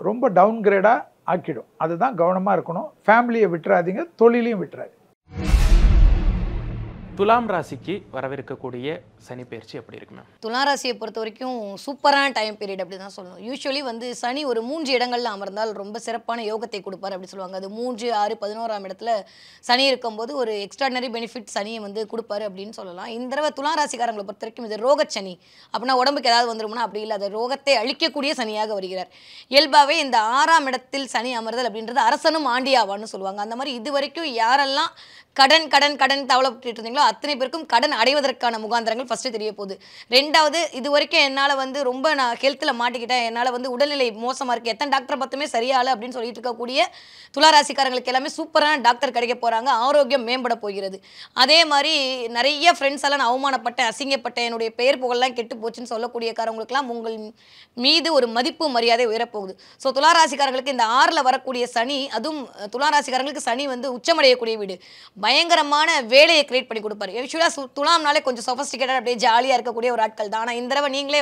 ரொம்ப டவுன்கிரேடாக ஆக்கிடும். அதுதான் கவனமாக இருக்கணும். ஃபேமிலியை விட்டுறாதீங்க, தொழிலையும் விட்டுறாதீங்க. துலாம் ராசிக்கு வரவிருக்கக்கூடிய சனி பயிற்சி எப்படி இருக்கு மேம்? துலாம் ராசியை பொறுத்த வரைக்கும் சூப்பரான டைம் பீரியட் அப்படி தான் சொல்லணும். யூஸ்வலி சனி ஒரு 3 இடங்களில் அமர்ந்தால் ரொம்ப சிறப்பான யோகத்தை கொடுப்பார் அப்படி சொல்லுவாங்க. அது 3, 6, 11ஆம் இடத்துல சனி இருக்கும்போது ஒரு எக்ஸ்ட்ராடனரி பெனிஃபிட் சனியை கொடுப்பாரு அப்படின்னு சொல்லலாம். இந்த தடவை துலாம் ராசிக்காரங்களை பொறுத்த வரைக்கும் இது ரோகச்சனி அப்படின்னா உடம்புக்கு ஏதாவது வந்துருமுன்னா அப்படி இல்லை, அது ரோகத்தை அழிக்கக்கூடிய சனியாக வருகிறார். இயல்பாகவே இந்த 6ஆம் இடத்தில் சனி அமர்தல் அப்படின்றது அரசனும் ஆண்டியாவான்னு சொல்லுவாங்க. அந்த மாதிரி இது வரைக்கும் யாரெல்லாம் கடன் கடன் கடன் தவளைப்பட்டு இருந்தீங்களோ அத்தனை பேருக்கும் கடன் அடைவதற்கான முகாந்திரங்கள் ஃபஸ்ட்டு தெரிய போகுது. 2வது, இது வரைக்கும் என்னால் ரொம்ப நான் ஹெல்த்தில் மாட்டிக்கிட்டேன், என்னால் உடல்நிலை மோசமாக இருக்குது, எத்தனை டாக்டரை பார்த்துமே சரியாகலை அப்படின்னு சொல்லிட்டு இருக்கக்கூடிய துளாராசிக்காரங்களுக்கு எல்லாமே சூப்பரான டாக்டர் கிடைக்க போகிறாங்க. ஆரோக்கியம் மேம்பட போகிறது. அதே மாதிரி நிறைய ஃப்ரெண்ட்ஸ் எல்லாம் நான் அவமானப்பட்டேன், அசிங்கப்பட்டேன், என்னுடைய பெயர் புகழெல்லாம் கெட்டு போச்சுன்னு சொல்லக்கூடிய காரங்களுக்கெல்லாம் உங்கள் மீது ஒரு மதிப்பு மரியாதை உயரப்போகுது. ஸோ துளாராசிக்காரங்களுக்கு இந்த 6ல் வரக்கூடிய சனி, அதுவும் துளாராசிக்காரங்களுக்கு சனி உச்சமடையக்கூடிய வீடு, பயங்கரமான வேலையை கிரியேட் பண்ணி கொடுப்பாரு. யூஸ்வலாக துலாம்னாலே கொஞ்சம் சொஃபஸ்டிகேட்டட் அப்படியே ஜாலியாக இருக்கக்கூடிய ஒரு ஆட்கள் தான். ஆனால் இந்த தடவை நீங்களே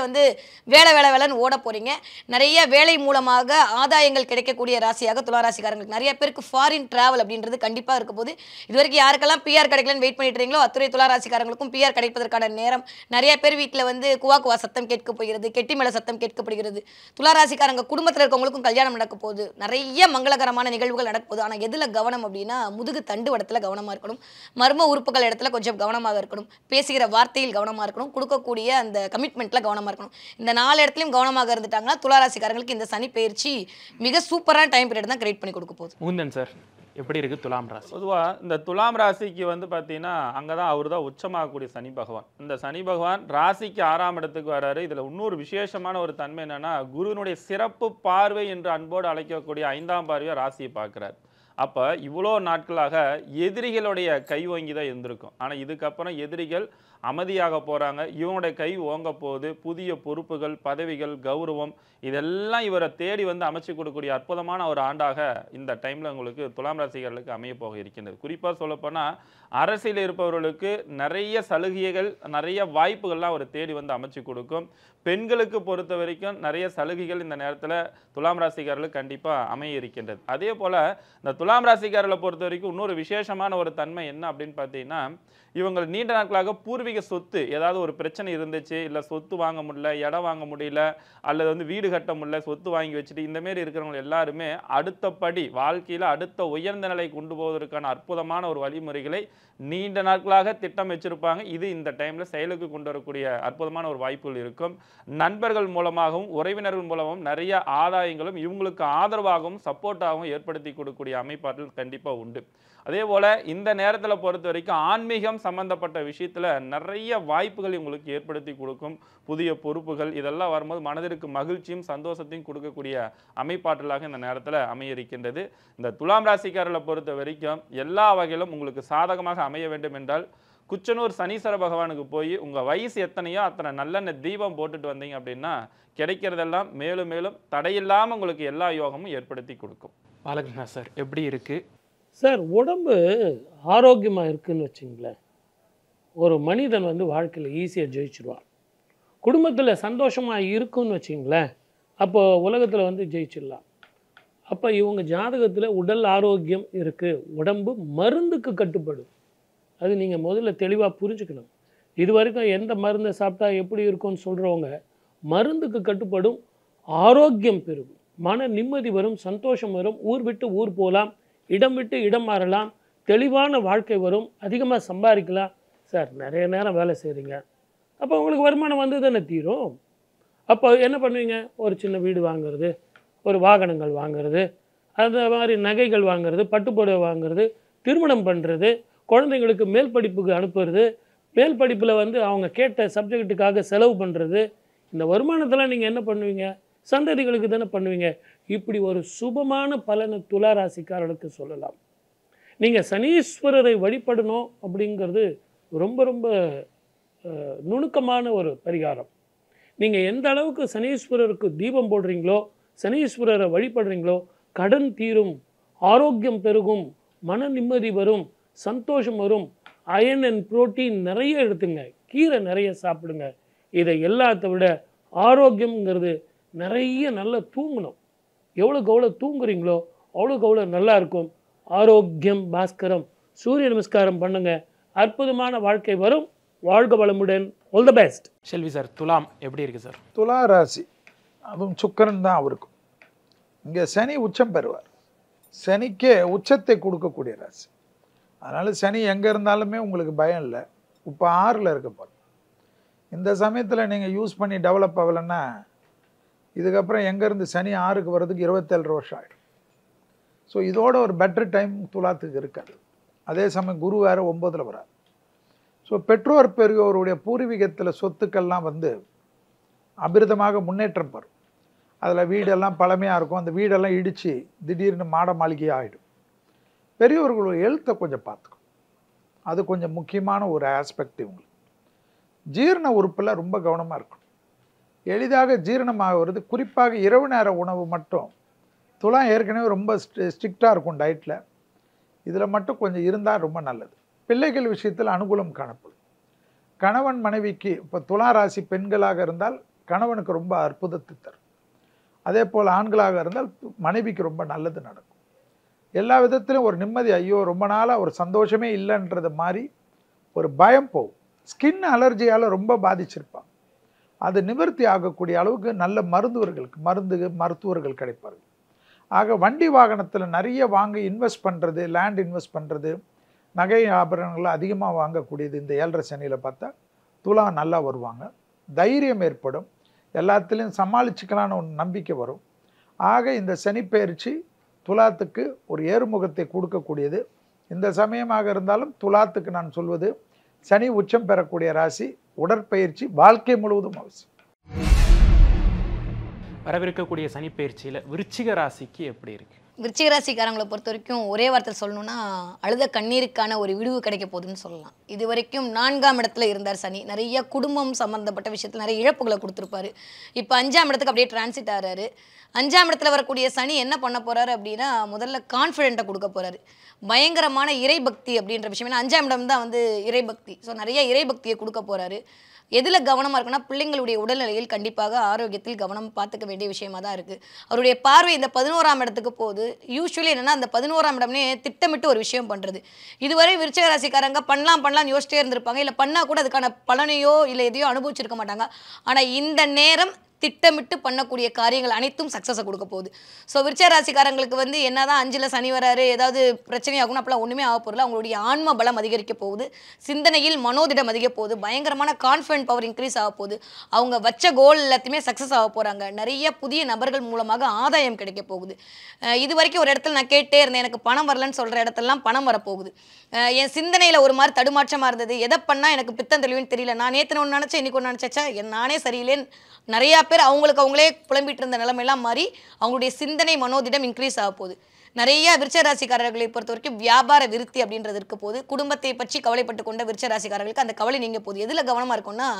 வேலை வேலை வேலைன்னு ஓட போகிறீங்க. நிறைய வேலை மூலமாக ஆதாயங்கள் கிடைக்கக்கூடிய ராசியாக துளாராசிக்காரங்களுக்கு. நிறைய பேருக்கு ஃபாரின் ட்ராவல் அப்படின்றது கண்டிப்பாக இருக்க போது. இது வரைக்கும் யாருக்கெல்லாம் பிஆர் கிடைக்கலன்னு வெயிட் பண்ணிட்டு இருக்கீங்களோ அத்துறை துளாராசிக்காரங்களுக்கும் பிஆர் கிடைப்பதற்கான நேரம். நிறைய பேர் வீட்டில் குவா குவா சத்தம் கேட்க போகிறது, கெட்டி மேல சத்தம் கேட்கப்படுகிறது. துளாராசிக்காரங்க குடும்பத்தில் இருக்கவங்களுக்கும் கல்யாணம் நடக்க போகுது, நிறைய மங்களகரமான நிகழ்வுகள் நடக்க போகுது. ஆனால் எதில் கவனம் அப்படின்னா முதுகு தண்டு வடத்தில் கவனமாக இருக்கணும், மர்ம உறுப்புகள் இடத்துல கொஞ்சம் கவனமாக இருக்கணும், பேசுகிற வார்த்தையில் கவனமாக இருக்கணும், கொடுக்கக்கூடிய அந்த கமிட்மெண்ட்டில் கவனமாக இருக்கணும். இந்த 4 இடத்துலையும் கவனமாக இருந்துட்டாங்கன்னா துளாராசிக்காரங்களுக்கு இந்த சனி பயிற்சி மிக சூப்பரான டைம் பீரியட் தான் கிரியேட் பண்ணி கொடுக்க போகுது. முந்தன் சார் எப்படி இருக்குது துலாம் ராசி? பொதுவாக இந்த துலாம் ராசிக்கு பார்த்தீங்கன்னா அங்கே தான் அவர் தான் உச்சமாகக்கூடிய சனி பகவான். இந்த சனி பகவான் ராசிக்கு 6ஆம் இடத்துக்கு வராரு. இதில் இன்னொரு விசேஷமான ஒரு தன்மை என்னென்னா, குருவினுடைய சிறப்பு பார்வை என்று அன்போடு அழைக்கக்கூடிய 5ஆம் பார்வையை ராசியை பார்க்குறார். அப்போ இவ்வளோ நாட்களாக எதிரிகளுடைய கை ஓங்கி தான் இருந்திருக்கும். ஆனால் இதுக்கப்புறம் எதிரிகள் அமைதியாக போகிறாங்க. இவங்களுடைய கை ஓங்க போகுது. புதிய பொறுப்புகள், பதவிகள், கௌரவம் இதெல்லாம் இவரை தேடி அமைச்சு கொடுக்கக்கூடிய அற்புதமான ஒரு ஆண்டாக இந்த டைமில் உங்களுக்கு துலாம் ராசிகர்களுக்கு அமைய போக இருக்கின்றது. குறிப்பாக சொல்லப்போனால் அரசியல் இருப்பவர்களுக்கு நிறைய சலுகைகள், நிறைய வாய்ப்புகள்லாம் அவர் தேடி அமைச்சு கொடுக்கும். பெண்களுக்கு பொறுத்த வரைக்கும் நிறைய சலுகைகள் இந்த நேரத்தில் துலாம் ராசிக்காரர்களுக்கு கண்டிப்பாக அமைய இருக்கின்றது. அதே போல் இந்த துலாம் ராசிக்காரர்களை பொறுத்த வரைக்கும் இன்னொரு விசேஷமான ஒரு தன்மை என்ன அப்படின்னு பார்த்தீங்கன்னா, இவங்க நீண்ட நாட்களாக பூர்வீக சொத்து ஏதாவது ஒரு பிரச்சனை இருந்துச்சு, இல்லை சொத்து வாங்க முடியல, இடம் வாங்க முடியல, அல்லது வீடு கட்ட முடியல, சொத்து வாங்கி வச்சுட்டு இந்தமாரி இருக்கிறவங்க எல்லாருமே அடுத்தபடி வாழ்க்கையில் அடுத்த உயர்ந்த நிலை கொண்டு போவதற்கான அற்புதமான ஒரு வழிமுறைகளை நீண்ட நாட்களாக திட்டம் வச்சிருப்பாங்க. இது இந்த டைமில் செயலுக்கு கொண்டு வரக்கூடிய அற்புதமான ஒரு வாய்ப்புகள் இருக்கும். நண்பர்கள் மூலமாகவும் உறவினர்கள் மூலமாகவும் நிறைய ஆதாயங்களும் இவங்களுக்கு ஆதரவாகவும் சப்போர்ட்டாகவும் ஏற்படுத்தி கொடுக்கக்கூடிய அமைப்பாற்றல் கண்டிப்பாக உண்டு. அதே போல் இந்த நேரத்தில் பொறுத்த வரைக்கும் ஆன்மீகம் சம்பந்தப்பட்ட விஷயத்தில் நிறைய வாய்ப்புகள் உங்களுக்கு ஏற்படுத்தி கொடுக்கும். புதிய பொறுப்புகள் இதெல்லாம் வரும்போது மனதிற்கு மகிழ்ச்சியும் சந்தோஷத்தையும் கொடுக்கக்கூடிய அமைப்பாற்றலாக இந்த நேரத்தில் அமைய இருக்கின்றது. இந்த துலாம் ராசிக்காரர்களை பொறுத்த வரைக்கும் எல்லா வகையிலும் உங்களுக்கு சாதகமாக அமைய வேண்டும் என்றால் குச்சனூர் சனீஸ்வர பகவானுக்கு போய் உங்கள் வயசு எத்தனையோ அத்தனை நல்லெண்ணெய் தீபம் போட்டுட்டு வந்தீங்க அப்படின்னா கிடைக்கிறதெல்லாம் மேலும் மேலும் தடையில்லாமல் உங்களுக்கு எல்லா யோகமும் ஏற்படுத்தி கொடுக்கும். பாலகிருஷ்ணா சார் எப்படி இருக்குது சார்? உடம்பு ஆரோக்கியமாக இருக்குதுன்னு வச்சுங்களேன், ஒரு மனிதன் வந்து வாழ்க்கையில் ஈஸியாக ஜெயிச்சிடுவான். குடும்பத்தில் சந்தோஷமாக இருக்குன்னு வச்சுங்களேன், அப்போது உலகத்தில் வந்து ஜெயிச்சிடலாம். அப்போ இவங்க ஜாதகத்தில் உடல் ஆரோக்கியம் இருக்குது, உடம்பு மருந்துக்கு கட்டுப்படும். அது நீங்கள் முதல்ல தெளிவாக புரிஞ்சுக்கணும். இது வரைக்கும் எந்த மருந்தை சாப்பிட்டா எப்படி இருக்கும்னு சொல்கிறவங்க மருந்துக்கு கட்டுப்படும், ஆரோக்கியம் பெருகும், மன நிம்மதி வரும், சந்தோஷம் வரும், ஊர் விட்டு ஊர் போகலாம், இடம் விட்டு இடம் மாறலாம், தெளிவான வாழ்க்கை வரும், அதிகமாக சம்பாதிக்கலாம். சார் நிறைய நேரம் வேலை செய்கிறீங்க, அப்போ உங்களுக்கு வருமானம் வந்து தானே தீரும். அப்போ என்ன பண்ணுவீங்க? ஒரு சின்ன வீடு வாங்குறது, ஒரு வாகனங்கள் வாங்குறது, அந்த மாதிரி நகைகள் வாங்குறது, பட்டுப்புடவை வாங்குறது, திருமணம் பண்ணுறது, குழந்தைங்களுக்கு மேல் படிப்புக்கு அனுப்புறது, மேல் படிப்பில் வந்து அவங்க கேட்ட சப்ஜெக்ட்டுக்காக செலவு பண்ணுறது. இந்த வருமானத்தெல்லாம் நீங்கள் என்ன பண்ணுவீங்க? சந்ததிகளுக்கு தானே பண்ணுவீங்க. இப்படி ஒரு சுபமான பலனை துலா ராசிக்காரர்களுக்கு சொல்லலாம். நீங்கள் சனீஸ்வரரை வழிபடணும் அப்படிங்கிறது ரொம்ப ரொம்ப நுணுக்கமான ஒரு பரிகாரம். நீங்கள் எந்த அளவுக்கு சனீஸ்வரருக்கு தீபம் போடுறீங்களோ, சனீஸ்வரரை வழிபடுறீங்களோ, கடன் தீரும், ஆரோக்கியம் பெருகும், மன நிம்மதி வரும், சந்தோஷம் வரும். அயன் அண்ட் புரோட்டீன் நிறைய எடுத்துங்க, கீரை நிறைய சாப்பிடுங்க. இதை எல்லாத்த விட ஆரோக்கியம்ங்கிறது நிறைய நல்லா தூங்கணும். எவ்வளோக்கு எவ்வளோ தூங்குறீங்களோ அவ்வளோக்கு அவ்வளோ நல்லா இருக்கும். ஆரோக்கியம் பாஸ்கரம். சூரிய நமஸ்காரம் பண்ணுங்க, அற்புதமான வாழ்க்கை வரும். வாழ்க வளமுடன். All the best. Selvi sir, துலாம் எப்படி இருக்குது சார்? துலா ராசி அதுவும் சுக்கிரன் தான் அவருக்கும். இங்கே சனி உச்சம் பெறுவார். சனிக்கே உச்சத்தை கொடுக்கக்கூடிய ராசி. அதனால் சனி எங்கே இருந்தாலுமே உங்களுக்கு பயம் இல்லை. இப்போ 6ல் இருக்க போகிறோம். இந்த சமயத்தில் நீங்கள் யூஸ் பண்ணி டெவலப் ஆகலைன்னா இதுக்கப்புறம் எங்கேருந்து சனி 6க்கு வர்றதுக்கு 27 வருஷம் ஆகிடும். ஸோ இதோட ஒரு பெட்டர் டைம் துலாத்துக்கு இருக்காது. அதே சமயம் குரு வேறு 9ல் வராது. ஸோ பெற்றோர் பெரியோருடைய பூர்வீகத்தில் சொத்துக்கள்லாம் வந்து அபிரிதமாக முன்னேற்றம் பெறும். அதில் வீடெல்லாம் பழமையாக இருக்கும், அந்த வீடெல்லாம் இடித்து திடீர்னு மாட மாளிகையாக ஆகிடும். பெரியவர்களோட எழுத்தை கொஞ்சம் பார்த்துக்கும், அது கொஞ்சம் முக்கியமான ஒரு ஆஸ்பெக்ட். இவங்களுக்கு ஜீரண உறுப்பில் ரொம்ப கவனமாக இருக்கணும். எளிதாக ஜீரணமாக வருது. குறிப்பாக இரவு நேர உணவு மட்டும் துலாம் ஏற்கனவே ரொம்ப ஸ்ட்ரிக்டாக இருக்கும் டயட்டில். இதில் மட்டும் கொஞ்சம் இருந்தால் ரொம்ப நல்லது. பிள்ளைகள் விஷயத்தில் அனுகூலம் காணப்படும். கணவன் மனைவிக்கு இப்போ துலா ராசி பெண்களாக இருந்தால் கணவனுக்கு ரொம்ப அற்புதத்தை தரும். அதே போல் ஆண்களாக இருந்தால் மனைவிக்கு ரொம்ப நல்லது நடக்கும். எல்லா விதத்திலும் ஒரு நிம்மதி. ஐயோ ரொம்ப நாளாக ஒரு சந்தோஷமே இல்லைன்றது மாதிரி ஒரு பயம் போகும். ஸ்கின் அலர்ஜியால் ரொம்ப பாதிச்சிருப்பாங்க. அது நிவர்த்தி ஆகக்கூடிய அளவுக்கு நல்ல மருத்துவர்கள் கிடைப்பார்கள். ஆக வண்டி வாகனத்தில் நிறைய வாங்கி இன்வெஸ்ட் பண்ணுறது, லேண்ட் இன்வெஸ்ட் பண்ணுறது, நகை ஆபரணங்கள் அதிகமாக வாங்கக்கூடியது இந்த 7.5 சனியில் பார்த்தா துலா நல்லா வருவாங்க. தைரியம் ஏற்படும், எல்லாத்துலேயும் சமாளிச்சுக்கலான்னு ஒரு நம்பிக்கை வரும். ஆக இந்த சனி பயிற்சி துலாத்துக்கு ஒரு ஏறுமுகத்தை கொடுக்கக்கூடியது. இந்த சமயமாக இருந்தாலும் துலாத்துக்கு நான் சொல்வது சனி உச்சம் பெறக்கூடிய ராசி. உடற்பயிற்சி வாழ்க்கை முழுவதும் அவசியம். வரவிருக்கக்கூடிய சனி பயிற்சியில் விருச்சிக ராசிக்கு எப்படி இருக்கு? விருச்சிக ராசிக்காரங்களை பொறுத்த வரைக்கும் ஒரே வார்த்தை சொல்லணும்னா அழுத கண்ணீருக்கான ஒரு விடுவு கிடைக்க போகுதுன்னு சொல்லலாம். இது வரைக்கும் 4ஆம் இடத்துல இருந்தார் சனி. நிறைய குடும்பம் சம்மந்தப்பட்ட விஷயத்தில் நிறைய இழப்புகளை கொடுத்துருப்பாரு. இப்போ 5ஆம் இடத்துக்கு அப்படியே டிரான்சிட் ஆகிறாரு. 5ஆம் இடத்துல வரக்கூடிய சனி என்ன பண்ண போகிறாரு அப்படின்னா, முதல்ல கான்ஃபிடென்ட்டை கொடுக்க போகிறாரு. பயங்கரமான இறைபக்தி அப்படின்ற விஷயம். ஏன்னா 5ஆம் இடம் தான் வந்து இறைபக்தி. ஸோ நிறைய இறைபக்தியை கொடுக்க போகிறாரு. எதில் கவனமாக இருக்குன்னா, பிள்ளைங்களுடைய உடல்நிலையில் கண்டிப்பாக ஆரோக்கியத்தில் கவனம் பார்த்துக்க வேண்டிய விஷயமா தான் இருக்குது. அவருடைய பார்வை இந்த 11ஆம் இடத்துக்கு போகுது. யூஸ்வலி என்னென்னா, அந்த 11ஆம் இடம்னே திட்டமிட்டு ஒரு விஷயம் பண்ணுறது. இதுவரை விருச்சிக ராசிக்காரங்க பண்ணலாம்னு யோசிச்சிட்டே இருந்திருப்பாங்க. இல்லை பண்ணால் கூட அதுக்கான பலனையோ இல்லை எதையோ அனுபவிச்சிருக்க மாட்டாங்க. ஆனால் இந்த நேரம் திட்டமிட்டு பண்ணக்கூடிய காரியங்கள் அனைத்தும் சக்ஸஸை கொடுக்க போகுது. ஸோ விருச்சிக ராசிக்காரங்களுக்கு வந்து என்னதான் 5ல் சனி வராரு ஏதாவது பிரச்சனையாகும் அப்பெல்லாம் ஒன்றுமே ஆக போகிறல. அவங்களுடைய ஆன்ம பலம் அதிகரிக்க போகுது, சிந்தனையில் மனோதிடம் அதிக போகுது, பயங்கரமான கான்ஃபிடன்ட் பவர் இன்க்ரீஸ் ஆக போகுது, அவங்க வச்ச கோல் எல்லாத்தையுமே சக்ஸஸ் ஆக போகிறாங்க, நிறைய புதிய நபர்கள் மூலமாக ஆதாயம் கிடைக்க போகுது. இது வரைக்கும் ஒரு இடத்துல நான் கேட்டே இருந்தேன், எனக்கு பணம் வரலன்னு சொல்கிற இடத்துலலாம் பணம் வரப்போகுது. என் சிந்தனையில் ஒரு மாதிரி தடுமாற்றமாக இருந்தது, எதை பண்ணால் எனக்கு பித்தம் தெளிவுன்னு தெரியல, நான் நேற்று ஒன்று நினச்சேன் இன்னைக்கு ஒன்று நினச்சா நானே சரியில்லைன்னு நிறையா பேர் அவங்களுக்கு அவங்களே புலம்பிட்டு இருந்த நிலைமையெல்லாம் மாறி அவங்களுடைய சிந்தனை மனோதிடம் இன்க்ரீஸ் ஆக போகுது. நிறைய விருச்சிக ராசிக்காரர்களை பொறுத்த வரைக்கும் வியாபார விருத்தி அப்படின்றது இருக்க போது. குடும்பத்தை பற்றி கவலைப்பட்டு கொண்ட விருச்சிக ராசிக்காரர்களுக்கு அந்த கவலை நீங்க போகுது. எதில் கவனமாக இருக்கும்னா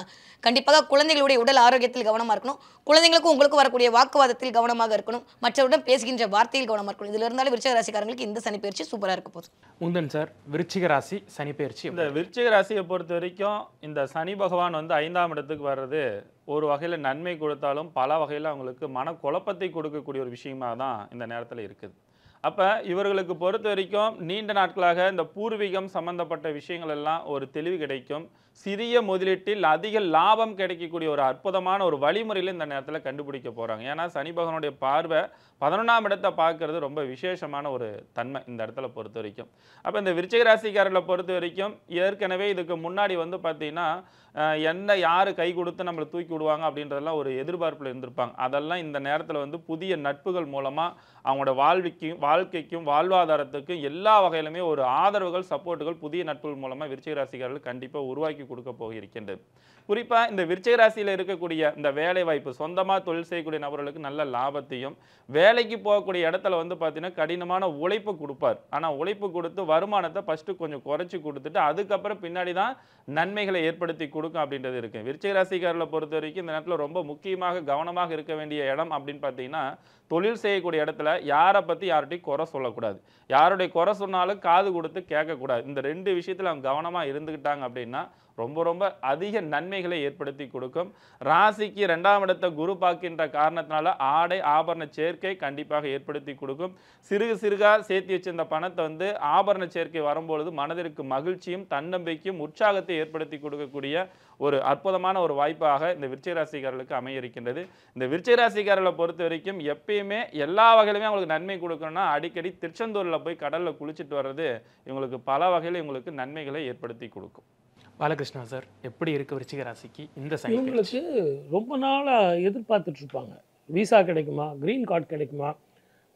கண்டிப்பாக குழந்தைகளுடைய உடல் ஆரோக்கியத்தில் கவனமாக இருக்கணும், குழந்தைங்களுக்கும் உங்களுக்கும் வரக்கூடிய வாக்குவாதத்தில் கவனமாக இருக்கணும், மற்றவருடன் பேசுகின்ற வார்த்தையில் கவனமாக இருக்கணும். இதில் இருந்தாலும் விருச்சிக ராசிக்காரங்களுக்கு இந்த சனி பயிற்சி சூப்பராக இருக்க போகுது. முந்தன் சார், விருச்சிக ராசி சனி பயிற்சி. இந்த விருச்சிக ராசியை பொறுத்த வரைக்கும் இந்த சனி பகவான் வந்து 5ஆம் இடத்துக்கு வர்றது ஒரு வகையில் நன்மை கொடுத்தாலும் பல வகையில் அவங்களுக்கு மனக்குழப்பத்தை கொடுக்கக்கூடிய ஒரு விஷயமாக தான் இந்த நேரத்தில் இருக்குது. அப்போ இவர்களுக்கு பொறுத்த வரைக்கும் நீண்ட நாட்களாக இந்த பூர்வீகம் சம்பந்தப்பட்ட விஷயங்கள் எல்லாம் ஒரு தெளிவு கிடைக்கும். சிறிய முதலீட்டில் அதிக லாபம் கிடைக்கக்கூடிய ஒரு அற்புதமான ஒரு வழிமுறையில் இந்த நேரத்தில் கண்டுபிடிக்க போகிறாங்க. ஏன்னா சனி பகவானுடைய பார்வை 11ஆம் இடத்தை பார்க்கறது ரொம்ப விசேஷமான ஒரு தன்மை இந்த இடத்துல பொறுத்த வரைக்கும். அப்போ இந்த விருச்சிக ராசிக்காரர்களை பொறுத்த வரைக்கும் ஏற்கனவே இதுக்கு முன்னாடி வந்து பார்த்தீங்கன்னா என்ன யார் கை கொடுத்து நம்மளை தூக்கி விடுவாங்க அப்படின்றதெல்லாம் ஒரு எதிர்பார்ப்பில் இருந்திருப்பாங்க. அதெல்லாம் இந்த நேரத்தில் வந்து புதிய நட்புகள் மூலமாக அவங்களோட வாழ்க்கைக்கும் வாழ்வாதாரத்துக்கும் எல்லா வகையிலுமே ஒரு ஆதரவுகள் சப்போர்ட்டுகள் புதிய நட்புகள் மூலமாக விருச்சிக ராசிக்காரர்கள் கண்டிப்பாக உருவாக்கி கொடுக்க போகிருக்கின்றது. குறிப்பாக இந்த விருச்சிக ராசியில் இருக்கக்கூடிய இந்த வேலை வாய்ப்பு சொந்தமாக தொழில் செய்யக்கூடிய நபர்களுக்கு நல்ல லாபத்தையும், வேலைக்கு போகக்கூடிய இடத்துல வந்து பார்த்தீங்கன்னா கடினமான உழைப்பு கொடுப்பார். ஆனால் உழைப்பு கொடுத்து வருமானத்தை ஃபஸ்ட்டு கொஞ்சம் குறைச்சி கொடுத்துட்டு அதுக்கப்புறம் பின்னாடி தான் நன்மைகளை ஏற்படுத்தி கொடுக்கும் அப்படின்றது இருக்குது. விருச்சிக ராசிக்காரர்களை பொறுத்த வரைக்கும் இந்த நேரத்தில் ரொம்ப முக்கியமாக கவனமாக இருக்க வேண்டிய இடம் அப்படின்னு பார்த்தீங்கன்னா தொழில் செய்யக்கூடிய இடத்துல யாரை பற்றி யார்கிட்டையும் குறை சொல்லக்கூடாது, யாருடைய குறை சொன்னாலும் காது கொடுத்து கேட்கக்கூடாது. இந்த 2 விஷயத்தில் அவங்க கவனமாக இருந்துக்கிட்டாங்க அப்படின்னா ரொம்ப ரொம்ப அதிக நன்மைகளை ஏற்படுத்தி கொடுக்கும். ராசிக்கு 2ஆம் இடத்தை குரு பார்க்கின்ற காரணத்தினால ஆடை ஆபரண சேர்க்கை கண்டிப்பாக ஏற்படுத்தி கொடுக்கும். சிறுகாக சேர்த்து வச்சிருந்த பணத்தை வந்து ஆபரண சேர்க்கை வரும்பொழுது மனதிற்கு மகிழ்ச்சியும் தன்னம்பிக்கையும் உற்சாகத்தை ஏற்படுத்தி கொடுக்கக்கூடிய ஒரு அற்புதமான ஒரு வாய்ப்பாக இந்த விருச்சிக ராசிக்காரர்களுக்கு அமைய இருக்கின்றது. இந்த விருச்சிக ராசிக்காரர்களை பொறுத்த வரைக்கும் எப்பயுமே எல்லா வகையிலுமே அவங்களுக்கு நன்மை கொடுக்கணும்னா அடிக்கடி திருச்செந்தூரில் போய் கடலில் குளிச்சுட்டு வர்றது இவங்களுக்கு பல வகையில் இவங்களுக்கு நன்மைகளை ஏற்படுத்தி கொடுக்கும். பாலகிருஷ்ணா சார், எப்படி இருக்கு விருச்சிக ராசிக்கு இந்த சனி? இவங்களுக்கு ரொம்ப நாளாக எதிர்பார்த்துட்டு இருப்பாங்க, விசா கிடைக்குமா, க்ரீன் கார்டு கிடைக்குமா,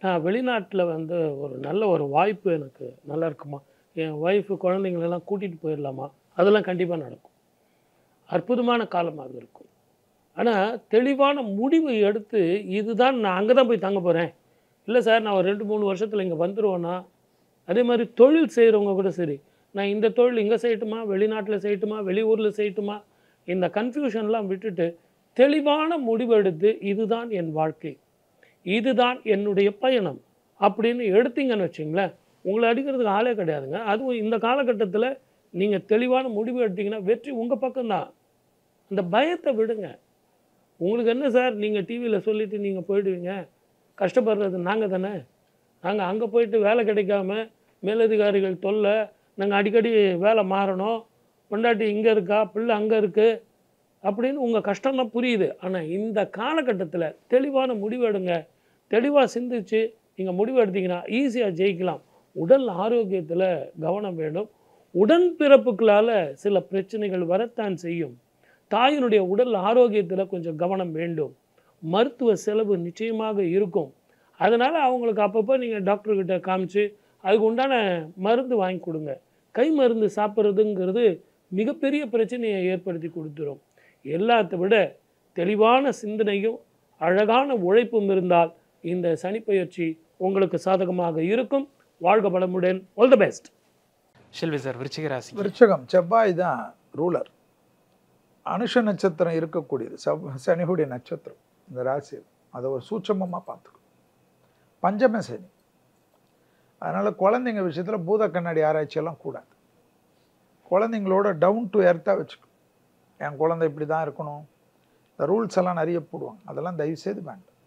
நான் வெளிநாட்டில் வந்து ஒரு நல்ல ஒரு வாய்ப்பு எனக்கு நல்லா இருக்குமா, என் ஒய்ஃபு குழந்தைங்களெல்லாம் கூட்டிகிட்டு போயிடலாமா, அதெல்லாம் கண்டிப்பாக நடக்கும். அற்புதமான காலமாக இருக்கும். ஆனால் தெளிவான முடிவு எடுத்து இதுதான் நான் அங்கே தான் போய் தங்க போகிறேன், இல்லை சார் நான் ஒரு 2-3 வருஷத்தில் இங்கே வந்துடுவேன்னா, அதே மாதிரி தொழில் செய்கிறவங்க கூட சரி, நான் இந்த தொழில் இங்கே செய்யட்டுமா, வெளிநாட்டில் செய்யட்டுமா, வெளியூரில் செய்யட்டுமா, இந்த கன்ஃபியூஷன்லாம் விட்டுட்டு தெளிவான முடிவெடுத்து இதுதான் என் வாழ்க்கை, இதுதான் என்னுடைய பயணம் அப்படின்னு எடுத்தீங்கன்னு வச்சிங்களேன், உங்களை அடிக்கிறதுக்கு ஆளே கிடையாதுங்க. அதுவும் இந்த காலகட்டத்தில் நீங்கள் தெளிவான முடிவு எடுத்தீங்கன்னா வெற்றி உங்கள் பக்கம்தான். அந்த பயத்தை விடுங்க. உங்களுக்கு என்ன சார், நீங்கள் டிவியில் சொல்லிவிட்டு நீங்கள் போயிடுவீங்க, கஷ்டப்படுறது நாங்கள் தானே. நாங்கள் அங்கே போயிட்டு வேலை கிடைக்காம மேலதிகாரிகள் தொல்லை, நாங்கள் அடிக்கடி வேலை மாறணும், பொண்டாட்டி இங்கே இருக்கா, பிள்ளை அங்கே இருக்குது அப்படின்னு உங்கள் கஷ்டம்லாம் புரியுது. ஆனால் இந்த காலகட்டத்தில் தெளிவான முடிவு எடுங்க. தெளிவாக சிந்திச்சு நீங்கள் முடிவு எடுத்தீங்கன்னா ஈஸியாக ஜெயிக்கலாம். உடல் ஆரோக்கியத்தில் கவனம் வேணும். உடன்பிறப்புகளால் சில பிரச்சனைகள் வரத்தான் செய்யும். தாயினுடைய உடல் ஆரோக்கியத்தில் கொஞ்சம் கவனம் வேண்டும். மருத்துவ செலவு நிச்சயமாக இருக்கும். அதனால் அவங்களுக்கு அப்பப்போ நீங்கள் டாக்டர்கிட்ட காமிச்சு அதுக்கு உண்டான மருந்து வாங்கி கொடுங்க. கை மருந்து சாப்பிட்றதுங்கிறது மிகப்பெரிய பிரச்சனையை ஏற்படுத்தி கொடுத்துரும். எல்லாத்தை விட தெளிவான சிந்தனையும் அழகான உழைப்பும் இருந்தால் இந்த சனிப்பெயர்ச்சி உங்களுக்கு சாதகமாக இருக்கும். வாழ்க வளமுடன். All the best. Selvi sir, விருச்சிக ராசி. விருச்சிகம் செவ்வாய் தான் ரூலர். அனுஷ நட்சத்திரம் இருக்கக்கூடியது சனியுடைய நட்சத்திரம் இந்த ராசி. அதை ஒரு சூட்சமமாக பார்த்துக்கணும். பஞ்சம சனி. அதனால் குழந்தைங்க விஷயத்தில் பூத கண்ணாடி ஆராய்ச்சியெல்லாம் கூடாது. குழந்தைங்களோட டவுன் டு எர்த்தாக வச்சுக்கணும். என் குழந்தை இப்படி தான் இருக்கணும், இந்த ரூல்ஸ் எல்லாம் நிறைய போடுவாங்க, அதெல்லாம் தயவுசெய்து வேண்டாம்.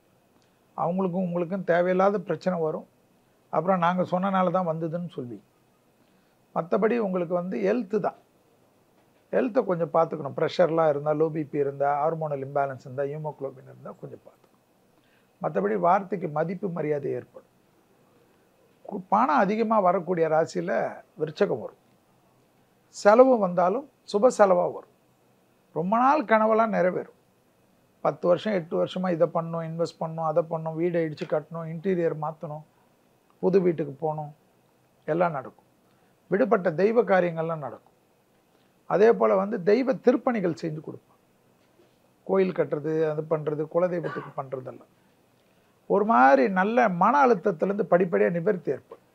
அவங்களுக்கும் உங்களுக்கும் தேவையில்லாத பிரச்சனை வரும். அப்புறம் நாங்கள் சொன்னனால தான் வந்ததுன்னு சொல்லி. மற்றபடி உங்களுக்கு வந்து ஹெல்த்து தான். ஹெல்த்தை கொஞ்சம் பார்த்துக்கணும். ப்ரெஷர்லாம் இருந்தால், லோ பிபி இருந்தால், ஹார்மோனல் இம்பேலன்ஸ் இருந்தால், ஹீமோக்ளோபின் இருந்தால் கொஞ்சம் பார்த்துக்கணும். மற்றபடி வார்த்தைக்கு மதிப்பு மரியாதை ஏற்படும். பணம் அதிகமாக வரக்கூடிய ராசியில் விருச்சகம் வரும். செலவு வந்தாலும் சுப செலவாக வரும். ரொம்ப நாள் கனவெல்லாம் நிறைவேறும். 10 வருஷம் 8 வருஷமாக இதை பண்ணணும், இன்வெஸ்ட் பண்ணணும், அதை பண்ணணும், வீடை இடித்து கட்டணும், இன்டீரியர் மாற்றணும், புது வீட்டுக்கு போகணும், எல்லாம் நடக்கும். விடுபட்ட தெய்வ காரியங்கள்லாம் நடக்கும். அதே போல் வந்து தெய்வ திருப்பணிகள் செஞ்சு கொடுப்பாங்க. கோயில் கட்டுறது, அது பண்ணுறது, குலதெய்வத்துக்கு பண்ணுறதெல்லாம் ஒரு மாதிரி நல்ல மன அழுத்தத்திலேருந்து படிப்படியாக நிவர்த்தி ஏற்படும்.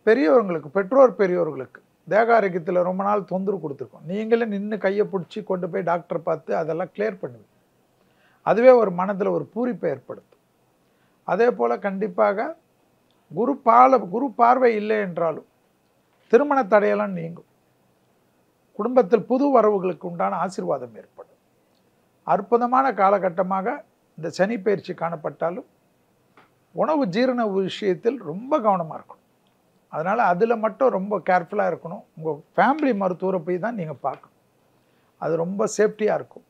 பெரியவர்களுக்கு, பெற்றோர் பெரியோர்களுக்கு தேக ஆரோக்கியத்தில் ரொம்ப நாள் தொந்தரவு கொடுத்துருக்கோம். நீங்களே நின்று கையை பிடிச்சி கொண்டு போய் டாக்டரை பார்த்து அதெல்லாம் கிளியர் பண்ணுவீங்க. அதுவே ஒரு மனதில் ஒரு பூரிப்பை ஏற்படுத்தும். அதே போல் கண்டிப்பாக குரு பார்வை இல்லை என்றாலும் திருமண தடையெல்லாம் நீங்கும். குடும்பத்தில் புது வரவுகளுக்கு உண்டான ஆசீர்வாதம் ஏற்படும். அற்புதமான காலகட்டமாக இந்த சனி பயிற்சி காணப்பட்டாலும் உணவு ஜீரண விஷயத்தில் ரொம்ப கவனமாக இருக்கணும். அதனால் அதில் மட்டும் ரொம்ப கேர்ஃபுல்லாக இருக்கணும். உங்கள் ஃபேமிலி மருத்துவரை போய் தான் நீங்கள் பார்க்கணும். அது ரொம்ப சேஃப்டியாக இருக்கும்.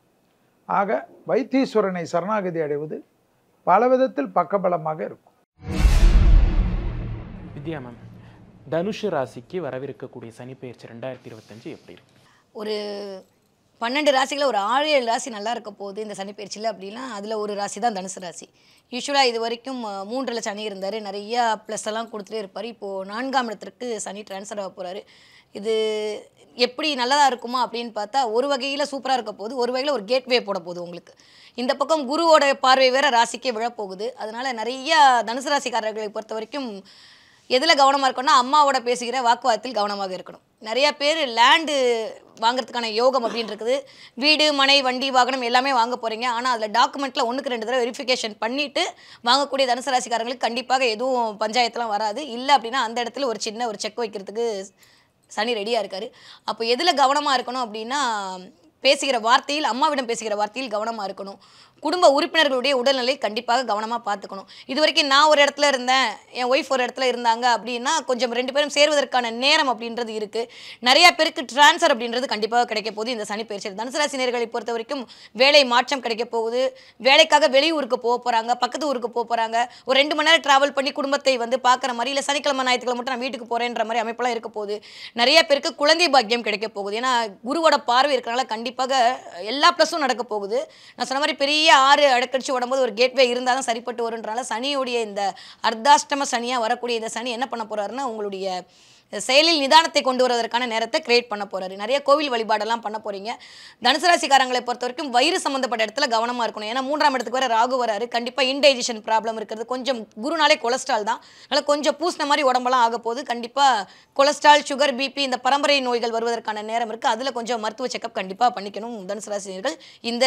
ஆக வைத்தீஸ்வரனை சரணாகதி அடைவது பல விதத்தில் பக்கபலமாக இருக்கும். வித்யா மேம், தனுஷு ராசிக்கு வரவிருக்கக்கூடிய சனி பெயர்ச்சி 2025 எப்படி இருக்கும்? ஒரு 12 ராசிகளில் ஒரு 6-7 ராசி நல்லா இருக்க போகுது இந்த சனி பயிற்சியில் அப்படின்னா அதில் ஒரு ராசி தான் தனுசு ராசி. யூஸ்வலாக இது வரைக்கும் 3ல் சனி இருந்தார், நிறையா ப்ளஸ் எல்லாம் கொடுத்துட்டே இருப்பார். இப்போது 4ஆம் இடத்திற்கு சனி ட்ரான்ஸ்ஃபர் ஆக போகிறாரு. இது எப்படி நல்லதாக இருக்குமா அப்படின்னு பார்த்தா ஒரு வகையில் சூப்பராக இருக்க போகுது, ஒரு வகையில் ஒரு கேட்வே போட போகுது உங்களுக்கு. இந்த பக்கம் குருவோட பார்வை வேறு ராசிக்கே விழப்போகுது. அதனால் நிறையா தனுசு ராசிக்காரர்களை பொறுத்த வரைக்கும் எதில் கவனமாக இருக்கணும்னா அம்மாவோட பேசுகிற வாக்குவாதத்தில் கவனமாக இருக்கணும். நிறையா பேர் லேண்டு வாங்குறதுக்கான யோகம் அப்படின்னு இருக்குது. வீடு, மனை, வண்டி, வாகனம் எல்லாமே வாங்க போகிறீங்க. ஆனால் அதில் டாக்குமெண்ட்டில் 1க்கு 2 தடவை வெரிஃபிகேஷன் பண்ணிவிட்டு வாங்கக்கூடிய தனுசு ராசிக்காரங்களுக்கு கண்டிப்பாக எதுவும் பஞ்சாயத்துலாம் வராது. இல்லை அப்படின்னா அந்த இடத்துல ஒரு சின்ன ஒரு செக் வைக்கிறதுக்கு சனி ரெடியாக இருக்கார். அப்போ எதில் கவனமாக இருக்கணும் அப்படின்னா பேசுகிற வார்த்தையில், அம்மாவிடம் பேசுகிற வார்த்தையில் கவனமாக இருக்கணும். குடும்ப உறுப்பினர்களுடைய உடல்நிலை கண்டிப்பாக கவனமாக பார்த்துக்கணும். இது வரைக்கும் நான் ஒரு இடத்துல இருந்தேன், என் ஒய்ஃப் ஒரு இடத்துல இருந்தாங்க அப்படின்னா கொஞ்சம் 2 பேரும் சேர்வதற்கான நேரம் அப்படின்றது இருக்குது. நிறையா பேருக்கு ட்ரான்ஸ்ஃபர் அப்படின்றது கண்டிப்பாக கிடைக்க போகுது இந்த சனி பயிற்சி. தனுசு ராசி நேயர்களை பொறுத்த வரைக்கும் வேலை மாற்றம் கிடைக்க போகுது. வேலைக்காக வெளியூருக்கு போக போகிறாங்க, பக்கத்து ஊருக்கு போக போகிறாங்க. ஒரு 2 மணி நேரம் ட்ராவல் பண்ணி குடும்பத்தை வந்து பார்க்குற மாதிரி, இல்லை சனிக்கிழமை ஞாயிற்றுக்கிழமை மட்டும் நான் வீட்டுக்கு போகிறேன்ற மாதிரி அமைப்பெல்லாம் இருக்க போகுது. நிறைய பேருக்கு குழந்தை பாக்கியம் கிடைக்க போகுது. ஏன்னா குருவோட பார்வை இருக்கிறனால கண்டிப்பாக எல்லா ப்ளஸும் நடக்க போகுது. நான் சொன்ன மாதிரி பெரிய 6 அடக்கடிச்சு உடம்போது ஒரு கேட்வே இருந்தால் தான் சரிப்பட்டு வருன்றனால சனியுடைய இந்த அர்த்தாஷ்டம சனியாக வரக்கூடிய இந்த சனி என்ன பண்ண போகிறாருன்னா உங்களுடைய செயலில் நிதானத்தை கொண்டு வருவதற்கான நேரத்தை கிரியேட் பண்ண போகிறாரு. நிறைய கோவில் வழிபாடெல்லாம் பண்ண போகிறீங்க. தனுசு ராசிக்காரங்களை பொறுத்த வரைக்கும் வயிறு சம்மந்தப்பட்ட இடத்துல கவனமாக இருக்கணும். ஏன்னா 3ஆம் இடத்துக்கு வர ராகு வராரு. கண்டிப்பாக இன்டைஜஷன் ப்ராப்ளம் இருக்கிறது. கொஞ்சம் குருனாலே கொலஸ்ட்ரால் தான், அதனால் கொஞ்சம் பூசின மாதிரி உடம்பெல்லாம் ஆக போகுது. கண்டிப்பாக கொலஸ்ட்ரால், சுகர், பிபி இந்த பரம்பரை நோய்கள் வருவதற்கான நேரம் இருக்குது. அதில் கொஞ்சம் மருத்துவ செக்கப் கண்டிப்பாக பண்ணிக்கணும் தனுசு ராசினியர்கள் இந்த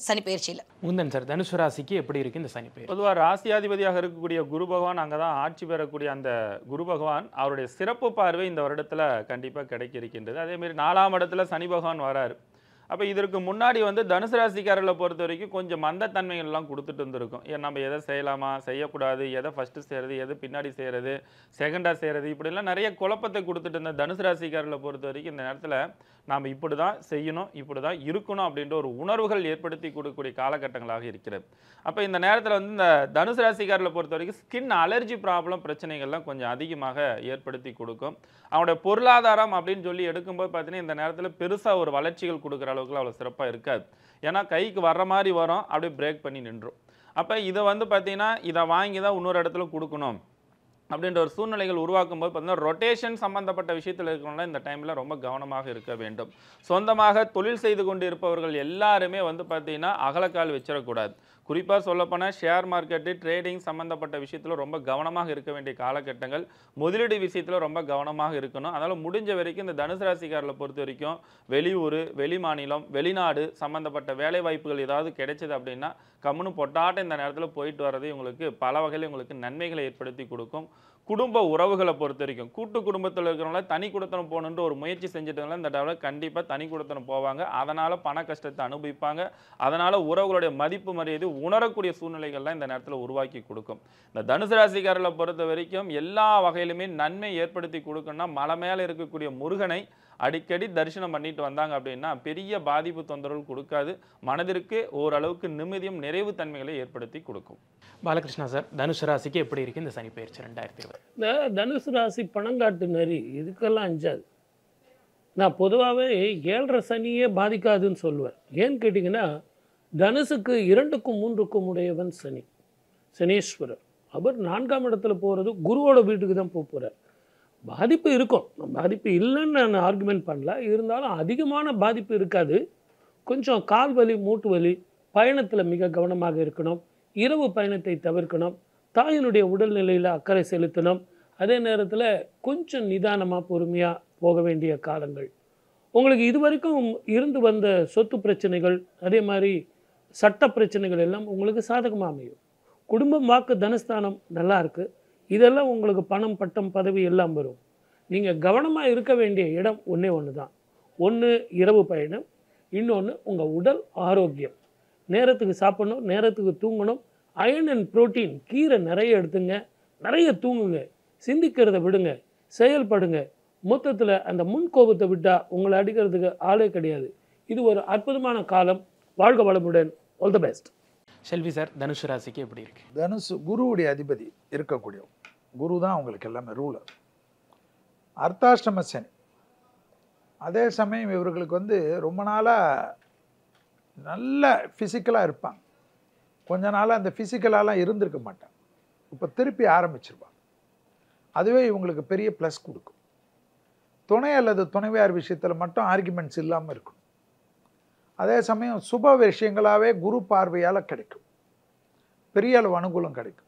சனி பயிற்சியில். முந்தன் சார், தனுசு ராசிக்கு எப்படி இருக்குது இந்த சனி பயிற்சி? பொதுவாக ராசியாதிபதியாக இருக்கக்கூடிய குரு பகவான் அங்கே தான் ஆட்சி பெறக்கூடிய அந்த குரு பகவான் அவருடைய சிறப்பு பார்வை இந்த வருடத்தில் கண்டிப்பாக கிடைக்க இருக்கின்றது. அதேமாரி 4ஆம் இடத்துல சனி பகவான் வராரு. அப்போ இதற்கு முன்னாடி வந்து தனுசு ராசிக்காரர்களை பொறுத்த வரைக்கும் கொஞ்சம் மந்தத்தன்மைகள்லாம் கொடுத்துட்டு இருந்திருக்கும். ஏன் நம்ம எதை செய்யலாமா, செய்யக்கூடாது, எதை ஃபஸ்ட்டு செய்கிறது, எது பின்னாடி செய்கிறது, செகண்டாக செய்கிறது, இப்படிலாம் நிறைய குழப்பத்தை கொடுத்துட்டு இருந்த தனுசு ராசிக்காரர்களை பொறுத்த வரைக்கும் இந்த நேரத்தில் நாம் இப்படி தான் செய்யணும், இப்படி தான் இருக்கணும் அப்படின்ற ஒரு உணர்வுகள் ஏற்படுத்தி கொடுக்கக்கூடிய காலகட்டங்களாக இருக்கிறது. அப்போ இந்த நேரத்தில் வந்து இந்த தனுசு ராசிக்காரர்களை பொறுத்த வரைக்கும் ஸ்கின் அலர்ஜி ப்ராப்ளம் பிரச்சனைகள்லாம் கொஞ்சம் அதிகமாக ஏற்படுத்தி கொடுக்கும். அவனுடைய பொருளாதாரம் அப்படின்னு சொல்லி எடுக்கும்போது பார்த்தீங்கன்னா இந்த நேரத்தில் பெருசாக ஒரு வளர்ச்சிகள் கொடுக்குற அளவுக்குலாம் அவ்வளோ சிறப்பாக இருக்காது. ஏன்னா கைக்கு வர்ற மாதிரி வரும், அப்படியே பிரேக் பண்ணி நின்றும். அப்போ இதை வந்து பார்த்தீங்கன்னா இதை வாங்கி தான் இன்னொரு இடத்துல கொடுக்கணும் அப்படின்ற ஒரு சூழ்நிலைகள் உருவாக்கும் போது பார்த்தீங்கன்னா ரொட்டேஷன் சம்பந்தப்பட்ட விஷயத்தில் இருக்கிறவங்க இந்த டைமில் ரொம்ப கவனமாக இருக்க வேண்டும். சொந்தமாக தொழில் செய்து கொண்டு இருப்பவர்கள் எல்லாருமே வந்து பார்த்தீங்கன்னா அகலக்கால் வச்சிடக்கூடாது. குறிப்பாக சொல்லப்போனால் ஷேர் மார்க்கெட்டு, ட்ரேடிங் சம்மந்தப்பட்ட விஷயத்தில் ரொம்ப கவனமாக இருக்க வேண்டிய காலகட்டங்கள். முதலீடு விஷயத்தில் ரொம்ப கவனமாக இருக்கணும். அதனால் முடிஞ்ச வரைக்கும் இந்த தனுசு ராசிக்காரர்களை பொறுத்த வரைக்கும் வெளியூர், வெளி மாநிலம், வெளிநாடு சம்மந்தப்பட்ட வேலை வாய்ப்புகள் ஏதாவது கிடைச்சது அப்படின்னா கம்முன்னு பொட்டாட்ட இந்த நேரத்தில் போயிட்டு வர்றது உங்களுக்கு பல வகையில் உங்களுக்கு நன்மைகளை ஏற்படுத்தி கொடுக்கும். குடும்ப உறவுகளை பொறுத்த வரைக்கும் கூட்டு குடும்பத்தில் இருக்கிறவங்கள தனி குடித்தனம் போகணுன்ற ஒரு முயற்சி செஞ்சுட்டாங்களா இந்த டெவலப் கண்டிப்பாக தனி குடித்தனம் போவாங்க. அதனால் பண கஷ்டத்தை அனுபவிப்பாங்க. அதனால் உறவுகளுடைய மதிப்பு மரியாதை உணரக்கூடிய சூழ்நிலைகள்லாம் இந்த நேரத்தில் உருவாக்கி கொடுக்கும். இந்த தனுசு ராசிக்காரர்களை பொறுத்த வரைக்கும் எல்லா வகையிலுமே நன்மை ஏற்படுத்தி கொடுக்கணும்னா மலை மேலே இருக்கக்கூடிய முருகனை அடிக்கடி தரிசனம் பண்ணிட்டு வந்தாங்க அப்படின்னா பெரிய பாதிப்பு தொந்தரவு கொடுக்காது, மனதிற்கு ஓரளவுக்கு நிம்மதியும் நிறைவு தன்மைகளை ஏற்படுத்தி கொடுக்கும். பாலகிருஷ்ணா சார், தனுசு ராசிக்கு எப்படி இருக்கு இந்த சனி பெயர்ச்சி 2020? இந்த தனுசு ராசி பணங்காட்டு நரி இதுக்கெல்லாம் அஞ்சாது. நான் பொதுவாகவே 7.5 சனியே பாதிக்காதுன்னு சொல்லுவேன். ஏன்னு கேட்டிங்கன்னா, தனுசுக்கு 2க்கும் 3க்கும் உடையவன் சனி, சனீஸ்வரர். அவர் 4ஆம் இடத்துல போகிறது குருவோட வீட்டுக்கு தான் போகிறார். பாதிப்பு இருக்கும், பாதிப்பு இல்லைன்னு நான் ஆர்குமெண்ட் பண்ணல. இருந்தாலும் அதிகமான பாதிப்பு இருக்காது. கொஞ்சம் கால் வலி, மூட்டு வலி, பயணத்தில் மிக கவனமாக இருக்கணும், இரவு பயணத்தை தவிர்க்கணும், தாயினுடைய உடல்நிலையில் அக்கறை செலுத்தணும். அதே நேரத்தில் கொஞ்சம் நிதானமாக பொறுமையாக போக வேண்டிய காலங்கள். உங்களுக்கு இதுவரைக்கும் இருந்து வந்த சொத்து பிரச்சனைகள், அதே மாதிரி சட்ட பிரச்சனைகள் எல்லாம் உங்களுக்கு சாதகமாக அமையும். குடும்பம், வாக்கு, தனஸ்தானம் நல்லா இருக்குது. இதெல்லாம் உங்களுக்கு பணம், பட்டம், பதவி எல்லாம் வரும். நீங்கள் கவனமாக இருக்க வேண்டிய இடம் ஒன்று தான். ஒன்று இரவு பயணம், இன்னொன்று உங்கள் உடல் ஆரோக்கியம். நேரத்துக்கு சாப்பிடணும், நேரத்துக்கு தூங்கணும். அயர்ன் அண்ட் புரோட்டீன், கீரை நிறைய எடுத்துங்க, நிறைய தூங்குங்க, சிந்திக்கிறத விடுங்க, செயல்படுங்க. மொத்தத்தில் அந்த முன்கோபத்தை விட்டால் உங்களை அடிக்கிறதுக்கு ஆளே கிடையாது. இது ஒரு அற்புதமான காலம். வாழ்க வளமுடன். All the best. Selvi sir, தனுசு ராசிக்கு எப்படி இருக்கு? தனுசு குருவுடைய அதிபதி இருக்கக்கூடிய குரு தான் அவங்களுக்கு எல்லாமே ரூலர். அர்த்தாஷ்டம சனி. அதே சமயம் இவர்களுக்கு ரொம்ப நாளாக நல்ல ஃபிசிக்கலாக இருப்பாங்க. கொஞ்ச நாளாக அந்த ஃபிசிக்கலாலாம் இருந்திருக்க மாட்டாங்க. இப்போ திருப்பி ஆரம்பிச்சிருப்பாங்க. அதுவே இவங்களுக்கு பெரிய ப்ளஸ் கொடுக்கும். துணை அல்லது துணைவியார் விஷயத்தில் மட்டும் ஆர்குமெண்ட்ஸ் இல்லாமல் இருக்கும். அதே சமயம் சுப விஷயங்களாகவே குரு பார்வையால் கிடைக்கும். பெரிய அளவு அனுகூலம் கிடைக்கும்.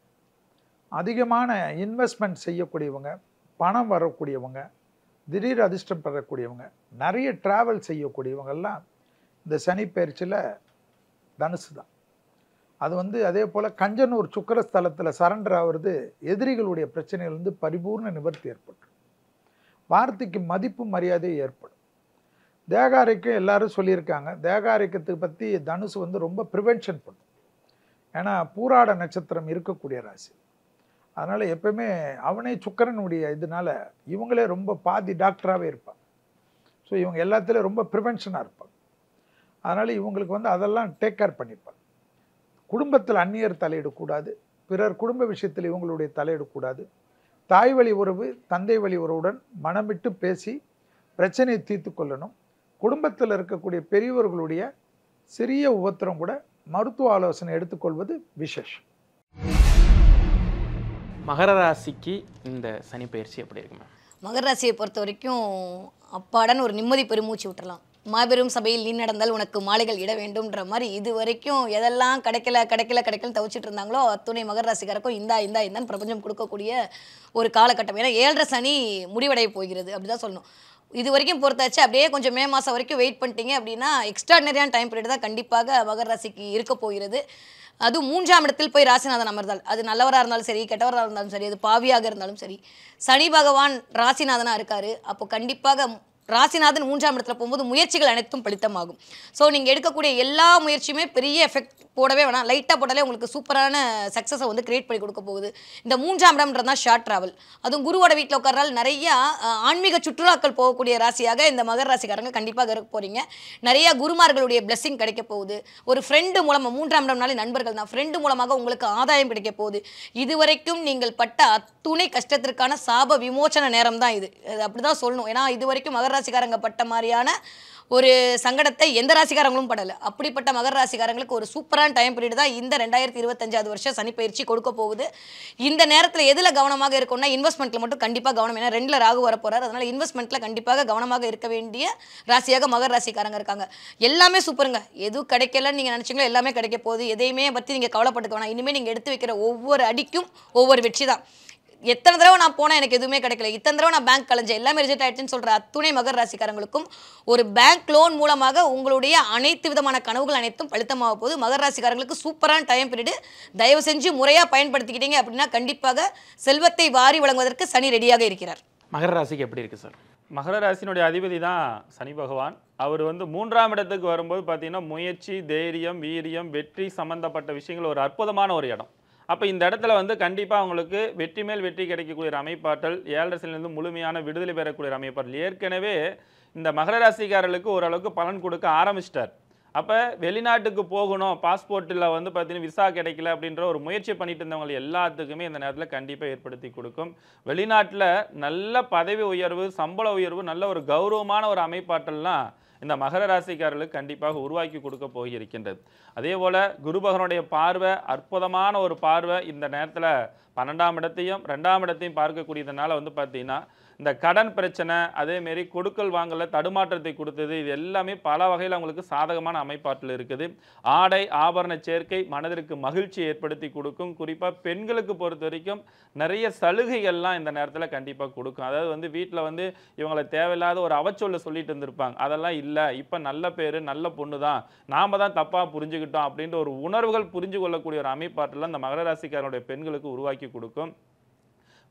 அதிகமான இன்வெஸ்ட்மெண்ட் செய்யக்கூடியவங்க, பணம் வரக்கூடியவங்க, திடீர் அதிர்ஷ்டம் பெறக்கூடியவங்க, நிறைய ட்ராவல் செய்யக்கூடியவங்கெல்லாம் இந்த சனி பயிற்சியில் தனுசு தான். அது அதே போல் கஞ்சனூர் சுக்கரஸ்தலத்தில் சரண்டர் ஆகிறது எதிரிகளுடைய பிரச்சனையிலிருந்து பரிபூர்ண நிவர்த்தி ஏற்படும். வார்த்தைக்கு மதிப்பு மரியாதை ஏற்படும். தேகாரிக்கம் எல்லாரும் சொல்லியிருக்காங்க. தேகாரிக்கத்தை பற்றி தனுசு ரொம்ப ப்ரிவென்ஷன் பண்ணும். ஏன்னா பூராட நட்சத்திரம் இருக்கக்கூடிய ராசி. அதனால் எப்பவுமே அவனே சுக்கரனுடைய இதனால இவங்களே ரொம்ப பாதி டாக்டராகவே இருப்பாங்க. ஸோ இவங்க எல்லாத்துலேயும் ரொம்ப ப்ரிவென்ஷனாக இருப்பாங்க. அதனால் இவங்களுக்கு அதெல்லாம் டேக் கேர் பண்ணிப்பாங்க. குடும்பத்தில் அந்நியர் தலையிடக்கூடாது, பிறர் குடும்ப விஷயத்தில் இவங்களுடைய தலையிடக்கூடாது. தாய் வழி உறவு, தந்தை வழி உறவுடன் மனம் விட்டு பேசி பிரச்சனையை தீர்த்து கொள்ளணும். குடும்பத்தில் இருக்கக்கூடிய பெரியவர்களுடைய சிறிய உபத்திரம் கூட மருத்துவ ஆலோசனை எடுத்துக்கொள்வது விசேஷம். மகர ராசிக்கு இந்த சனி பயிற்சி எப்படி இருக்குமா? மகர ராசியை பொறுத்த வரைக்கும் அப்பாடான்னு ஒரு நிம்மதி பெருமூச்சு விட்டுறலாம். மாபெரும் சபையில் நீ நடந்தால் உனக்கு மாலைகள் இட வேண்டும்ன்ற மாதிரி இது வரைக்கும் எதெல்லாம் கிடைக்கல தவிச்சிட்டு இருந்தாங்களோ அத்துணை மகர ராசிக்காரருக்கும் இந்தான்னு பிரபஞ்சம் கொடுக்கக்கூடிய ஒரு காலகட்டம். ஏன்னா 7.5 சனி முடிவடைய போகிறது, அப்படிதான் சொல்லணும். இது வரைக்கும் பொறுத்தாச்சு. அப்படியே கொஞ்சம் மே மாதம் வரைக்கும் வெயிட் பண்ணிட்டீங்க அப்படின்னா எக்ஸ்ட்ராடினரியான டைம் பீரியட் தான் கண்டிப்பாக மகர ராசிக்கு இருக்க போகிறது. அதுவும் 3ஆம் இடத்தில் போய் ராசிநாதன் அமர்ந்தால், அது நல்லவராக இருந்தாலும் சரி, கெட்டவராக இருந்தாலும் சரி, அது பாவியாக இருந்தாலும் சரி, சனி பகவான் ராசிநாதனாக இருக்காரு. அப்போ கண்டிப்பாக ராசிநாதன் 3ஆம் இடத்துல போகும்போது முயற்சிகள் அனைத்தும் பலித்தமாகும். ஸோ நீங்கள் எடுக்கக்கூடிய எல்லா முயற்சியுமே பெரிய எஃபெக்ட் போடவே வேணாம், லைட்டாக போட்டாலே உங்களுக்கு சூப்பரான சக்ஸஸை கிரியேட் பண்ணி கொடுக்க போகுது. இந்த 3ஆம் இடம்ன்றது தான் ஷார்ட் ட்ராவல். அதுவும் குருவோட வீட்டில் உட்காரால் நிறையா ஆன்மீக சுற்றுலாக்கள் போகக்கூடிய ராசியாக இந்த மகர ராசிக்காரங்க கண்டிப்பாக இருக்க போகிறீங்க. நிறைய குருமார்களுடைய பிளெஸிங் கிடைக்க போகுது. ஒரு ஃப்ரெண்டு மூலமாக, 3ஆம் இடம்னாலே நண்பர்கள் தான், ஃப்ரெண்டு மூலமாக உங்களுக்கு ஆதாயம் கிடைக்க போகுது. இதுவரைக்கும் நீங்கள் பட்ட அத்துணை கஷ்டத்திற்கான சாப விமோச்சன நேரம் தான் இது. அப்படி தான் சொல்லணும். ஏன்னா இது வரைக்கும் மகர ராசிக்காரங்க பட்ட மாதிரியான ஒரு சங்கடத்தை எந்த ராசிக்காரங்களும் படலை. அப்படிப்பட்ட மகர ராசிக்காரங்களுக்கு ஒரு சூப்பரான டைம் பீரியட் தான் இந்த 2025 வருஷம் சனி பயிற்சி கொடுக்க போகுது. இந்த நேரத்தில் எதில் கவனமாக இருக்கும்னா இன்வெஸ்ட்மெண்ட்டில் மட்டும் கண்டிப்பாக கவனம். ஏன்னா 2ல் ராகு வர போகிறார். அதனால் இன்வெஸ்ட்மெண்ட்டில் கண்டிப்பாக கவனமாக இருக்க வேண்டிய ராசியாக மகர ராசிக்காரங்க இருக்காங்க. எல்லாமே சூப்பருங்க. எதுவும் கிடைக்கலன்னு நீங்கள் நினச்சிங்களோ எல்லாமே கிடைக்க போகுது. எதையுமே பற்றி நீங்கள் கவலைப்பட்டுக்க வேணாம். இனிமேல் நீங்கள் எடுத்து வைக்கிற ஒவ்வொரு அடிக்கும் ஒவ்வொரு வெற்றி தான். எத்தனை தடவை நான் போனேன் எனக்கு எதுவுமே கிடைக்கல, இத்தனை தடவை நான் பேங்க் கலைஞ்சேன், எல்லாமே ரிஜெக்ட் ஆயிடுச்சுன்னு சொல்கிற அத்துணை மகர ராசிக்காரங்களுக்கும் ஒரு பேங்க் லோன் மூலமாக உங்களுடைய அனைத்து விதமான கனவுகள் அனைத்தும் பலித்தமாக போகுது. மகர ராசிக்காரங்களுக்கு சூப்பரான டைம் பீரியடு. தயவு செஞ்சு முறையாக பயன்படுத்திக்கிட்டீங்க அப்படின்னா கண்டிப்பாக செல்வத்தை வாரி வழங்குவதற்கு சனி ரெடியாக இருக்கிறார். மகர ராசிக்கு எப்படி இருக்குது சார்? மகர ராசினுடைய அதிபதி தான் சனி பகவான். அவர் 3ஆம் இடத்துக்கு வரும்போது பார்த்தீங்கன்னா முயற்சி, தைரியம், வீரியம், வெற்றி சம்மந்தப்பட்ட விஷயங்கள் ஒரு அற்புதமான ஒரு இடம். அப்போ இந்த இடத்துல கண்டிப்பாக அவங்களுக்கு வெற்றி மேல் வெற்றி கிடைக்கக்கூடிய அமைப்பாற்றல், 7.5 சனியிலிருந்து முழுமையான விடுதலை பெறக்கூடிய அமைப்பாற்றல். ஏற்கனவே இந்த மகர ராசிக்காரர்களுக்கு ஓரளவுக்கு பலன் கொடுக்க ஆரம்பிச்சிட்டார். அப்போ வெளிநாட்டுக்கு போகணும், பாஸ்போர்ட்டில் வந்து பார்த்தீங்கன்னா விசா கிடைக்கல அப்படின்ற ஒரு முயற்சி பண்ணிட்டு இருந்தவங்க எல்லாத்துக்குமே இந்த நேரத்தில் கண்டிப்பாக ஏற்படுத்தி கொடுக்கும். வெளிநாட்டில் நல்ல பதவி உயர்வு, சம்பள உயர்வு, நல்ல ஒரு கௌரவமான ஒரு அமைப்பாட்டெல்லாம் இந்த மகர ராசிக்காரர்களுக்கு கண்டிப்பாக உருவாக்கி கொடுக்க போயிருக்கின்றது. அதே போல் குரு பகவானுடைய பார்வை அற்புதமான ஒரு பார்வை. இந்த நேரத்தில் 12ஆம் இடத்தையும் 2ஆம் இடத்தையும் பார்க்கக்கூடியதுனால வந்து பார்த்தீங்கன்னா இந்த கடன் பிரச்சனை, அதேமாரி கொடுக்கல் வாங்கல தடுமாற்றத்தை கொடுத்தது, இது எல்லாமே பல வகையில் அவங்களுக்கு சாதகமான அமைப்பாட்டில் இருக்குது. ஆடை ஆபரண சேர்க்கை மனதிற்கு மகிழ்ச்சி ஏற்படுத்தி கொடுக்கும். குறிப்பாக பெண்களுக்கு பொறுத்த வரைக்கும் நிறைய சலுகைகள்லாம் இந்த நேரத்தில் கண்டிப்பாக கொடுக்கும். அதாவது வந்து வீட்டில் வந்து இவங்களை தேவையில்லாத ஒரு அவச்சொல்லை சொல்லிட்டு இருந்திருப்பாங்க, அதெல்லாம் இல்லை, இப்போ நல்ல பேர் நல்ல பொண்ணு தான், நாம் தான் தப்பாக புரிஞ்சுக்கிட்டோம் அப்படின்ற ஒரு உணர்வுகள் புரிஞ்சு கொள்ளக்கூடிய ஒரு அமைப்பாட்டில் இந்த மகர ராசிக்காரனுடைய பெண்களுக்கு உருவாக்கி கொடுக்கும்.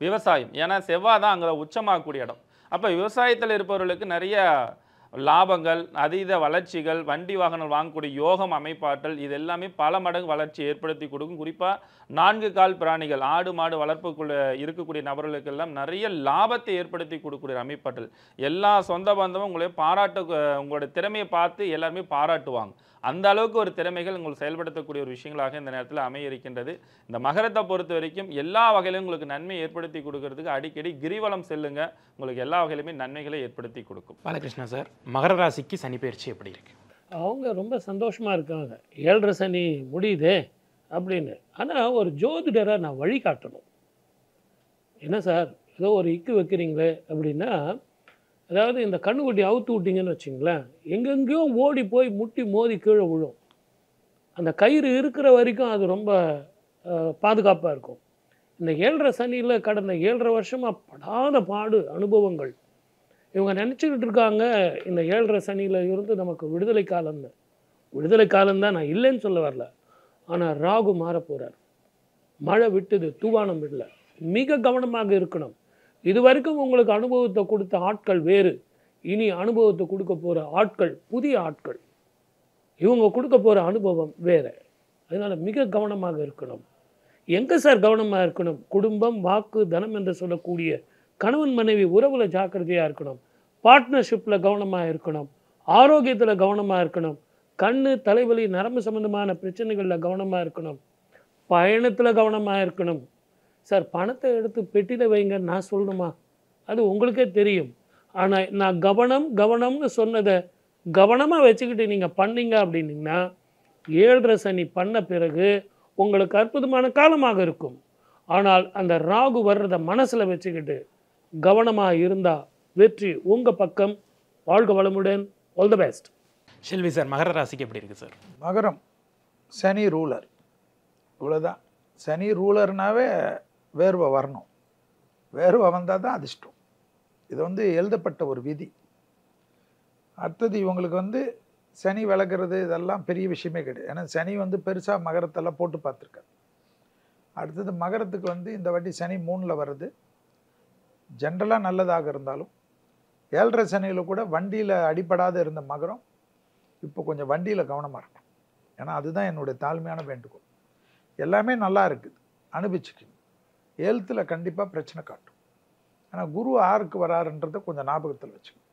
விவசாயம், ஏன்னா செவ்வாய் தான் அங்கே உச்சமாகக்கூடிய இடம். அப்போ விவசாயத்தில் இருப்பவர்களுக்கு நிறைய லாபங்கள், அதீத வளர்ச்சிகள், வண்டி வாகனம் வாங்கக்கூடிய யோகம் அமைப்பாற்றல், இது எல்லாமே பல மடங்கு வளர்ச்சி ஏற்படுத்தி கொடுக்கும். குறிப்பாக 4 கால் பிராணிகள், ஆடு மாடு வளர்ப்புக்குள்ள இருக்கக்கூடிய நபர்களுக்கெல்லாம் நிறைய லாபத்தை ஏற்படுத்தி கொடுக்கக்கூடிய அமைப்பாற்றல். எல்லா சொந்த பந்தமும் உங்களை உங்களோட திறமையை பார்த்து எல்லாருமே பாராட்டுவாங்க. அந்த அளவுக்கு ஒரு திறமைகள் உங்களுக்கு செயல்படுத்தக்கூடிய ஒரு விஷயங்களாக இந்த நேரத்தில் அமைய இருக்கின்றது. இந்த மகரத்தை பொறுத்த வரைக்கும் எல்லா வகையிலும் உங்களுக்கு நன்மை ஏற்படுத்தி கொடுக்கறதுக்கு அடிக்கடி கிரிவலம் செல்லுங்க, உங்களுக்கு எல்லா வகையிலுமே நன்மைகளை ஏற்படுத்தி கொடுக்கும். பாலகிருஷ்ணா சார், மகர ராசிக்கு சனி பயிற்சி எப்படி இருக்கு? அவங்க ரொம்ப சந்தோஷமாக இருக்காங்க. 7.5 சனி முடியுதே அப்படின்னு. ஆனால் ஒரு ஜோதிடரை நான் வழி காட்டணும். என்ன சார் ஏதோ ஒரு இக்கு வைக்கிறீங்களே அப்படின்னா, அதாவது இந்த கண்ணுக்குட்டி அவுத்து விட்டிங்கன்னு வச்சிங்களேன், எங்கெங்கேயோ ஓடி போய் முட்டி மோதி கீழே விழும். அந்த கயிறு இருக்கிற வரைக்கும் அது ரொம்ப பாதுகாப்பாக இருக்கும். இந்த 7.5 சனியில் கடந்த 7.5 வருஷமாக படாத பாடு அனுபவங்கள். இவங்க நினச்சிக்கிட்டு இருக்காங்க இந்த 7.5 சனியில் இருந்து நமக்கு விடுதலை காலம்னு. விடுதலை காலம்தான், நான் இல்லைன்னு சொல்ல வரல. ஆனால் ராகு மாற போகிறார். மழை விட்டுது, தூவானம் விடல. மிக கவனமாக இருக்கணும். இது வரைக்கும் உங்களுக்கு அனுபவத்தை கொடுத்த ஆட்கள் வேறு, இனி அனுபவத்தை கொடுக்க போகிற ஆட்கள் புதிய ஆட்கள். இவங்க கொடுக்க போகிற அனுபவம் வேறு. அதனால் மிக கவனமாக இருக்கணும். எங்கே சார் கவனமாக இருக்கணும்? குடும்பம், வாக்கு, தனம் என்று சொல்லக்கூடிய கணவன் மனைவி உறவில் ஜாக்கிரதையாக இருக்கணும். பார்ட்னர்ஷிப்பில் கவனமாக இருக்கணும். ஆரோக்கியத்தில் கவனமாக இருக்கணும். கண்ணு, தலைவலி, நரம்பு சம்பந்தமான பிரச்சனைகளில் கவனமாக இருக்கணும். பயணத்தில் கவனமாக இருக்கணும். சார் பணத்தை எடுத்து பெட்டியில் வைங்கன்னு நான் சொல்லணுமா? அது உங்களுக்கே தெரியும். ஆனால் நான் கவனம்னு சொன்னதை கவனமாக வச்சுக்கிட்டு நீங்கள் பண்ணீங்க அப்படின்னீங்கன்னா 7.5 சனி பண்ண பிறகு உங்களுக்கு அற்புதமான காலமாக இருக்கும். ஆனால் அந்த ராகு வர்றதை மனசில் வச்சுக்கிட்டு கவனமாக இருந்தால் வெற்றி உங்கள் பக்கம். வாழ்க வளமுடன். All the best. Selvi sir, மகர ராசிக்கு எப்படி இருக்குது சார்? மகரம் சனி ரூலர், இவ்வளோதான். சனி ரூலர்னாவே வேர்வை வரணும். வேர்வை வந்தால் தான் அதிர்ஷ்டம். இது வந்து எழுதப்பட்ட ஒரு விதி. அடுத்தது இவங்களுக்கு வந்து சனி விளக்குறது இதெல்லாம் பெரிய விஷயமே கிடையாது. ஏன்னா சனி வந்து பெருசாக மகரத்தெல்லாம் போட்டு பார்த்துருக்காரு. அடுத்தது மகரத்துக்கு வந்து இந்த வாட்டி சனி 3ல் வருது. ஜென்ரலாக நல்லதாக இருந்தாலும் 7.5 சனியில் கூட வண்டியில் அடிப்படாத இருந்த மகரம் இப்போ கொஞ்சம் வண்டியில் கவனமாக இருக்கும். ஏன்னா அதுதான் என்னுடைய தாழ்மையான வேண்டுகோள். எல்லாமே நல்லா இருக்குது, அனுபவிச்சுக்கணும். 7ல் கண்டிப்பாக பிரச்சனை காட்டும். ஆனால் குரு 6க்கு வராருன்றதை கொஞ்சம் ஞாபகத்தில் வச்சுக்கணும்.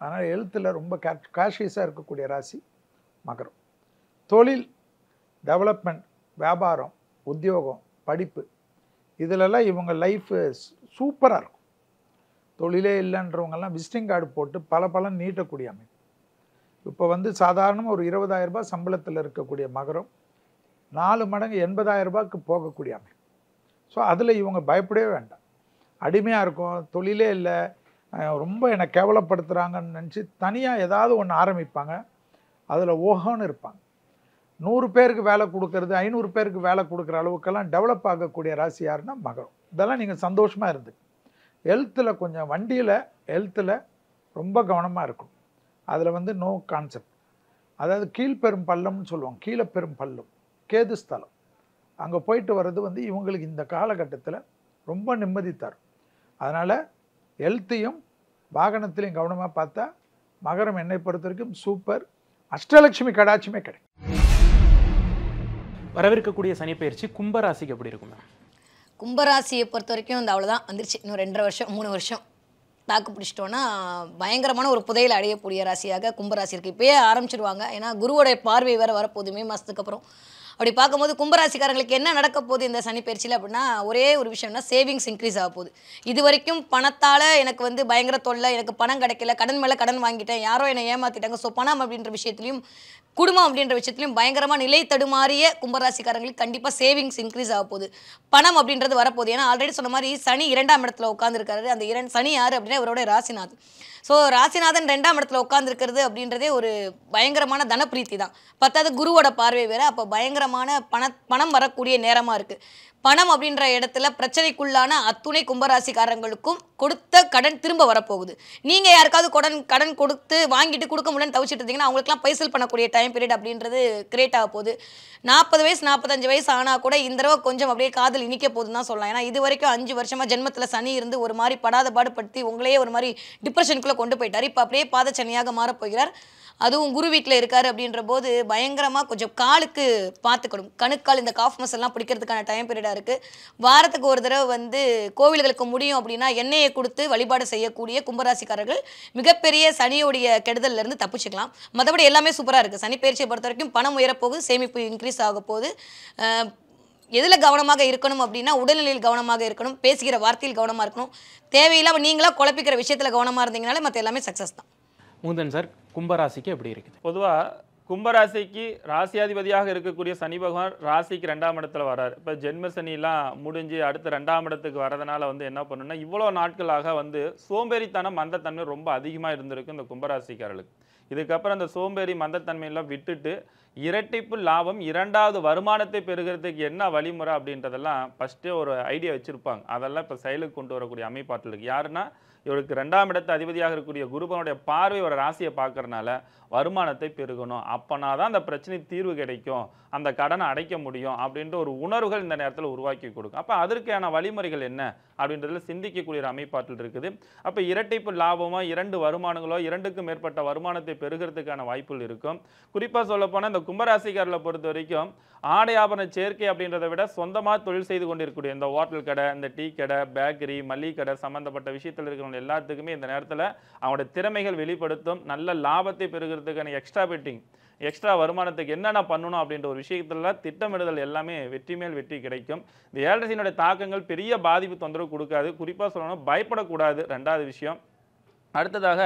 அதனால் 7ல் ரொம்ப காஷியஸாக இருக்கக்கூடிய ராசி மகரம். தொழில், டெவலப்மெண்ட், வியாபாரம், உத்தியோகம், படிப்பு, இதிலெல்லாம் இவங்க லைஃப் சூப்பராக இருக்கும். தொழிலே இல்லைன்றவங்கெல்லாம் விசிட்டிங் கார்டு போட்டு பல நீட்டக்கூடிய அமைப்பு. இப்போ வந்து சாதாரணமாக ஒரு 20,000 ரூபாய் சம்பளத்தில் இருக்கக்கூடிய மகரம் 4 மடங்கு 80,000 ரூபாய்க்கு போகக்கூடிய அமைப்பு. ஸோ அதில் இவங்க பயப்படவே வேண்டாம். அடிமையாக இருக்கும், தொழிலே இல்லை, ரொம்ப என்னை கேவலப்படுத்துகிறாங்கன்னு நினச்சி தனியாக ஏதாவது ஒன்று ஆரம்பிப்பாங்க. அதில் ஓஹோன்னு இருப்பாங்க. 100 பேருக்கு வேலை கொடுக்கறது, 500 பேருக்கு வேலை கொடுக்குற அளவுக்கெல்லாம் டெவலப் ஆகக்கூடிய ராசி யாருன்னா மகரம். இதெல்லாம் நீங்கள் சந்தோஷமாக இருந்து. ஹெல்த்தில் கொஞ்சம் ஹெல்த்தில் ரொம்ப கவனமாக இருக்கும். அதில் வந்து நோ கான்செப்ட். அதாவது கீழ்பெரும் பள்ளம்னு சொல்லுவாங்க. கீழே பெரும் பள்ளம், கேது ஸ்தலம். அங்கே போயிட்டு வர்றது வந்து இவங்களுக்கு இந்த காலகட்டத்தில் ரொம்ப நிம்மதி தரும். அதனால் ஹெல்த்தையும் வாகனத்திலையும் கவனமாக பார்த்தா மகரம் என்னை பொறுத்த வரைக்கும் சூப்பர். அஷ்டலட்சுமி கடாட்சியுமே கிடைக்கும். வரவிருக்கக்கூடிய சனி பயிற்சி கும்பராசிக்கு எப்படி இருக்கும்? கும்பராசியை பொறுத்த வரைக்கும் இந்த அவ்வளோதான் வந்துருச்சு. இன்னும் 2.5 வருஷம் 3 வருஷம் தாக்கு பிடிச்சிட்டோன்னா பயங்கரமான ஒரு புதையல் அடையக்கூடிய ராசியாக கும்பராசி இருக்குது. இப்போயே ஆரம்பிச்சிருவாங்க. ஏன்னா குருவோடைய பார்வை வேறு வரப்போகுது மே மாதத்துக்கு அப்புறம். அப்படி பார்க்கும்போது கும்பராசிக்காரங்களுக்கு என்ன நடக்க போகுது இந்த சனி பயிற்சியில் அப்படின்னா, ஒரே ஒரு விஷயம்னா சேவிங்ஸ் இன்க்ரீஸ் ஆக போகுது. இது வரைக்கும் பணத்தால் எனக்கு வந்து பயங்கர தொல்லை, எனக்கு பணம் கிடைக்கல, கடன் மேலே கடன் வாங்கிட்டேன், யாரோ என்னை ஏமாற்றிட்டாங்க. ஸோ பணம் அப்படின்ற விஷயத்துலையும் குடும்பம் அப்படின்ற விஷயத்துலையும் பயங்கரமாக நிலை தடுமாறிய கும்பராசிக்காரங்களுக்கு கண்டிப்பாக சேவிங்ஸ் இன்க்ரீஸ் ஆக போகுது. பணம் அப்படின்றது வரப்போகுது. ஏன்னா ஆல்ரெடி சொன்ன மாதிரி சனி 2ஆம் இடத்துல உட்காந்துருக்காரு. அந்த சனி யார் அப்படின்னா இவரோட ராசிநாதன். ஸோ ராசிநாதன் 2ஆம் இடத்துல உட்காந்துருக்கிறது அப்படின்றதே ஒரு பயங்கரமான தனப்பிரீத்தி தான். பத்தாவது குருவோட பார்வை வேறு. அப்போ பயங்கரமான பணம் வரக்கூடிய நேரமாக இருக்குது. பணம் அப்படின்ற இடத்துல பிரச்சனைக்குள்ளான அத்துணை கும்பராசிக்காரங்களுக்கும் கொடுத்த கடன் திரும்ப வரப்போகுது. நீங்கள் யாருக்காவது கடன் கொடுத்து வாங்கிட்டு கொடுக்க முடியலன்னு தவிச்சிட்டு இருந்தீங்கன்னா அவங்களுக்குலாம் பைசல் பண்ணக்கூடிய டைம் பீரியட் அப்படின்றது கிரியேட் ஆக போகுது. 40 வயசு 45 வயசு ஆனால் கூட இந்த தடவை கொஞ்சம் அப்படியே காதல் இனிக்க போகுதுன்னு தான் சொல்லலாம். ஏன்னா இது வரைக்கும் 5 வருஷமாக ஜென்மத்தில் சனி இருந்து ஒரு மாதிரி படாத பாடுபடுத்தி உங்களையே ஒரு மாதிரி டிப்ரெஷனுக்குள்ளே கொண்டு போயிட்டார். இப்போ அப்படியே பாதச்சனியாக மாறப்போகிறார். அதுவும் குரு வீட்டில் இருக்கார் அப்படின்ற போது பயங்கரமாக கொஞ்சம் காலுக்கு பார்த்துக்கணும். கணுக்கால் இந்த காஃப் மசல்லாம் பிடிக்கிறதுக்கான டைம் பீரியடாக இருக்குது. வாரத்துக்கு ஒரு தடவை வந்து கோவில்களுக்கு முடியும் அப்படின்னா எண்ணெயை கொடுத்து வழிபாடு செய்யக்கூடிய கும்பராசிக்காரர்கள் மிகப்பெரிய சனியோடைய கெடுதல்லேருந்து தப்பிச்சுக்கலாம். மற்றபடி எல்லாமே சூப்பராக இருக்குது. சனி பயிற்சியை பொறுத்த வரைக்கும் பணம் உயரப்போகுது, சேமிப்பு இன்க்ரீஸ் ஆக போகுது. எதில் கவனமாக இருக்கணும் அப்படின்னா உடல்நிலையில் கவனமாக இருக்கணும், பேசுகிற வார்த்தையில் கவனமாக இருக்கணும். தேவையில்லாமல் நீங்களாக குழப்பிக்கிற விஷயத்தில் கவனமாக இருந்தீங்கனாலே மற்ற எல்லாமே சக்ஸஸ் தான். முகுந்தன் சார், கும்பராசிக்கு எப்படி இருக்குது? பொதுவாக கும்பராசிக்கு ராசியாதிபதியாக இருக்கக்கூடிய சனி பகவான் ராசிக்கு 2ஆம் இடத்துல வராரு. இப்போ ஜென்ம சனிலாம் முடிஞ்சு அடுத்து 2ஆம் இடத்துக்கு வரதுனால வந்து என்ன பண்ணுன்னா, இவ்வளோ நாட்களாக வந்து சோம்பேறித்தனம் மந்தத்தன்மை ரொம்ப அதிகமாக இருந்திருக்கு இந்த கும்பராசிக்காரர்களுக்கு. இதுக்கப்புறம் அந்த சோம்பேறி மந்தத்தன்மையெல்லாம் விட்டுட்டு இரட்டிப்பு லாபம், 2வது வருமானத்தை பெறுகிறதுக்கு என்ன வழிமுறை அப்படின்றதெல்லாம் ஃபஸ்ட்டே ஒரு ஐடியா வச்சுருப்பாங்க. அதெல்லாம் இப்போ செயலுக்கு கொண்டு வரக்கூடிய அமைப்பாட்டில் இருக்குது. யாருன்னா இவருக்கு 2ஆம் இடத்து அதிபதியாக இருக்கக்கூடிய குருபவனுடைய பார்வை ஒரு ராசியை பார்க்கறனால வருமானத்தை பெருகணும், அப்போனா தான் அந்த பிரச்சனை தீர்வு கிடைக்கும், அந்த கடனை அடைக்க முடியும் அப்படின்ற ஒரு உணர்வுகள் இந்த நேரத்தில் உருவாக்கி கொடுக்கும். அப்போ அதற்கான வழிமுறைகள் என்ன அப்படின்றதுல சிந்திக்கக்கூடிய ஒரு அமைப்பாட்டில் இருக்குது. அப்போ இரட்டிப்பு லாபமோ 2 வருமானங்களோ 2க்கும் மேற்பட்ட வருமானத்தை பெறுகிறதுக்கான வாய்ப்புகள் இருக்கும். குறிப்பாக சொல்லப்போனால் இந்த கும்பராசிக்காரர்களை பொறுத்த வரைக்கும் ஆடை ஆபரண சேர்க்கை அப்படின்றத விட சொந்தமாக தொழில் செய்து கொண்டிருக்கக்கூடிய இந்த ஹோட்டல் கடை, இந்த டீ கடை, பேக்கரி, மளிகை கடை சம்மந்தப்பட்ட விஷயத்தில் இருக்கிறவங்க எல்லாத்துக்குமே இந்த நேரத்தில் அவங்களோட திறமைகள் வெளிப்படுத்தும். நல்ல லாபத்தை பெறுகிறதுக்கான எக்ஸ்ட்ரா வருமானத்துக்கு என்னென்ன பண்ணணும் அப்படின்ற ஒரு விஷயத்துல திட்டமிடுதல் எல்லாமே வெற்றி மேல் வெற்றி கிடைக்கும். இந்த ஏழரசினுடைய தாக்கங்கள் பெரிய பாதிப்பு தொந்தரவு கொடுக்காது. குறிப்பாக சொல்லணும், பயப்படக்கூடாது. 2வது விஷயம். அடுத்ததாக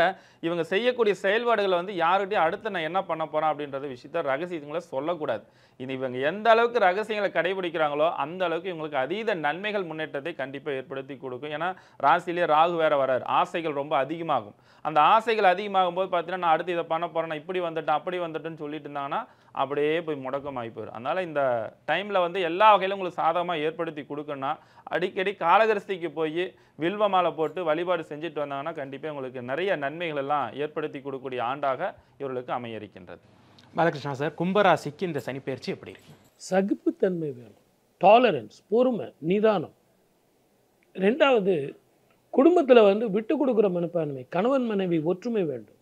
இவங்க செய்யக்கூடிய செயல்பாடுகளை வந்து யாருகிட்டையும் அடுத்து நான் என்ன பண்ண போகிறேன் அப்படின்றத விஷயத்த ரகசியங்களை சொல்லக்கூடாது. இது இவங்க எந்த அளவுக்கு ரகசியங்களை கடைபிடிக்கிறாங்களோ அந்த அளவுக்கு இவங்களுக்கு அதீத நன்மைகள் முன்னேற்றத்தை கண்டிப்பாக ஏற்படுத்தி கொடுக்கும். ஏன்னா ராசியிலே ராகு வேற வராரு, ஆசைகள் ரொம்ப அதிகமாகும். அந்த ஆசைகள் அதிகமாகும் போது பார்த்தீங்கன்னா நான் அடுத்து இதை பண்ண போகிறேன், நான் இப்படி வந்துட்டேன் அப்படி வந்துட்டேன்னு சொல்லிட்டு இருந்தாங்கன்னா அப்படியே போய் முடக்கமாகி போயிடும். அதனால் இந்த டைமில் வந்து எல்லா வகையிலும் உங்களுக்கு சாதகமாக ஏற்படுத்தி கொடுக்கணும்னா அடிக்கடி காலகரிசிக்கு போய் வில்வ மாலை போட்டு வழிபாடு செஞ்சுட்டு வந்தாங்கன்னா கண்டிப்பாக உங்களுக்கு நிறைய நன்மைகள் எல்லாம் ஏற்படுத்தி கொடுக்கக்கூடிய ஆண்டாக இவர்களுக்கு அமைய இருக்கின்றது. பாலகிருஷ்ணா சார், கும்பராசிக்கு இந்த சனிப்பெயர்ச்சி எப்படி இருக்கு? சகிப்புத்தன்மை வேணும், டாலரன்ஸ், பொறுமை, நிதானம். 2வது குடும்பத்தில் வந்து விட்டு கொடுக்குற மனப்பான்மை, கணவன் மனைவி ஒற்றுமை வேண்டும்.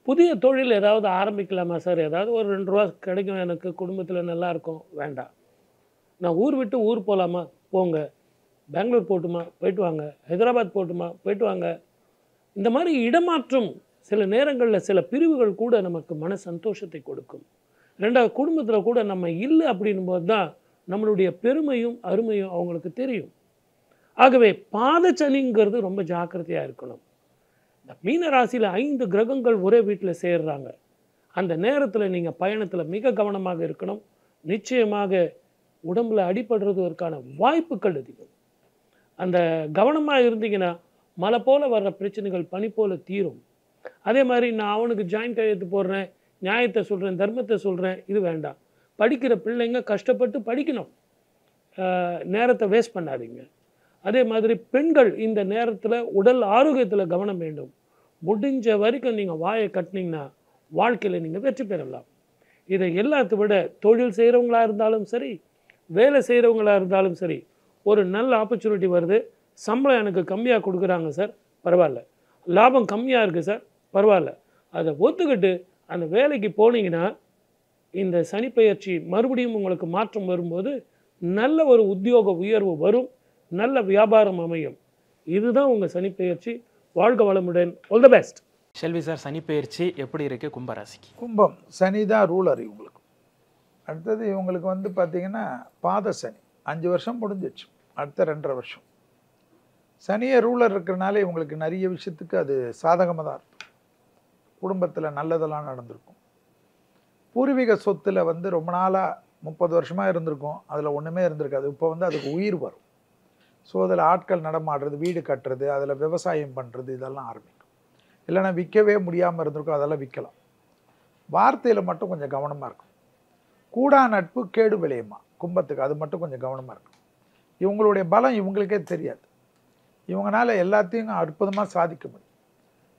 புதிய தொழில் ஏதாவது ஆரம்பிக்கலாமா சார், ஏதாவது ஒரு 2 ரூபா கிடைக்கும் எனக்கு, குடும்பத்தில் நல்லா இருக்கும், வேண்டாம். நான் ஊர் விட்டு ஊர் போகலாமா, போங்க. பெங்களூர் போட்டுமா, போயிட்டு வாங்க. ஹைதராபாத் போட்டுமா, போயிட்டு வாங்க. இந்த மாதிரி இடமாற்றம் சில நேரங்களில் சில பிரிவுகள் கூட நமக்கு மன சந்தோஷத்தை கொடுக்கும். 2வது குடும்பத்தில் கூட நம்ம இல்லை அப்படின்னும் போது தான் நம்மளுடைய பெருமையும் அருமையும் அவங்களுக்கு தெரியும். ஆகவே பாதச்சனிங்கிறது ரொம்ப ஜாக்கிரதையாக இருக்கணும். இந்த மீன ராசியில் 5 கிரகங்கள் ஒரே வீட்டில் சேர்றாங்க. அந்த நேரத்தில் நீங்கள் பயணத்தில் மிக கவனமாக இருக்கணும். நிச்சயமாக உடம்புல அடிபடுறதுக்கான வாய்ப்புகள் அதிகம். அந்த கவனமாக இருந்தீங்கன்னா மழை போல் வர்ற பிரச்சனைகள் பனி போல் தீரும். அதே மாதிரி நான் அவனுக்கு ஜாயின் கையெழுத்து போடுறேன், நியாயத்தை சொல்கிறேன், தர்மத்தை சொல்கிறேன், இது வேண்டாம். படிக்கிற பிள்ளைங்க கஷ்டப்பட்டு படிக்கணும், நேரத்தை வேஸ்ட் பண்ணாதீங்க. அதே மாதிரி பெண்கள் இந்த நேரத்தில் உடல் ஆரோக்கியத்தில் கவனம் வேண்டும். முடிஞ்ச வரைக்கும் நீங்கள் வாயை கட்டினீங்கன்னா வாழ்க்கையில் நீங்கள் வெற்றி பெறலாம். இதை எல்லாத்தை விட தொழில் செய்கிறவங்களா இருந்தாலும் சரி, வேலை செய்கிறவங்களா இருந்தாலும் சரி, ஒரு நல்ல ஆப்பர்ச்சுனிட்டி வருது, சம்பளம் எனக்கு கம்மியாக கொடுக்குறாங்க சார், பரவாயில்ல. லாபம் கம்மியாக இருக்குது சார், பரவாயில்ல. அதை ஒத்துக்கிட்டு அந்த வேலைக்கு போனீங்கன்னா இந்த சனிப்பெயர்ச்சி மறுபடியும் உங்களுக்கு மாற்றம் வரும்போது நல்ல ஒரு உத்தியோக உயர்வு வரும், நல்ல வியாபாரம் அமையும். இதுதான் உங்கள் சனிப்பெயர்ச்சி. வாழ்க வளமுடன். All the best. Selvi sir, சனிப்பெயர்ச்சி எப்படி இருக்குது கும்பராசிக்கு? கும்பம் சனி தான் ரூலர் இவங்களுக்கு. அடுத்தது இவங்களுக்கு வந்து பார்த்திங்கன்னா பாத சனி 5 வருஷம் முடிஞ்சிச்சு. அடுத்த 2.5 வருஷம் சனியை ரூலர் இருக்கிறனால இவங்களுக்கு நிறைய விஷயத்துக்கு அது சாதகமாக தான் இருக்கும். குடும்பத்தில் நல்லதெல்லாம் நடந்திருக்கும். பூர்வீக சொத்தில் வந்து ரொம்ப நாளாக 30 வருஷமாக இருந்திருக்கும், அதில் ஒன்றுமே இருந்திருக்காது. இப்போ வந்து அதுக்கு உயிர் வரும். ஸோ அதில் ஆட்கள் நடமாடுறது, வீடு கட்டுறது, அதில் விவசாயம் பண்ணுறது, இதெல்லாம் ஆரம்பிக்கும். இல்லைன்னா விற்கவே முடியாமல் இருந்திருக்கும், அதெல்லாம் விற்கலாம். வார்த்தையில் மட்டும் கொஞ்சம் கவனமாக இருக்கும். கூடா நட்பு கேடு விளையுமா கும்பத்துக்கு, அது மட்டும் கொஞ்சம் கவனமாக இருக்கும். இவங்களுடைய பலம் இவங்களுக்கே தெரியாது. இவங்களால எல்லாத்தையும் அற்புதமாக சாதிக்க முடியும்.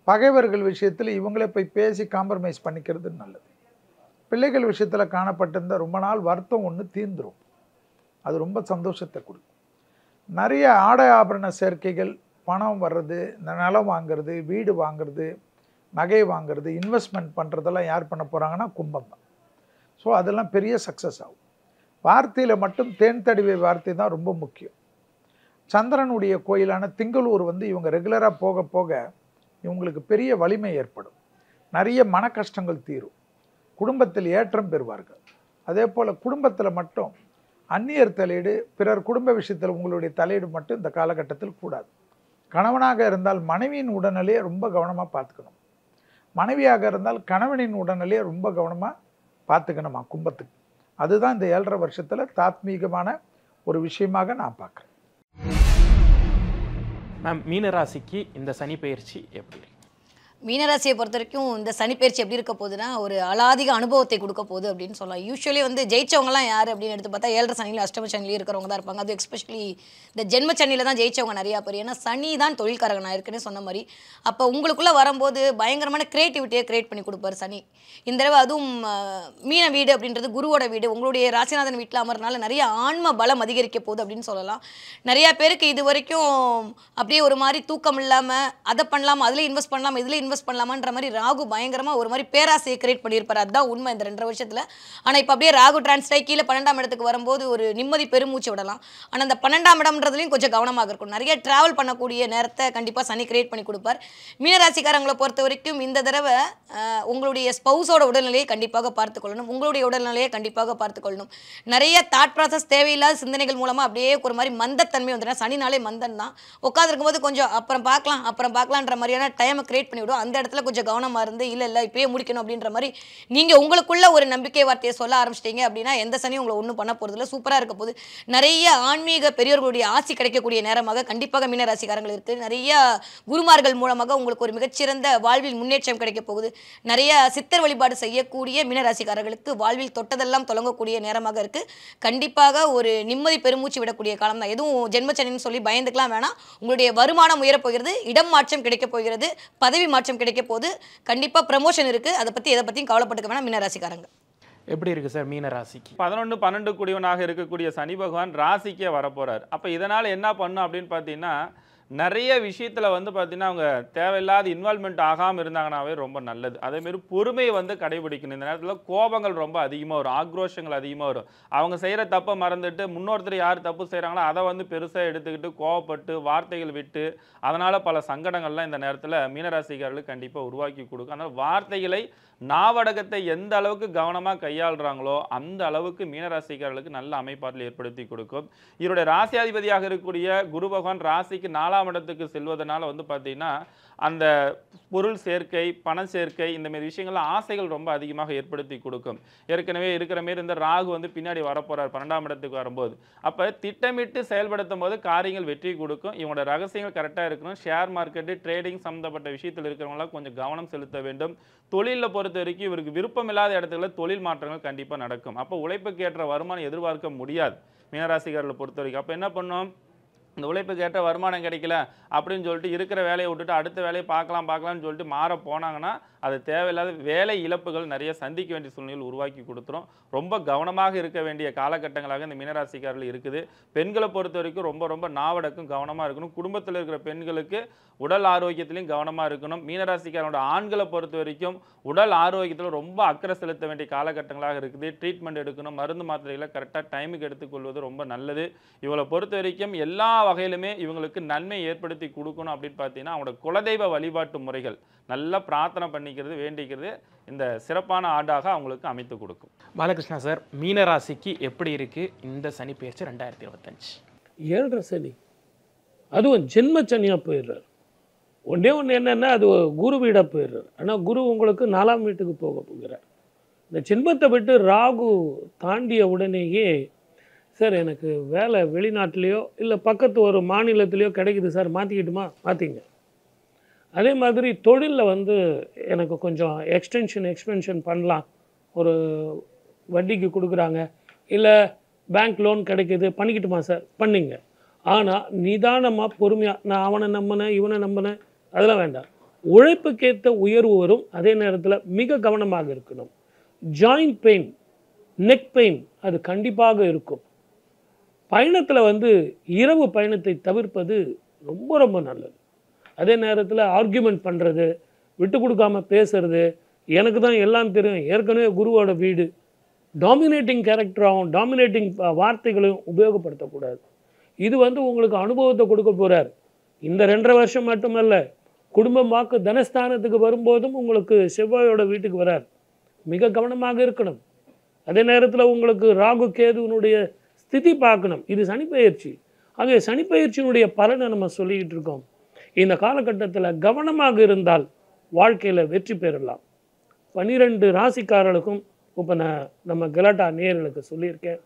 பகைவர்கள் விஷயத்தில் இவங்களே போய் பேசி காம்ப்ரமைஸ் பண்ணிக்கிறது நல்லது. பிள்ளைகள் விஷயத்தில் காணப்பட்டிருந்த ரொம்ப நாள் வருத்தம் ஒன்று தீர்ந்துடும். அது ரொம்ப சந்தோஷத்தை கொடுக்கும். நிறைய ஆடை ஆபரண சேர்க்கைகள், பணம் வர்றது, நிலம் வாங்கிறது, வீடு வாங்கிறது, நகை வாங்கிறது, இன்வெஸ்ட்மெண்ட் பண்ணுறதெல்லாம் யார் பண்ண போகிறாங்கன்னா கும்பம் தான். ஸோ அதெல்லாம் பெரிய சக்ஸஸ் ஆகும். வார்த்தையில் மட்டும் தேன் தடவிய வார்த்தை தான் ரொம்ப முக்கியம். சந்திரனுடைய கோயிலான திங்களூர் வந்து இவங்க ரெகுலராக போக போக இவங்களுக்கு பெரிய வலிமை ஏற்படும். நிறைய மன கஷ்டங்கள் தீரும். குடும்பத்தில் ஏற்றம் பெறுவார்கள். அதே போல் குடும்பத்தில் மட்டும் அந்நியர் தலையீடு, பிறர் குடும்ப விஷயத்தில் உங்களுடைய தலையீடு மட்டும் இந்த காலகட்டத்தில் கூடாது. கணவனாக இருந்தால் மனைவியின் உடல்நிலையை ரொம்ப கவனமாக பார்த்துக்கணும். மனைவியாக இருந்தால் கணவனின் உடல்நிலையை ரொம்ப கவனமாக பார்த்துக்கணுமா கும்பத்துக்கு. அதுதான் இந்த 7.5 வருஷத்தில் தாத்மீகமான ஒரு விஷயமாக நான் பார்க்குறேன். மேம், மீனராசிக்கு இந்த சனி பயிற்சி எப்படி? மீனராசியை பொறுத்த வரைக்கும் இந்த சனிப்பெயர்ச்சி எப்படி இருக்க போகுதுன்னா, ஒரு அலாதிக அனுபவத்தை கொடுக்க போகுது அப்படின்னு சொல்லலாம். யூஸ்வலி வந்து ஜெயிச்சவங்கலாம் யார் அப்படின்னு எடுத்து பார்த்தா 7.5 சனியில் அஷ்டம சனிலையும் இருக்கிறவங்க தான் இருப்பாங்க. அது எஸ்பெஷலி இந்த ஜென்ம சனியில் தான் ஜெயிச்சவங்க நிறையா பேர். ஏன்னா சனி தான் தொழில்காரங்க, நான் ஏற்கனவே சொன்ன மாதிரி. அப்போ உங்களுக்குள்ளே வரும்போது பயங்கரமான க்ரியேட்டிவிட்டியை க்ரியேட் பண்ணி கொடுப்பார் சனி. இந்த தடவை அதுவும் மீன வீடு அப்படின்றது குருவோட வீடு, உங்களுடைய ராசிநாதன் வீட்டில் அமர்னால நிறைய ஆன்ம பலம் அதிகரிக்க போகுது அப்படின்னு சொல்லலாம். நிறையா பேருக்கு இது வரைக்கும் அப்படியே ஒரு மாதிரி தூக்கம் இல்லாமல் அதை பண்ணலாமா, அதில் இன்வெஸ்ட் பண்ணலாமா, இதில் இன்வெஸ்ட் பண்ணலாமான்ற மாதிரி ராகு பயங்கரமாக ஒரு மாதிரி பேராசையை கிரியேட் பண்ணியிருப்பார். அதுதான் உண்மை இந்த 2.5 வருஷத்தில். ஆனால் இப்போ அப்படியே ராகு டிரான்ஸ்டாய் கீழே 12ஆம் இடத்துக்கு வரும்போது ஒரு நிம்மதி பெருமூச்சு விடலாம். ஆனால் அந்த 12ஆம் இடம்ன்றதுலையும் கொஞ்சம் கவனமாக இருக்கும். நிறைய ட்ராவல் பண்ணக்கூடிய நேரத்தை கண்டிப்பாக சனி கிரியேட் பண்ணி கொடுப்பார். மீனராசிக்காரங்களை பொறுத்த வரைக்கும் இந்த தடவை உங்களுடைய ஸ்பௌஸோட உடல்நிலையை கண்டிப்பாக பார்த்துக்கொள்ளணும். உங்களுடைய உடல்நிலையை கண்டிப்பாக பார்த்துக்கொள்ளணும். நிறைய தாட் ப்ராசஸ், தேவையில்லாத சிந்தனைகள் மூலமாக அப்படியே ஒரு மாதிரி மந்தத்தன்மை வந்துடும். சனினாலே மந்தன் தான். உட்காந்துருக்கும் போது கொஞ்சம் அப்புறம் பார்க்கலான்ற மாதிரியான டைமை கிரியேட் பண்ணிவிடும். அந்த இடத்துல கொஞ்சம் கவனமாக இருந்து இல்லை இப்பயே முடிக்கணும் அப்படின்ற மாதிரி நீங்கள் உங்களுக்குள்ள ஒரு நம்பிக்கை வார்த்தையை சொல்ல ஆரம்பிச்சிட்டீங்க அப்படின்னா எந்த சனியும் உங்களை ஒன்றும் பண்ண போகிறதில்ல. சூப்பராக இருக்க போது. நிறைய ஆன்மீக பெரியவர்களுடைய ஆசி கிடைக்கக்கூடிய நேரமாக கண்டிப்பாக மீனராசிக்காரங்கள் இருக்குது. நிறைய குருமார்கள் மூலமாக உங்களுக்கு ஒரு மிகச்சிறந்த வாழ்வில் முன்னேற்றம் கிடைக்க போகுது. நிறைய சித்தர் வழிபாடு செய்யக்கூடிய மீனராசிக்காரர்களுக்கு வாழ்வில் தொட்டதெல்லாம் தொடங்கக்கூடிய நேரமாக இருக்குது. கண்டிப்பாக ஒரு நிம்மதி பெருமூச்சு விடக்கூடிய காலம் தான். எதுவும் ஜென்மச்சனின்னு சொல்லி பயந்துக்கலாம் வேணாம். உங்களுடைய வருமானம் உயரப்போகிறது, இடம் மாற்றம் கிடைக்க போகிறது, பதவி மாற்றம் கிடைக்க போது, கண்டிப்பாக ப்ரமோஷன் இருக்குது. அதை பற்றி எதை பற்றியும் கவலைப்பட்டுக்க வேணாம் மீனராசிக்காரங்க. எப்படி இருக்குது சார் மீன ராசிக்கு? 11, 12 கூடியவனாக இருக்கக்கூடிய சனி பகவான் ராசிக்கே வரப்போகிறார். அப்போ இதனால் என்ன பண்ணும் அப்படின்னு பார்த்தீங்கன்னா, நிறைய விஷயத்தில் வந்து பார்த்தீங்கன்னா அவங்க தேவையில்லாத இன்வால்மெண்ட் ஆகாமல் இருந்தாங்கன்னாவே ரொம்ப நல்லது. அதேமாரி பொறுமையை வந்து கடைபிடிக்கணும். இந்த நேரத்தில் கோபங்கள் ரொம்ப அதிகமாக வரும், ஆக்ரோஷங்கள் அதிகமாக வரும். அவங்க செய்கிற தப்பை மறந்துட்டு இன்னொருத்தர் யார் தப்பு செய்கிறாங்களோ அதை வந்து பெருசாக எடுத்துக்கிட்டு கோவப்பட்டு வார்த்தைகள் விட்டு அதனால் பல சங்கடங்கள்லாம் இந்த நேரத்தில் மீனராசிக்காரர்களுக்கு கண்டிப்பாக உருவாக்கி கொடுக்கும். அதனால் வார்த்தைகளை, நாவடகத்தை எந்த அளவுக்கு கவனமாக கையாளுறாங்களோ அந்த அளவுக்கு மீனராசிக்காரர்களுக்கு நல்ல அமைப்பாற்றல் ஏற்படுத்தி கொடுக்கும். இவருடைய ராசியாதிபதியாக இருக்கக்கூடிய குரு பகவான் ராசிக்கு 4ஆம் இடத்துக்கு செல்வதனால வந்து பார்த்தீங்கன்னா அந்த பொருள் சேர்க்கை, பண சேர்க்கை, இந்த மாதிரி விஷயங்கள்லாம் ஆசைகள் ரொம்ப அதிகமாக ஏற்படுத்தி கொடுக்கும். ஏற்கனவே இருக்கிற மாரி இந்த ராகு வந்து பின்னாடி வரப்போறார் 12ஆம் இடத்துக்கு வரும்போது. அப்போ திட்டமிட்டு செயல்படுத்தும் போது காரியங்கள் வெற்றி கொடுக்கும். இவங்களோட ரகசியங்கள் கரெக்டாக இருக்கணும். ஷேர் மார்க்கெட்டு, ட்ரேடிங் சம்மந்தப்பட்ட விஷயத்தில் இருக்கிறவங்களாம் கொஞ்சம் கவனம் செலுத்த வேண்டும். தொழிலில் பொறுத்த வரைக்கும் இவருக்கு விருப்பம் இல்லாத இடத்துல தொழில் மாற்றங்கள் கண்டிப்பாக நடக்கும். அப்போ உழைப்புக்கு ஏற்ற வருமானம் எதிர்பார்க்க முடியாது மீனராசிக்காரர்களை பொறுத்த வரைக்கும். அப்போ என்ன பண்ணும், இந்த உழைப்புக்கு ஏற்ற வருமானம் கிடைக்கல அப்படின்னு சொல்லிட்டு இருக்கிற வேலையை விட்டுட்டு அடுத்த வேலையை பார்க்கலாம்னு சொல்லிட்டு மாற போனாங்கன்னா அது தேவையில்லாத வேலை இழப்புகள் நிறைய சந்திக்க வேண்டிய சூழ்நிலைகள் உருவாக்கி கொடுத்துரும். ரொம்ப கவனமாக இருக்க வேண்டிய காலகட்டங்களாக இந்த மீனராசிக்காரர்கள் இருக்குது. பெண்களை பொறுத்த வரைக்கும் ரொம்ப நாவடக்கும் கவனமாக இருக்கணும். குடும்பத்தில் இருக்கிற பெண்களுக்கு உடல் ஆரோக்கியத்திலையும் கவனமாக இருக்கணும். மீனராசிக்காரோட ஆண்களை பொறுத்த வரைக்கும் உடல் ஆரோக்கியத்தில் ரொம்ப அக்கறை செலுத்த வேண்டிய காலகட்டங்களாக இருக்குது. ட்ரீட்மெண்ட் எடுக்கணும், மருந்து மாத்திரைகளை கரெக்டாக டைமுக்கு எடுத்துக்கொள்வது ரொம்ப நல்லது. இவளை பொறுத்த வரைக்கும் எல்லா வகையிலுமே இவங்களுக்கு நன்மை ஏற்படுத்தி கொடுக்கணும் அப்படின்னு பார்த்தீங்கன்னா அவங்களோட குலதெய்வ வழிபாட்டு முறைகள் நல்லா பிரார்த்தனை பண்ணிக்கிறது வேண்டிக்கிறது இந்த சிறப்பான ஆண்டாக அவங்களுக்கு அமைத்து கொடுக்கும். பாலகிருஷ்ணா சார், மீனராசிக்கு எப்படி இருக்கு இந்த சனி பெயர்ச்சி 2025? 7.5 சனி, அதுவும் ஜென்ம சனியாக போயிடுறார். ஒன்றே ஒன்று என்னென்னா அது குரு வீடாக போயிடுறார். ஆனால் குரு உங்களுக்கு 4ஆம் வீட்டுக்கு போக போகிறார். இந்த ஜென்மத்தை விட்டு ராகு தாண்டிய உடனேயே சார் எனக்கு வேலை வெளிநாட்டிலையோ இல்லை பக்கத்து ஒரு மாநிலத்திலையோ கிடைக்குது சார், மாற்றிக்கிட்டுமா? மாற்றிங்க. அதே மாதிரி தொழிலில் எனக்கு கொஞ்சம் எக்ஸ்பென்ஷன் பண்ணலாம், ஒரு வட்டிக்கு கொடுக்குறாங்க, இல்லை பேங்க் லோன் கிடைக்கிது, பண்ணிக்கிட்டுமா சார்? பண்ணிங்க. ஆனால் நிதானமாக பொறுமையாக, நான் அவனை நம்பினேன் இவனை நம்பினேன் அதெல்லாம் வேண்டாம். உழைப்புக்கேற்ற உயர்வு வரும். அதே நேரத்தில் மிக கவனமாக இருக்கணும். ஜாயிண்ட் பெயின், நெக் பெயின் அது கண்டிப்பாக இருக்கும். பயணத்தில் இரவு பயணத்தை தவிர்ப்பது ரொம்ப ரொம்ப நல்லது. அதே நேரத்தில் ஆர்கியூமெண்ட் பண்ணுறது, விட்டு கொடுக்காம பேசுறது, எனக்கு தான் எல்லாம் தெரியும், ஏற்கனவே குருவோட வீடு, டாமினேட்டிங் கேரக்டராகவும் டாமினேட்டிங் வார்த்தைகளையும் உபயோகப்படுத்தக்கூடாது. இது உங்களுக்கு அனுபவத்தை கொடுக்க போகிறார். இந்த 2.5 வருஷம் மட்டுமல்ல, குடும்பம் வாக்கு தனஸ்தானத்துக்கு வரும்போதும் உங்களுக்கு செவ்வாயோட வீட்டுக்கு வரார். மிக கவனமாக இருக்கணும். அதே நேரத்தில் உங்களுக்கு ராகு கேதுவனுடைய ஸ்திதி பார்க்கணும். இது சனிப்பெயர்ச்சி. ஆகவே சனிப்பெயர்ச்சியினுடைய பலனை நம்ம சொல்லிக்கிட்டு இருக்கோம். இந்த காலகட்டத்தில் கவனமாக இருந்தால் வாழ்க்கையில் வெற்றி பெறலாம். 12 ராசிக்காரர்களுக்கும் இப்போ நம்ம கலாட்டா நேயர்களுக்கு சொல்லியிருக்கேன்.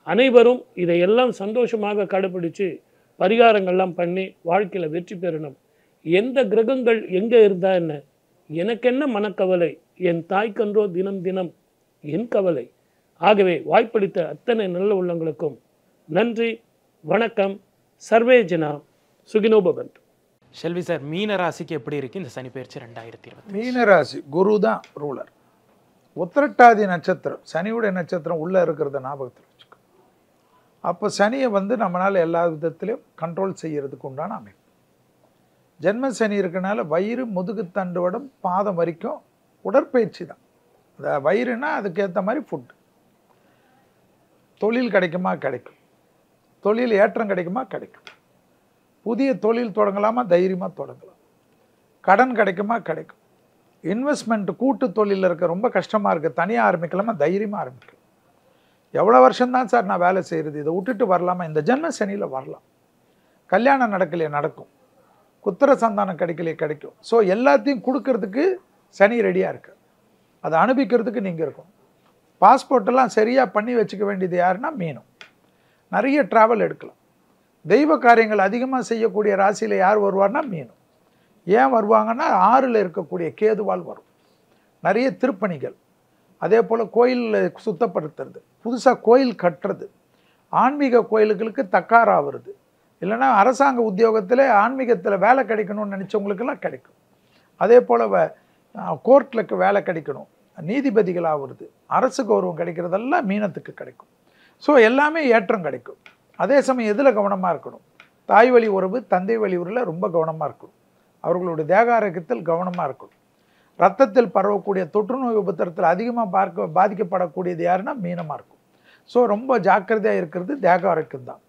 அனைவரும் இதையெல்லாம் சந்தோஷமாக கடைப்பிடித்து பரிகாரங்கள்லாம் பண்ணி வாழ்க்கையில் வெற்றி பெறணும். எந்த கிரகங்கள் எங்கே இருந்தால் என்ன, எனக்கென்ன மனக்கவலை, என் தாய்க்கன்றோ தினம் தினம் என் கவலை. ஆகவே வாய்ப்பளித்த அத்தனை நல்ல உள்ளங்களுக்கும் நன்றி, வணக்கம். சர்வே ஜனா சுகினோ பவந்து. செல்வி சார், மீனராசிக்கு எப்படி இருக்கு இந்த சனி பெயர்ச்சி 2020? மீனராசி குரு தான் ரூலர். உத்திரட்டாதி நட்சத்திரம், சனியுடைய நட்சத்திரம் உள்ளே இருக்கிறத ஞாபகத்தில் வச்சுக்கோ. அப்போ சனியை நம்மளால் எல்லா விதத்திலையும் கண்ட்ரோல் செய்யறதுக்கு உண்டான அமைப்பு. ஜென்ம சனி இருக்கனால வயிறு, முதுகுத்தண்டுவடம், பாதம் வரைக்கும் உடற்பயிற்சி தான். அந்த வயிறுனா அதுக்கேற்ற மாதிரி ஃபுட்டு. தொழில் கிடைக்குமா? கிடைக்கும். தொழில் ஏற்றம் கிடைக்குமா? கிடைக்கும். புதிய தொழில் தொடங்கலாமா? தைரியமாக தொடங்கலாம். கடன் கிடைக்குமா? கிடைக்கும். இன்வெஸ்ட்மெண்ட் கூட்டு தொழிலில் இருக்க ரொம்ப கஷ்டமாக இருக்குது, தனியாக ஆரம்பிக்கலாமா? தைரியமாக ஆரம்பிக்கலாம். எவ்வளோ வருஷம்தான் சார் நான் வேலை செய்கிறது, இதை விட்டுட்டு வரலாமா? இந்த ஜென்ம சனியில் வரலாம். கல்யாணம் நடக்கலையே நடக்கும், புத்திர சந்தானம் கிடைக்கலையே கிடைக்கும். ஸோ எல்லாத்தையும் கொடுக்கறதுக்கு சனி ரெடியாக இருக்கு. அதை அனுபவிக்கிறதுக்கு நீங்கள் இருக்கும். பாஸ்போர்ட்டெல்லாம் சரியாக பண்ணி வச்சுக்க வேண்டியது யாருன்னா மீனம். நிறைய ட்ராவல் எடுக்கலாம். தெய்வ காரியங்கள் அதிகமாக செய்யக்கூடிய ராசியில் யார் வருவார்னா மீனம். ஏன் வருவாங்கன்னா 6ல் இருக்கக்கூடிய கேதுவால் வரும். நிறைய திருப்பணிகள், அதே போல் கோயிலில் சுத்தப்படுத்துறது, புதுசாக கோயில் கட்டுறது, ஆன்மீக கோயில்களுக்கு தக்காராகிறது, இல்லைன்னா அரசாங்க உத்தியோகத்தில் ஆன்மீகத்தில் வேலை கிடைக்கணும்னு நினச்சவங்களுக்கெல்லாம் கிடைக்கும். அதே போல் கோர்ட்டில் வேலை கிடைக்கணும், நீதிபதிகள் ஆகுறது, அரசு கௌரவம் கிடைக்கிறதெல்லாம் மீனத்துக்கு கிடைக்கும். ஸோ எல்லாமே ஏற்றம் கிடைக்கும். அதே சமயம் எதில் கவனமாக இருக்கணும்? தாய் வழி உறவு, தந்தை வழி உறவில் ரொம்ப கவனமாக இருக்கணும். அவர்களுடைய தேக ஆரோக்கியத்தில் கவனமாக இருக்கணும். ரத்தத்தில் பரவக்கூடிய தொற்றுநோய் உபத்திரத்தில் அதிகமாக பாதிக்கப்படக்கூடியது யாருன்னா மீனமாக இருக்கும். ஸோ ரொம்ப ஜாக்கிரதையாக இருக்கிறது தேக ஆரோக்கியம் தான்.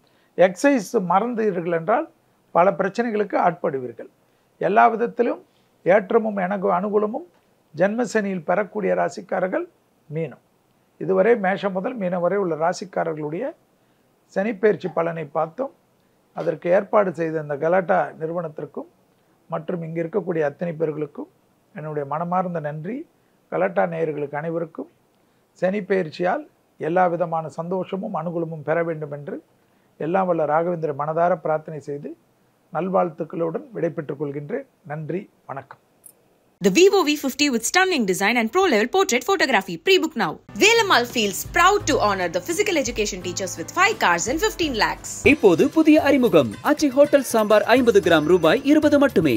எக்ஸசைஸ் மறந்தீர்கள் என்றால் பல பிரச்சனைகளுக்கு ஆட்படுவீர்கள். எல்லா விதத்திலும் ஏற்றமும் அனுகூலமும் ஜென்மசனியில் பெறக்கூடிய ராசிக்காரர்கள் மீனம். இதுவரை மேஷம் முதல் மீனம் வரை உள்ள ராசிக்காரர்களுடைய சனிப்பெயர்ச்சி பலனை பார்த்தோம். அதற்கு ஏற்பாடு செய்த இந்த கலாட்டா நிறுவனத்திற்கும் மற்றும் இங்கே இருக்கக்கூடிய அத்தனை பேர்களுக்கும் என்னுடைய மனமார்ந்த நன்றி. கலாட்டா நேயர்களுக்கு அனைவருக்கும் சனிப்பெயர்ச்சியால் எல்லா விதமான சந்தோஷமும் அனுகூலமும் பெற வேண்டும் என்று எல்லாம் வல்ல ராகவேந்திர மனதார பிரார்த்தனை செய்து நல்வாழ்த்துக்களுடன் விடைபெற்றுக் கொள்கின்றேன். நன்றி, வணக்கம். The Vivo V50 with stunning design and pro-level portrait photography. Pre-book now. Velamal feels proud to honor the physical education teachers with 5 cars and 15 lakhs. இப்போது புதிய அறிமுகம், அச்சி ஹோட்டல் சாம்பார் 50 கிராம் ரூபாய் 20 மட்டுமே.